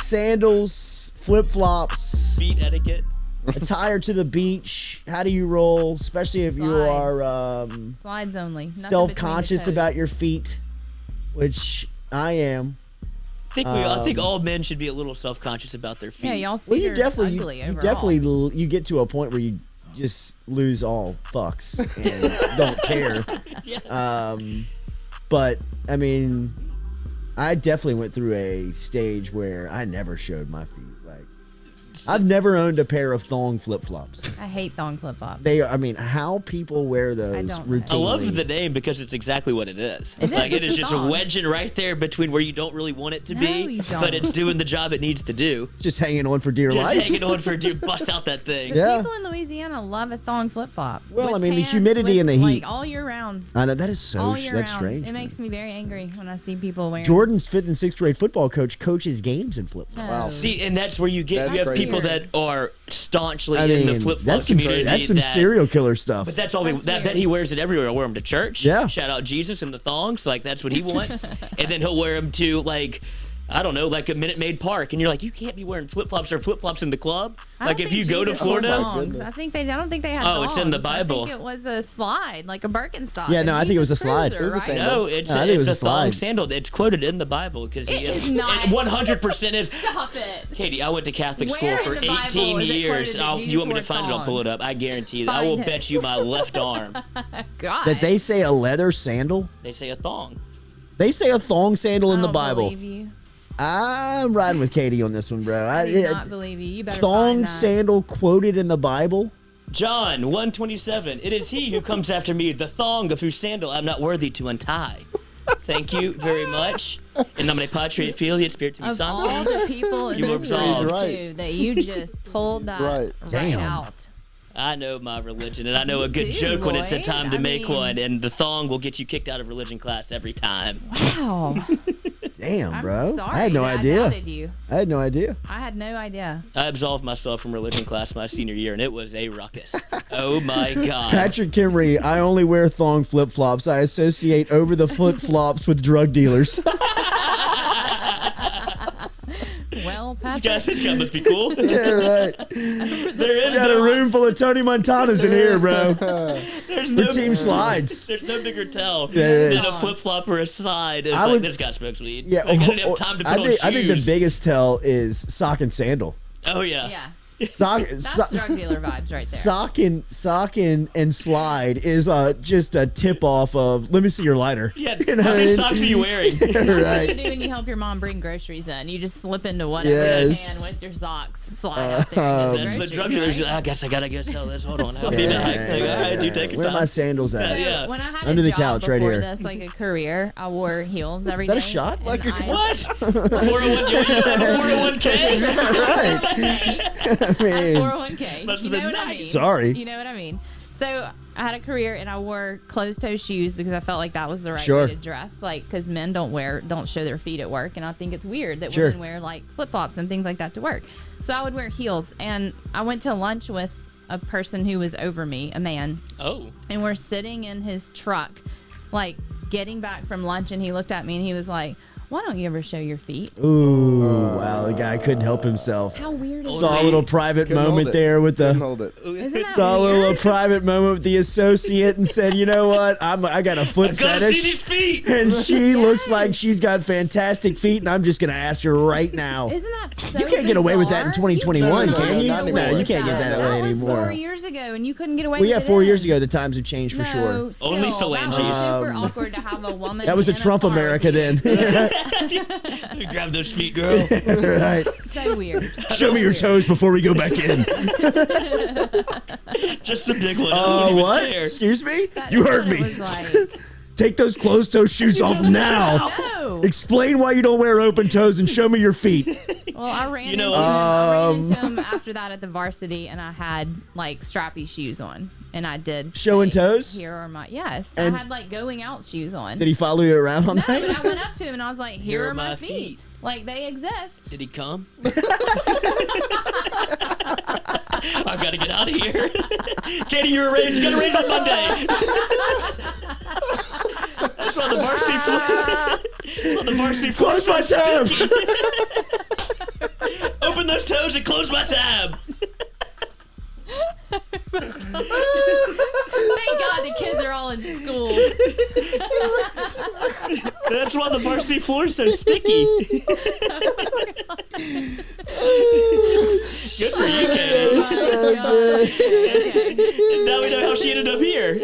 sandals, flip-flops, Feet etiquette. attire to the beach. How do you roll, especially if you are Slides only. Nothing self-conscious between the about toes. your feet, which I am. I think all men should be a little self-conscious about their feet. Yeah, y'all's feet Well, you are definitely, ugly you overall. definitely, you get to a point where you just lose all fucks and don't care. Yeah. But I mean, I definitely went through a stage where I never showed my feet. Like, I've never owned a pair of thong flip-flops. I hate thong flip-flops. I mean, how people wear those don't know. routinely. I love the name because it's exactly what it is. It is, Like, it it's is a just thong. wedging right there between where you don't really want it to No, be, you don't. but it's doing the job it needs to do. Just hanging on for dear Just life. hanging on for dear, bust out that thing. Yeah. People in Louisiana love a thong flip-flop. Well, with I mean, the pants, humidity with, and the heat. Like, all year round. I know that is so. All year That's round. strange. It man. makes me very angry when I see people wearing Jordan's 5th and 6th grade football coach coaches games in flip-flops. No. See, and that's where you That's have crazy. people that are staunchly I in the mean, flip-flop that's some, community. that's some that- serial killer stuff. But that's all. That's That weird. he wears it everywhere. I'll wear them to church. Yeah. Shout out Jesus and the thongs. Like, that's what he wants. And then he'll wear them to, like, I don't know, like a Minute Maid Park, and you're like, you can't be wearing flip-flops or flip-flops in the club. Like if you go to Florida, I don't think they had. It's in the Bible. I think it was a slide, like a Birkenstock. Yeah, no, I think it was a slide. Cruiser, It was a right? sandal. No, it's I think it was a a slide. thong sandal. It's quoted in the Bible because It is not. 100% is. Stop it. Katie, I went to Catholic Where school in for the Bible 18 is it years. quoted that You Jesus want me to wore find it? I'll pull it thongs? up. I guarantee you. I Find will it. bet you my left arm. God. That they say a leather sandal? They say a thong. They say a thong sandal in I the don't Bible. believe you. I'm riding with Katie on this one, bro. I do not believe you. You better thong find that. sandal quoted in the Bible? John 1:27. It is he who comes after me, the thong of whose sandal I'm not worthy to untie. Thank you very much. In nomine Patri et Filii et Spiritus Of Sancti. all the people in You were this absolved. room, He's too, that you just pulled that Right. Damn. out. I know my religion, and I know a good do, joke when it's the Lloyd. time to I make mean- one, and the thong will get you kicked out of religion class every time. Wow. Damn, I'm bro. sorry I had no that idea. I doubted you. I had no idea. I had no idea. I absolved myself from religion class my senior year, and it was a ruckus. Oh my God. Patrick Kimry, I only wear thong flip flops. I associate over the foot flops with drug dealers. Well, This Patrick. guy must be cool. Yeah, right. There is Got a no, room full of Tony Montanas in here, bro. there's For no team slides. There's no bigger tell There is. than a flip flop or a slide. It's I like would- this guy smokes weed. Yeah, like, I didn't have time to put on shoes. I think the biggest tell is sock and sandal. Oh yeah. Yeah. Sock, That's drug dealer vibes right there. sock and slide is just a tip off of. Let me see your lighter. Yeah. You know How what I many mean? socks are you wearing? That's what you right. do when you help your mom bring groceries in. You just slip into whatever Yes. you can with your socks. Slide out there. and get That's the groceries, drug dealers. right? I guess I gotta go sell this. Hold on. I'll be back. Like, all right, you take your Where are my time. sandals at? Yeah. When I had Under a the job couch right before here. this, like a career, I wore heels every day. Is that a shot? and Like a- I- What? 401, you have a 401k? I mean, 401k. Must have You been know what I nice. mean? Sorry. You know what I mean? So I had a career and I wore closed-toe shoes because I felt like that was the right Sure. way to dress. Like, because men don't show their feet at work, and I think it's weird that Sure. women wear like flip-flops and things like that to work. So I would wear heels, and I went to lunch with a person who was over me, a man, Oh. and we're sitting in his truck, like getting back from lunch, and he looked at me and he was like, "Why don't you ever show your feet?" ooh, wow, the guy couldn't help himself. How weird is Saw a that? little private Couldn't hold moment it. there with Couldn't the. hold it. Isn't that Saw a weird? little private moment with the associate and said, "You know what? I got a foot I gotta fetish." see these feet. And she looks like she's got fantastic feet, and I'm just gonna ask her right now. Isn't that so You can't get away with that in bizarre? 2021, You can couldn't you? get away No, you with can't get that away was anymore. 4 years ago, and you couldn't get away Well, with yeah, it 4 years then. ago the times have changed for sure. No, still, Only that phalanges. was super awkward to have a woman. That was a in Trump car America with then. you. Grab those feet, girl. Right. So weird. Show me your toes before we go back in. Just the big one. I don't even What? care. Excuse me? That- You that's heard what me. It was like, Take those closed-toe shoes off now. no. Explain why you don't wear open toes and show me your feet. Well, I ran, You know, into him. I ran into him after that at the varsity, and I had like strappy shoes on, and I did Showing say, toes? Here are my yes. And- I had like going out shoes on. Did he follow you around all No, night? but I went up to him and I was like, "Here are my feet. Like they exist." Did he come? I gotta get out of here. Katie, you're arranged. Got a raise on Monday. That's why the varsity floor. That's why the varsity floor. Close my tab. Open those toes and close my tab. Thank God the kids are all in school. That's why the varsity floor is so sticky. Good for you, Katie. And now we know how she ended up here.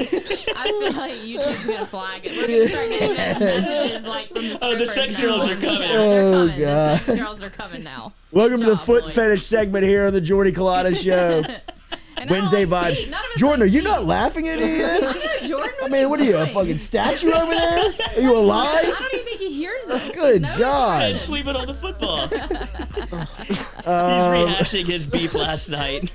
I feel like YouTube's gonna flag it. We're gonna start getting messages like from the Oh, the strippers sex now. girls are coming. Yeah, they're Oh, coming. God. The sex girls are coming now. Welcome Good to the job, foot Lloyd. fetish segment here on the Jordy Culotta Show. And I don't Wednesday like vibes. feet. None of us Jordan, are like you feet. not laughing at any of this? No, Jordan. I mean, what are you, a fucking statue over there? Are you I alive? don't even think he hears us. Good No, God. And sleeping on the football. He's rehashing his beef last night.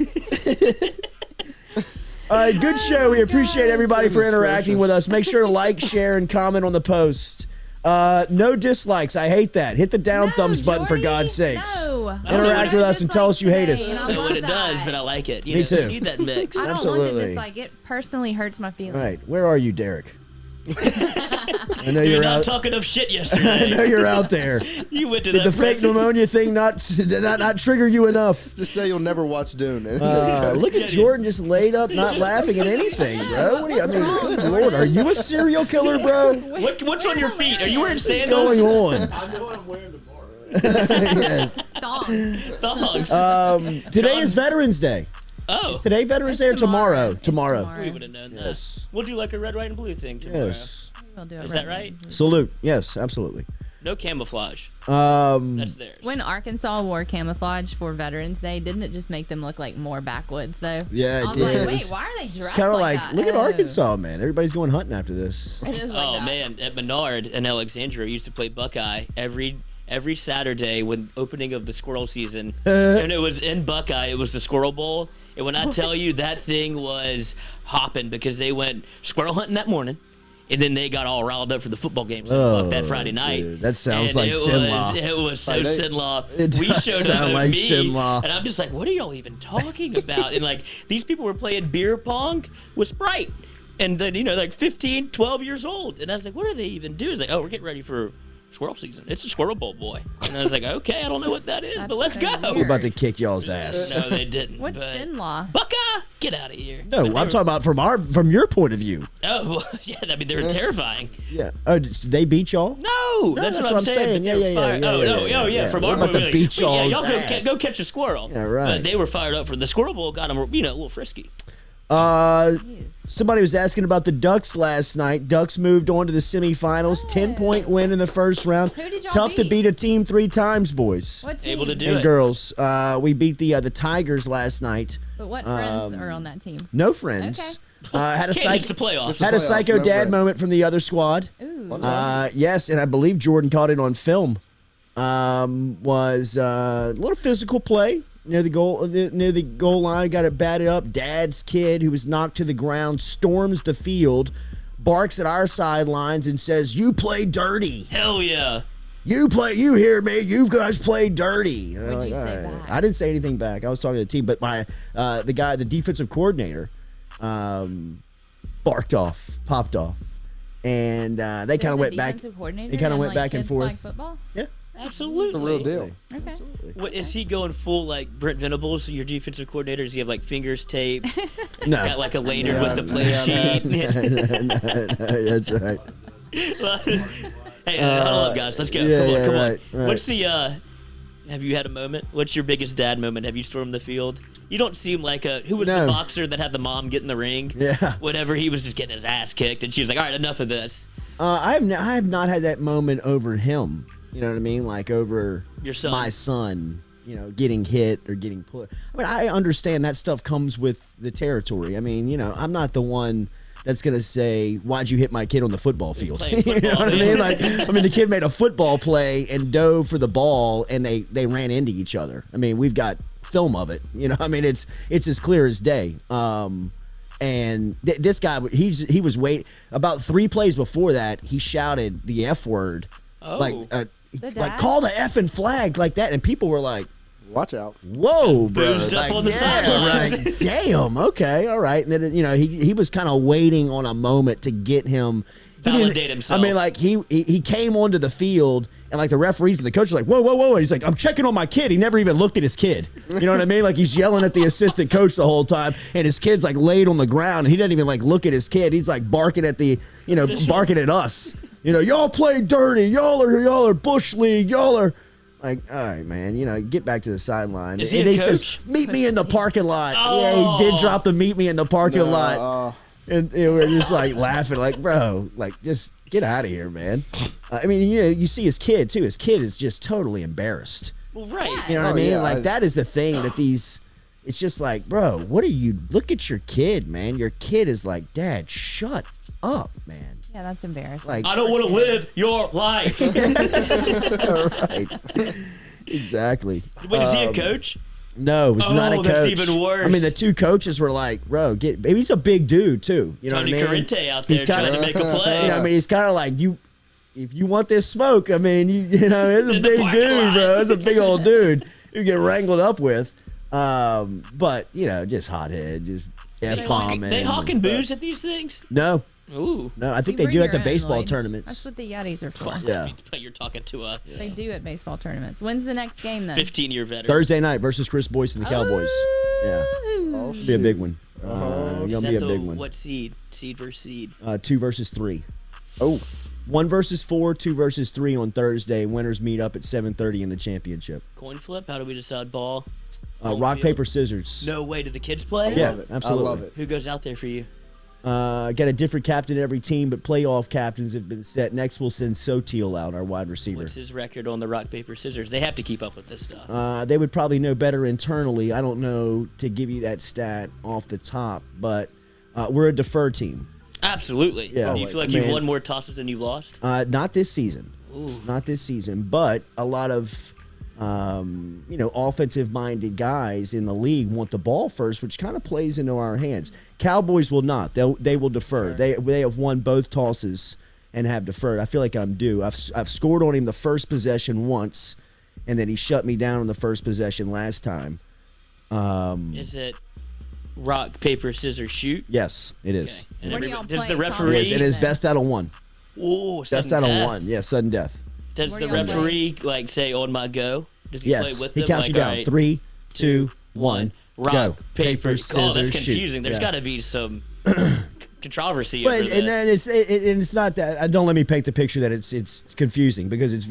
All right, good show. We appreciate everybody for Goodness interacting gracious. with us. Make sure to like, share, and comment on the post. No dislikes. I hate that. Hit the down thumbs button for Jordy, God's sakes. No. Interact with us and tell us you hate us. And I I don't know what love it does, that. but I like it. You Me know, too. Need that mix. I don't want Absolutely. to dislike it. Personally hurts my feelings. All right, where are you, Derek? I know You're you're not out. talking of shit I yesterday. know you're out there. You went to Did that the fake prison. pneumonia thing not trigger you enough? Just say you'll never watch Dune. Look at Jordan just laid up, not laughing at anything, bro. What do you? I mean, good lord, are you a serial killer, bro? What's on your feet? Are you wearing What's sandals? going on? I know what I'm wearing tomorrow. Yes. Thongs. Thongs. Today is Veterans Day. Oh, Is today Veterans Day or It's tomorrow? It's Tomorrow. we would have known Yes. that. We'll do like a red, white, and blue thing tomorrow. Yes. We'll do it Is that right? Salute. Yes, absolutely. No camouflage. Um, That's theirs. When Arkansas wore camouflage for Veterans Day, didn't it just make them look like more backwoods, though? Yeah, it I was did. like, wait, why are they dressed it's kind of like, that? look at Oh. Arkansas, man. Everybody's going hunting after this. It is like Oh that. man, at Menard and Alexandria, we used to play Buckeye every Saturday when opening of the squirrel season, and it was in Buckeye. It was the Squirrel Bowl, and when I tell you that thing was hopping because they went squirrel hunting that morning. And then they got all riled up for the football games that Friday night. Dude, that sounds And like Sinlaw. It was so Like, Sinlaw. It We does showed up sound at like me, Sinlaw. and I'm just like, what are y'all even talking about? And like, these people were playing beer pong with Sprite. And then, like 15, 12 years old. And I was like, what are they even doing? It's like, oh, we're getting ready for squirrel season. It's a Squirrel Bowl, boy. And I was like, okay, I don't know what that is, but let's That's so go. We're about to kick y'all's ass. No, they didn't. What's but Sinlaw? Buckeye, get out of here. No, I'm talking about from your point of view. Oh, well, yeah, I mean, they were terrifying. Yeah. Oh, did they beat y'all? No, that's what I'm saying. Yeah, But they yeah, were fired- yeah, Oh, yeah, no, yeah, oh, yeah. yeah. From We're our about point to of beat view, y'all's y'all ass. go catch a squirrel. Yeah, right. But they were fired up for the Squirrel Bowl. Got them, a little frisky. Somebody was asking about the Ducks last night. Ducks moved on to the semifinals. 10-point win in the first round. Who did y'all Tough to beat? beat a team 3 times, boys What team? Able to do and it. girls. We beat the Tigers last night. But what friends are on that team? No friends. Had a Can't miss the playoffs. had a Playoffs, psycho no dad friends. moment from the other squad. Ooh. Yes, and I believe Jordan caught it on film. Was a little physical play near the goal line. Got it batted up. Dad's kid, who was knocked to the ground, storms the field, barks at our sidelines, and says, "You play dirty. Hell yeah. You hear me? You guys play dirty." And I'm What'd you like, say "All right." back? I didn't say anything back. I was talking to the team, but the defensive coordinator, popped off, and they kind of went back. They kind of went back and forth. Football? Yeah. Absolutely. The real deal. Okay. What, is he going full like Brent Venables, your defensive coordinator? Does he have like fingers taped? No. Got like a lanyard Yeah, with the play sheet. That's right. Hey, huddle up, guys. Let's go. Yeah, Come on. right. What's the? Have you had a moment? What's your biggest dad moment? Have you stormed the field? You don't seem like who was No. the boxer that had the mom get in the ring? Yeah. Whatever. He was just getting his ass kicked, and she was like, "All right, enough of this." I have not had that moment over him. You know what I mean? Like over Your son. my son. Getting hit or getting put. I mean, I understand that stuff comes with the territory. I mean, I'm not the one that's gonna say, "Why'd you hit my kid on the football field?" playing You know football, what I man. mean? Like, the kid made a football play and dove for the ball, and they ran into each other. I mean, we've got film of it. It's as clear as day. And this guy, he was waiting about 3 plays before that. He shouted the F word, Oh. like dad? call the effing flag like that, and people were like, Watch out. "Whoa, bro!" Boozed up Like, on the sidelines. Like, damn. Okay, all right. And then he was kind of waiting on a moment to get him he didn't- Validate himself. I mean, like he came onto the field. And like the referees and the coach are like, whoa, whoa, whoa. And he's like, "I'm checking on my kid." He never even looked at his kid. You know what I mean? Like he's yelling at the assistant coach the whole time. And his kid's like laid on the ground. And he doesn't even like look at his kid. He's like barking at barking at us. Y'all play dirty. Y'all are Bush League. Y'all are like, all right, man, get back to the sideline. Is he And a he coach? says, "Meet me in the parking lot." Oh. Yeah, he did drop the "meet me in the parking lot. And we're just like laughing, like, bro, like just get out of here, man. I mean, you see his kid too. His kid is just totally embarrassed. Well, right. You know what I Oh, mean? yeah, Like that is the thing that it's just like, bro, what are you? Look at your kid, man. Your kid is like, "Dad, shut up, man." Yeah, that's embarrassing. Like, I don't want to live your life. right? Exactly. Wait, is he a coach? No, it was not a coach. that's even worse. I mean, the 2 coaches were like, "Bro, maybe he's a big dude too." You know Tony what I mean? Corrente out there He's kinda- trying to make a play. I mean, he's kind of like if you want this smoke, I mean, it's a In the big parking dude, lot. bro. It's a big old dude you get wrangled up with. But just hothead, just F bombing. They hawking booze at these things? No, Ooh. No, I think You they do bring at the your own, baseball Lloyd. tournaments. That's what the Yetis are for. Yeah. But you're talking to They do at baseball tournaments. When's the next game then? 15-year veteran. Thursday night versus Chris Boyce and the Cowboys. Yeah. Oh, Be a big one. Is Gonna that be a the- big one. What seed? Seed versus seed. 2 versus 3. Oh, 1 versus 4, 2 versus 3 on Thursday. Winners meet up at 7:30 in the championship. Coin flip? How do we decide ball? Rock, paper, scissors. No way. Do the kids play? Yeah, love it. absolutely. I love it. Who goes out there for you? Got a different captain every team, but playoff captains have been set. Next, we'll send Sotil out, our wide receiver. What's his record on the rock, paper, scissors? They have to keep up with this stuff. They would probably know better internally. I don't know to give you that stat off the top, but we're a defer team. Absolutely. Yeah. Do you feel like Man. you've won more tosses than you've lost? Not this season. Not this season, but a lot of offensive-minded guys in the league want the ball first, which kind of plays into our hands. Cowboys will not. They will defer. They have won both tosses and have deferred. I feel like I'm due. I've scored on him the first possession once, and then he shut me down on the first possession last time. Is it rock, paper, scissors, shoot? Yes, it is. Okay. And What do y'all does play, the Tom? referee? It is best out of 1. Ooh, Best sudden out of death. 1. Yeah, sudden death. Does Where the do y'all play? referee like say on my go? Does he Yes, play with he them? counts like, you down. all right, 3, 2, 1. Rock, go. paper, scissors, that's shoot. confusing. There's Yeah. got to be some controversy But, over this. and then it's not that. Don't let me paint the picture that it's confusing, because it's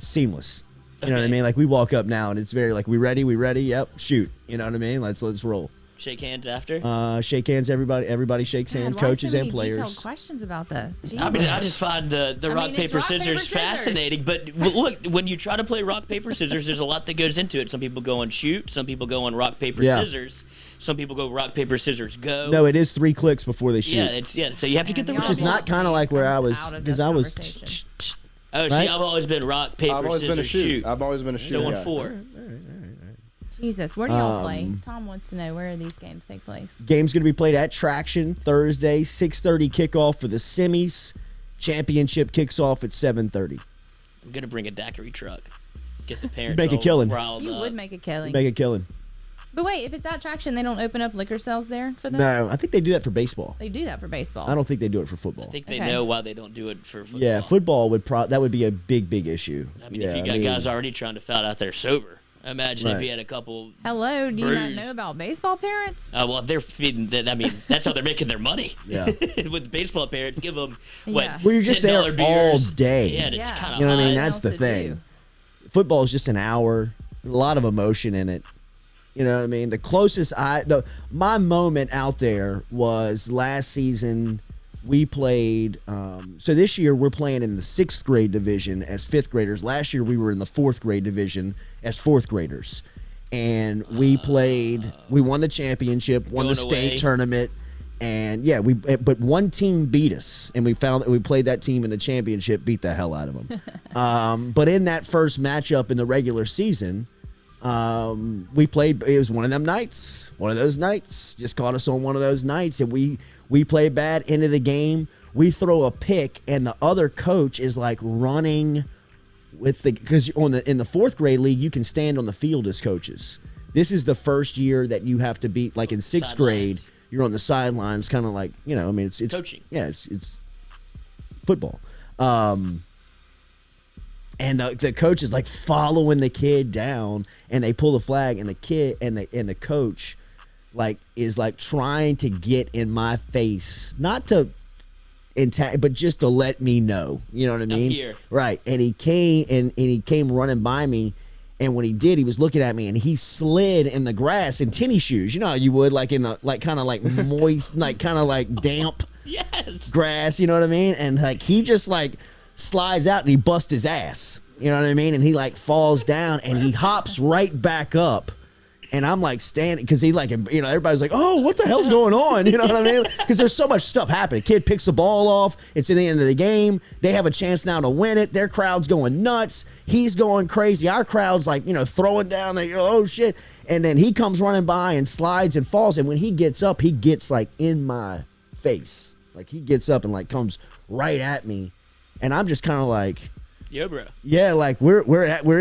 seamless. You know what I Okay. mean? Like, we walk up now and it's very like, we ready? Yep, shoot. You know what I mean? Let's roll. Shake hands after. Shake hands, everybody shakes God, hands, why coaches so and many players. detailed questions about this. I mean, Jesus. I just find the I rock, mean, it's paper, rock, paper, scissors scissors. fascinating. But look, when you try to play rock, paper, scissors, there's a lot that goes into it. Some people go and shoot. Some people go on rock, paper, Yeah. scissors. Some people go rock, paper, scissors, go. No, it is 3 clicks before they shoot. So you have to get the Man, Which is y'all not lost kind of me. like where I'm I was, out of because this I was. conversation. Oh, see, Right? I've always been rock, paper, I've always scissors, been a shoot. shoot. I've always been a So shoot. on guy. 4. Jesus, where do y'all play? Tom wants to know, where do these games take place? Game's going to be played at Traction Thursday, 6:30 kickoff for the semis. Championship kicks off at 7:30. I'm gonna bring a daiquiri truck. Get the parents Make a all killing. riled You up. would make a killing. Make a killing. But wait, if it's at Traction, they don't open up liquor sales there for them? No, I think they do that for baseball. They do that for baseball. I don't think they do it for football. I think they Okay. know why they don't do it for football. Yeah, football that would be a big issue. I mean, yeah, if you got guys already trying to foul out there sober, imagine if Right. you had a couple. Hello, do you not Bruise. know about baseball parents? Well, they're feeding. I mean, that's how they're making their money. Yeah. With baseball parents, give them what? Yeah. Well, you're just there $10 all beers. day. Yeah, and it's Yeah. kind of You know what I mean? What That's else the to thing. do? Football is just an hour, a lot of emotion in it. You know what I mean? The closest my moment out there was last season. We played. So this year we're playing in the 6th grade division as 5th graders. Last year we were in the 4th grade division as 4th graders, and we played. We won the championship, won the Going state away. tournament, and yeah, but one team beat us, and we found that we played that team in the championship, beat the hell out of them. But in that first matchup in the regular season. We played. It was one of them nights. One of those nights. Just caught us on one of those nights, and we played bad. Into the game, we throw a pick, and the other coach is like running with because in the 4th grade league you can stand on the field as coaches. This is the first year that you have to be like in 6th grade. You're on the sidelines, kind of like I mean it's Coaching. Yeah, it's football. And the coach is like following the kid down, and they pull the flag, and the kid and the coach like is like trying to get in my face, not to but just to let me know, you know what I mean? here. Right. And he came running by me, and when he did, he was looking at me, and he slid in the grass in tennis shoes. You know how you would, like in a kind of like moist, like kind of like damp Yes. grass, you know what I mean? And like he just like slides out and he busts his ass, you know what I mean? And he like falls down and he hops right back up, and I'm like standing because he like everybody's like, oh, what the hell's going on, you know what I mean? Because there's so much stuff happening. Kid picks the ball off, it's in the end of the game, they have a chance now to win it, their crowd's going nuts, he's going crazy, our crowd's like throwing down there, oh shit, and then he comes running by and slides and falls, and when he gets up, he gets like in my face, like he gets up and like comes right at me. And I'm just kind of like, Yo, bro. yeah, like we're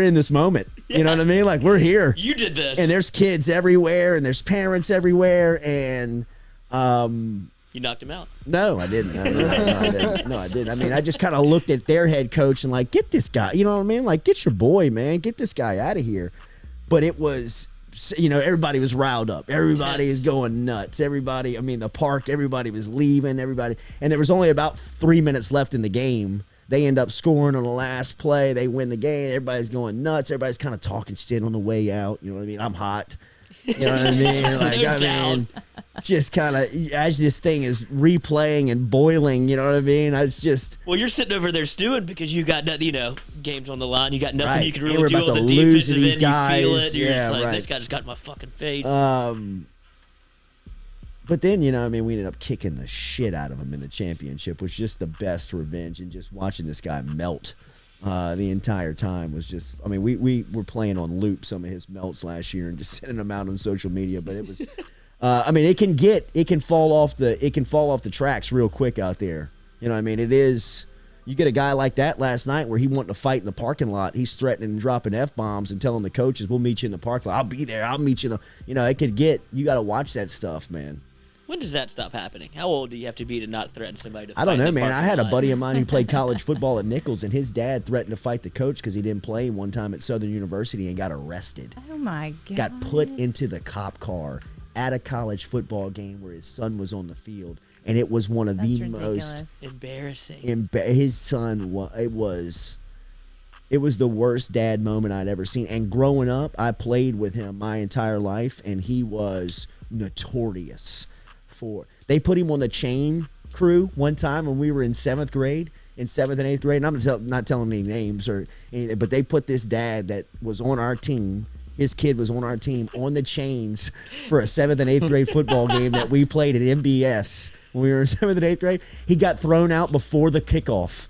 in this moment. You know what I mean? Like we're here. You did this. And there's kids everywhere, and there's parents everywhere, and You knocked him out. No, I didn't. No, I didn't. I mean, I just kind of looked at their head coach and like, get this guy. You know what I mean? Like, get your boy, man. Get this guy out of here. But it was, everybody was riled up. Everybody is going nuts. Everybody, I mean, the park, everybody was leaving. Everybody. And there was only about 3 minutes left in the game. They end up scoring on the last play. They win the game. Everybody's going nuts. Everybody's kind of talking shit on the way out. You know what I mean? I'm hot. You know what I mean? Like, No I doubt. mean, just kind of as this thing is replaying and boiling. You know what I mean? It's just Well, you're sitting over there stewing because you got nothing. Games on the line. You got nothing Right. you can And really we're do about on the to lose to defensive these end. You feel guys. it. You're Yeah, just like, right. this guy just got in my fucking face. But then, we ended up kicking the shit out of him in the championship, which was just the best revenge. And just watching this guy melt the entire time was just, we were playing on loop some of his melts last year and just sending them out on social media. But it was, it can fall off the tracks real quick out there. You know what I mean? It is, you get a guy like that last night where he wanted to fight in the parking lot. He's threatening and dropping F-bombs and telling the coaches, we'll meet you in the parking lot. I'll be there. I'll meet you. It could get, you got to watch that stuff, man. When does that stop happening? How old do you have to be to not threaten somebody to fight I don't in know, the man. I parking had a lot? buddy of mine who played college football at Nichols, and his dad threatened to fight the coach because he didn't play one time at Southern University and got arrested. Oh my god. Got put into the cop car at a college football game where his son was on the field, and it was one of That's the ridiculous. most Embarrassing. his son it was the worst dad moment I'd ever seen. And growing up, I played with him my entire life, and he was notorious for. They put him on the chain crew one time when we were in 7th grade, in 7th and 8th grade. And I'm not telling any names or anything, but they put this dad that was on our team. His kid was on our team on the chains for a 7th and 8th grade football game that we played at MBS when we were in 7th and 8th grade. He got thrown out before the kickoff.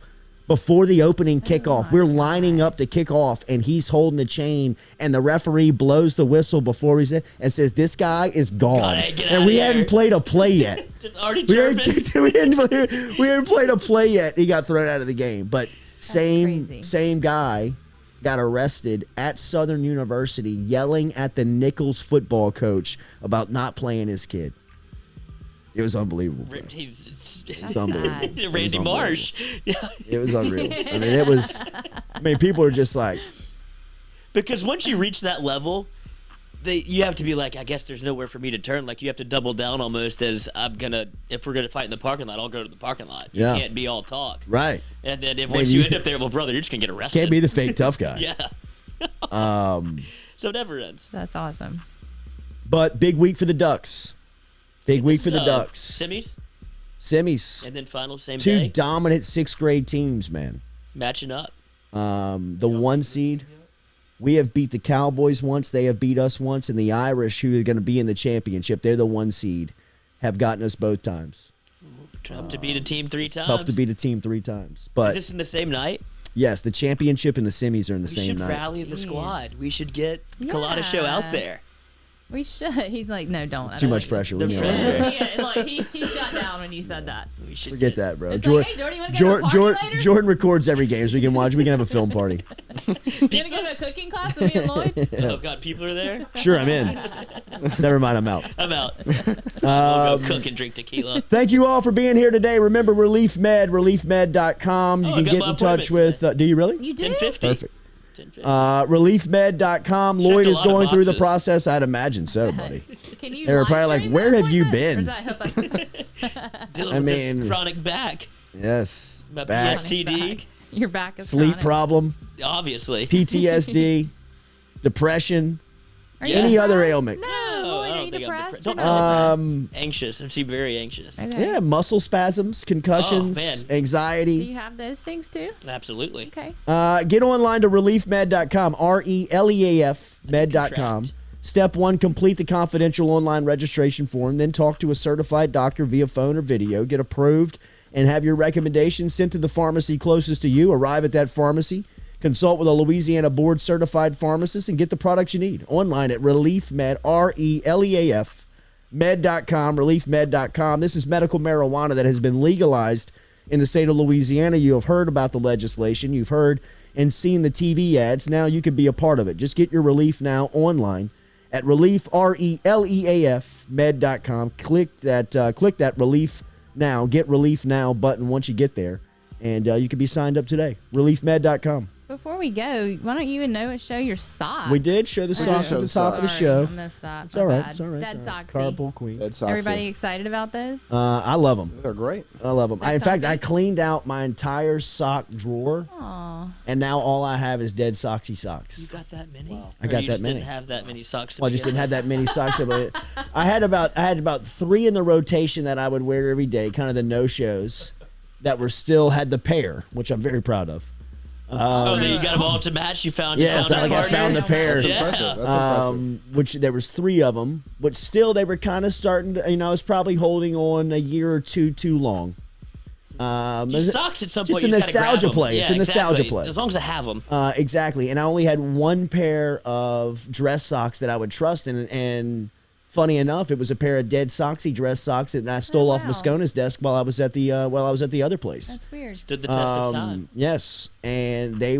Before the opening kickoff, we're lining up to kick off, and he's holding the chain, and the referee blows the whistle before he's in and says, "This guy is gone." Get And outta we here. hadn't played a play yet. Just already we hadn't chirping. we hadn't played a play yet. He got thrown out of the game. But crazy. same guy got arrested at Southern University yelling at the Nichols football coach about not playing his kid. It was unbelievable, bro. That's unbelievable. sad. Randy Marsh. Yeah. It was unreal. It was. People are just like, Because once you reach that level, you have to be like, I guess there's nowhere for me to turn. Like, you have to double down almost as if we're going to fight in the parking lot, I'll go to the parking lot. You Yeah. can't be all talk. right. And then once you end up there, well, brother, you're just going to get arrested. Can't be the fake tough guy. Yeah. So it never ends. That's awesome. But big week for the Ducks. Big week for the Ducks. Semis, Semis. and then finals same Two day. dominant 6th grade teams, man. Matching up. The 1 seed. We have beat the Cowboys once. They have beat us once. And the Irish, who are going to be in the championship, they're the 1 seed, have gotten us both times. Tough to beat a team 3 times. Tough to beat a team 3 times. But Is this in the same night? yes, the championship and the semis are in the We same should night. rally the Jeez. squad. We should get Culotta show out Yeah. there. We should. He's like, no, don't. I Too don't much want pressure. The Leave me alone. Yeah, like he shut down when you said that. We should Forget that, bro. It's like, hey, Jordy, you want to go to a party later? Jordan records every game, so we can watch. We can have a film party. You want to go to a cooking class with me and Lloyd? Oh God, people are there. Sure, I'm in. Never mind, I'm out. I'm out. We'll go cook and drink tequila. Thank you all for being here today. Remember Relief Med, reliefmed.com. You Oh, I can got get my in touch appointment with. Do you really? You do? 10:50. Perfect. 10:50. Reliefmed.com. Checked Lloyd a is lot of going through the boxes. process. I'd imagine so, buddy. Can you They were live probably like, stream "Where that have you appointment? been?" Or is that Dealing I with mean- this chronic back. Yes. My Back, PSTD. Your back is sleep chronic. problem, Obviously. PTSD, depression, Are you any other depressed? ailments. No, No, Lloyd, I are don't you think I'm depressed? depressed. or Don't not? tell me. Anxious. I'm very anxious. Okay. Yeah, muscle spasms, concussions, Oh, man. Do anxiety. you have those things too? Absolutely. Okay. Get online to reliefmed.com, RELEAF med.com. Contract. Step 1, complete the confidential online registration form, then talk to a certified doctor via phone or video, get approved, and have your recommendations sent to the pharmacy closest to you. Arrive at that pharmacy, consult with a Louisiana board-certified pharmacist, and get the products you need. Online at ReliefMed, RELEAF, med.com, reliefmed.com. This is medical marijuana that has been legalized in the state of Louisiana. You have heard about the legislation. You've heard and seen the TV ads. Now you can be a part of it. Just get your relief now online at relief, RELEAF, med.com. Click that relief now. Get Relief Now button once you get there, and you can be signed up today. ReliefMed.com. Before we go, why don't you and show your socks? We did show the socks at the top of the show. I missed that. It's all right. It's all right. Dead Soxy. Soxy. Carpool Queen. Dead Soxy. Everybody excited about those? I love them. They're great. I love them. In fact, Soxy. I cleaned out my entire sock drawer, Aw. and now all I have is Dead Soxy socks. You got that many? I Or got you that just many. Didn't have that many socks. To Well, I just begin didn't have with? that many socks. But I had about 3 in the rotation that I would wear every day, kind of the no-shows that had the pair, which I'm very proud of. Then you got them all to match. You found. Yes, you found I found the pair. That's Yeah. impressive. That's impressive. Which there was 3 of them, but still they were kind of starting to, I was probably holding on a year or two too long. Just socks at some just point. a you just gotta grab nostalgia 'em. play. It's Yeah, a nostalgia exactly. play. As long as I have them. Exactly. And I only had 1 pair of dress socks that I would trust. And funny enough, it was a pair of Dead Soxy dress socks that I stole off wow. Moscona's desk while I was at the other place. That's weird. Stood the test of time. Yes, and they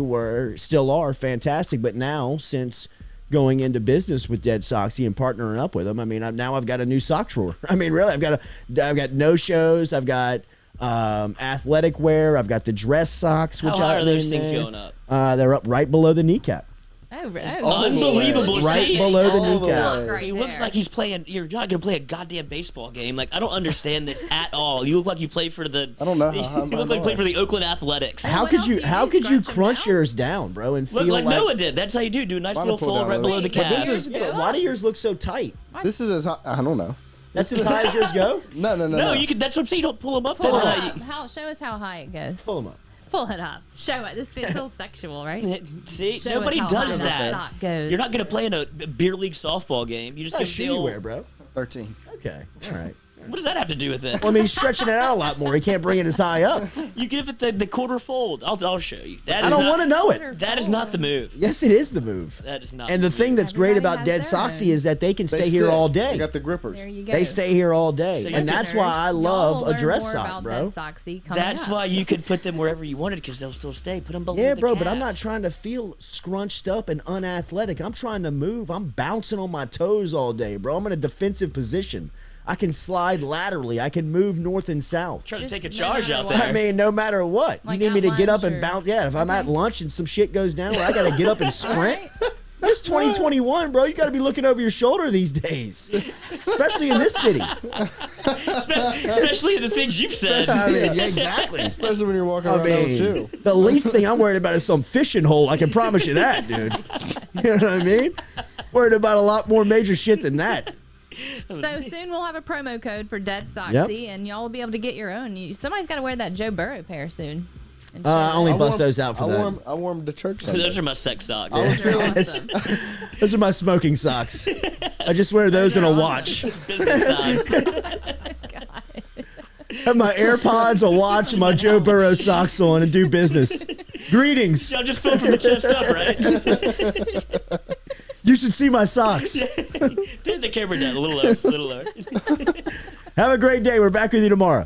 still are fantastic. But now, since going into business with Dead Soxy and partnering up with them, I mean, now I've got a new sock drawer. I mean, really, I've got no shows. I've got athletic wear. I've got the dress socks. How Which high are those things going up? They're up right below the kneecap. Unbelievable. Right See? below the All the kneecap. way. Right He looks there. like he's playing. You're not gonna play a goddamn baseball game. Like I don't understand this at all. You look like you play for the. I don't know. You I look like you play for the Oakland Athletics. How what could else you? do you How do? could you Scrunch 'em crunch down? yours down, bro, and feel Look like Noah did. That's how you do. Do a nice Mine little will pull fold down right a below little. the Wait, calf. this is- why do yours look so tight? This is as high, I don't know. That's as high as yours go. No. No, you could. That's what I'm saying. You don't pull them up. Pull that it high. up. Show us how high it goes. Pull them up. Pull it up. Show it. This feels sexual, right? See, Show us nobody how does high that. sock goes. You're not gonna play in a beer league softball game. You just What give shoe the you old, wear, bro? 13. Okay, all right. What does that have to do with it? Well, I mean, he's stretching it out a lot more. He can't bring it as high up. You give it the quarter fold. I'll show you. That I is don't not- want to know it. That is not the move. Yes, it is the move. That is not. And the thing that's great Everybody about has Dead their Soxy own. is that they can They stay here stick. all They day. got the grippers. There you go. They stay here all day, So and that's why I Listeners, love y'all a learn dress more sock, about bro. Dead Soxy coming That's up. why you could put them wherever you wanted because they'll still stay. Put them below Yeah, the bro, but calf. I'm not trying to feel scrunched up and unathletic. I'm trying to move. I'm bouncing on my toes all day, bro. I'm in a defensive position. I can slide laterally. I can move north and south. Trying to Just take a no charge matter out what. there. I mean, no matter what. Like you need me at to get up lunch and or- bounce. Yeah, if I'm at Okay. lunch and some shit goes down where I got to get up and sprint. Right? It's 2021, bro. You got to be looking over your shoulder these days, especially in this city. Especially the things you've said. I mean, yeah, exactly. Especially when you're walking I around LSU. mean, the least thing I'm worried about is some fishing hole. I can promise you that, dude. You know what I mean? Worried about a lot more major shit than that. So soon we'll have a promo code for Dead Soxy, Yep. and y'all will be able to get your own. Somebody's got to wear that Joe Burrow pair soon. And show I only it. bust those out for I that. wore them to church Sunday. Those are my sex socks. They're awesome. Those are my smoking socks. I just wear those and a watch. Business time. Have my AirPods, a watch, and my Joe Burrow socks on and do business. Greetings. Y'all just fill from the chest up, right? You should see my socks. Pin the camera down a little lower. Have a great day. We're back with you tomorrow.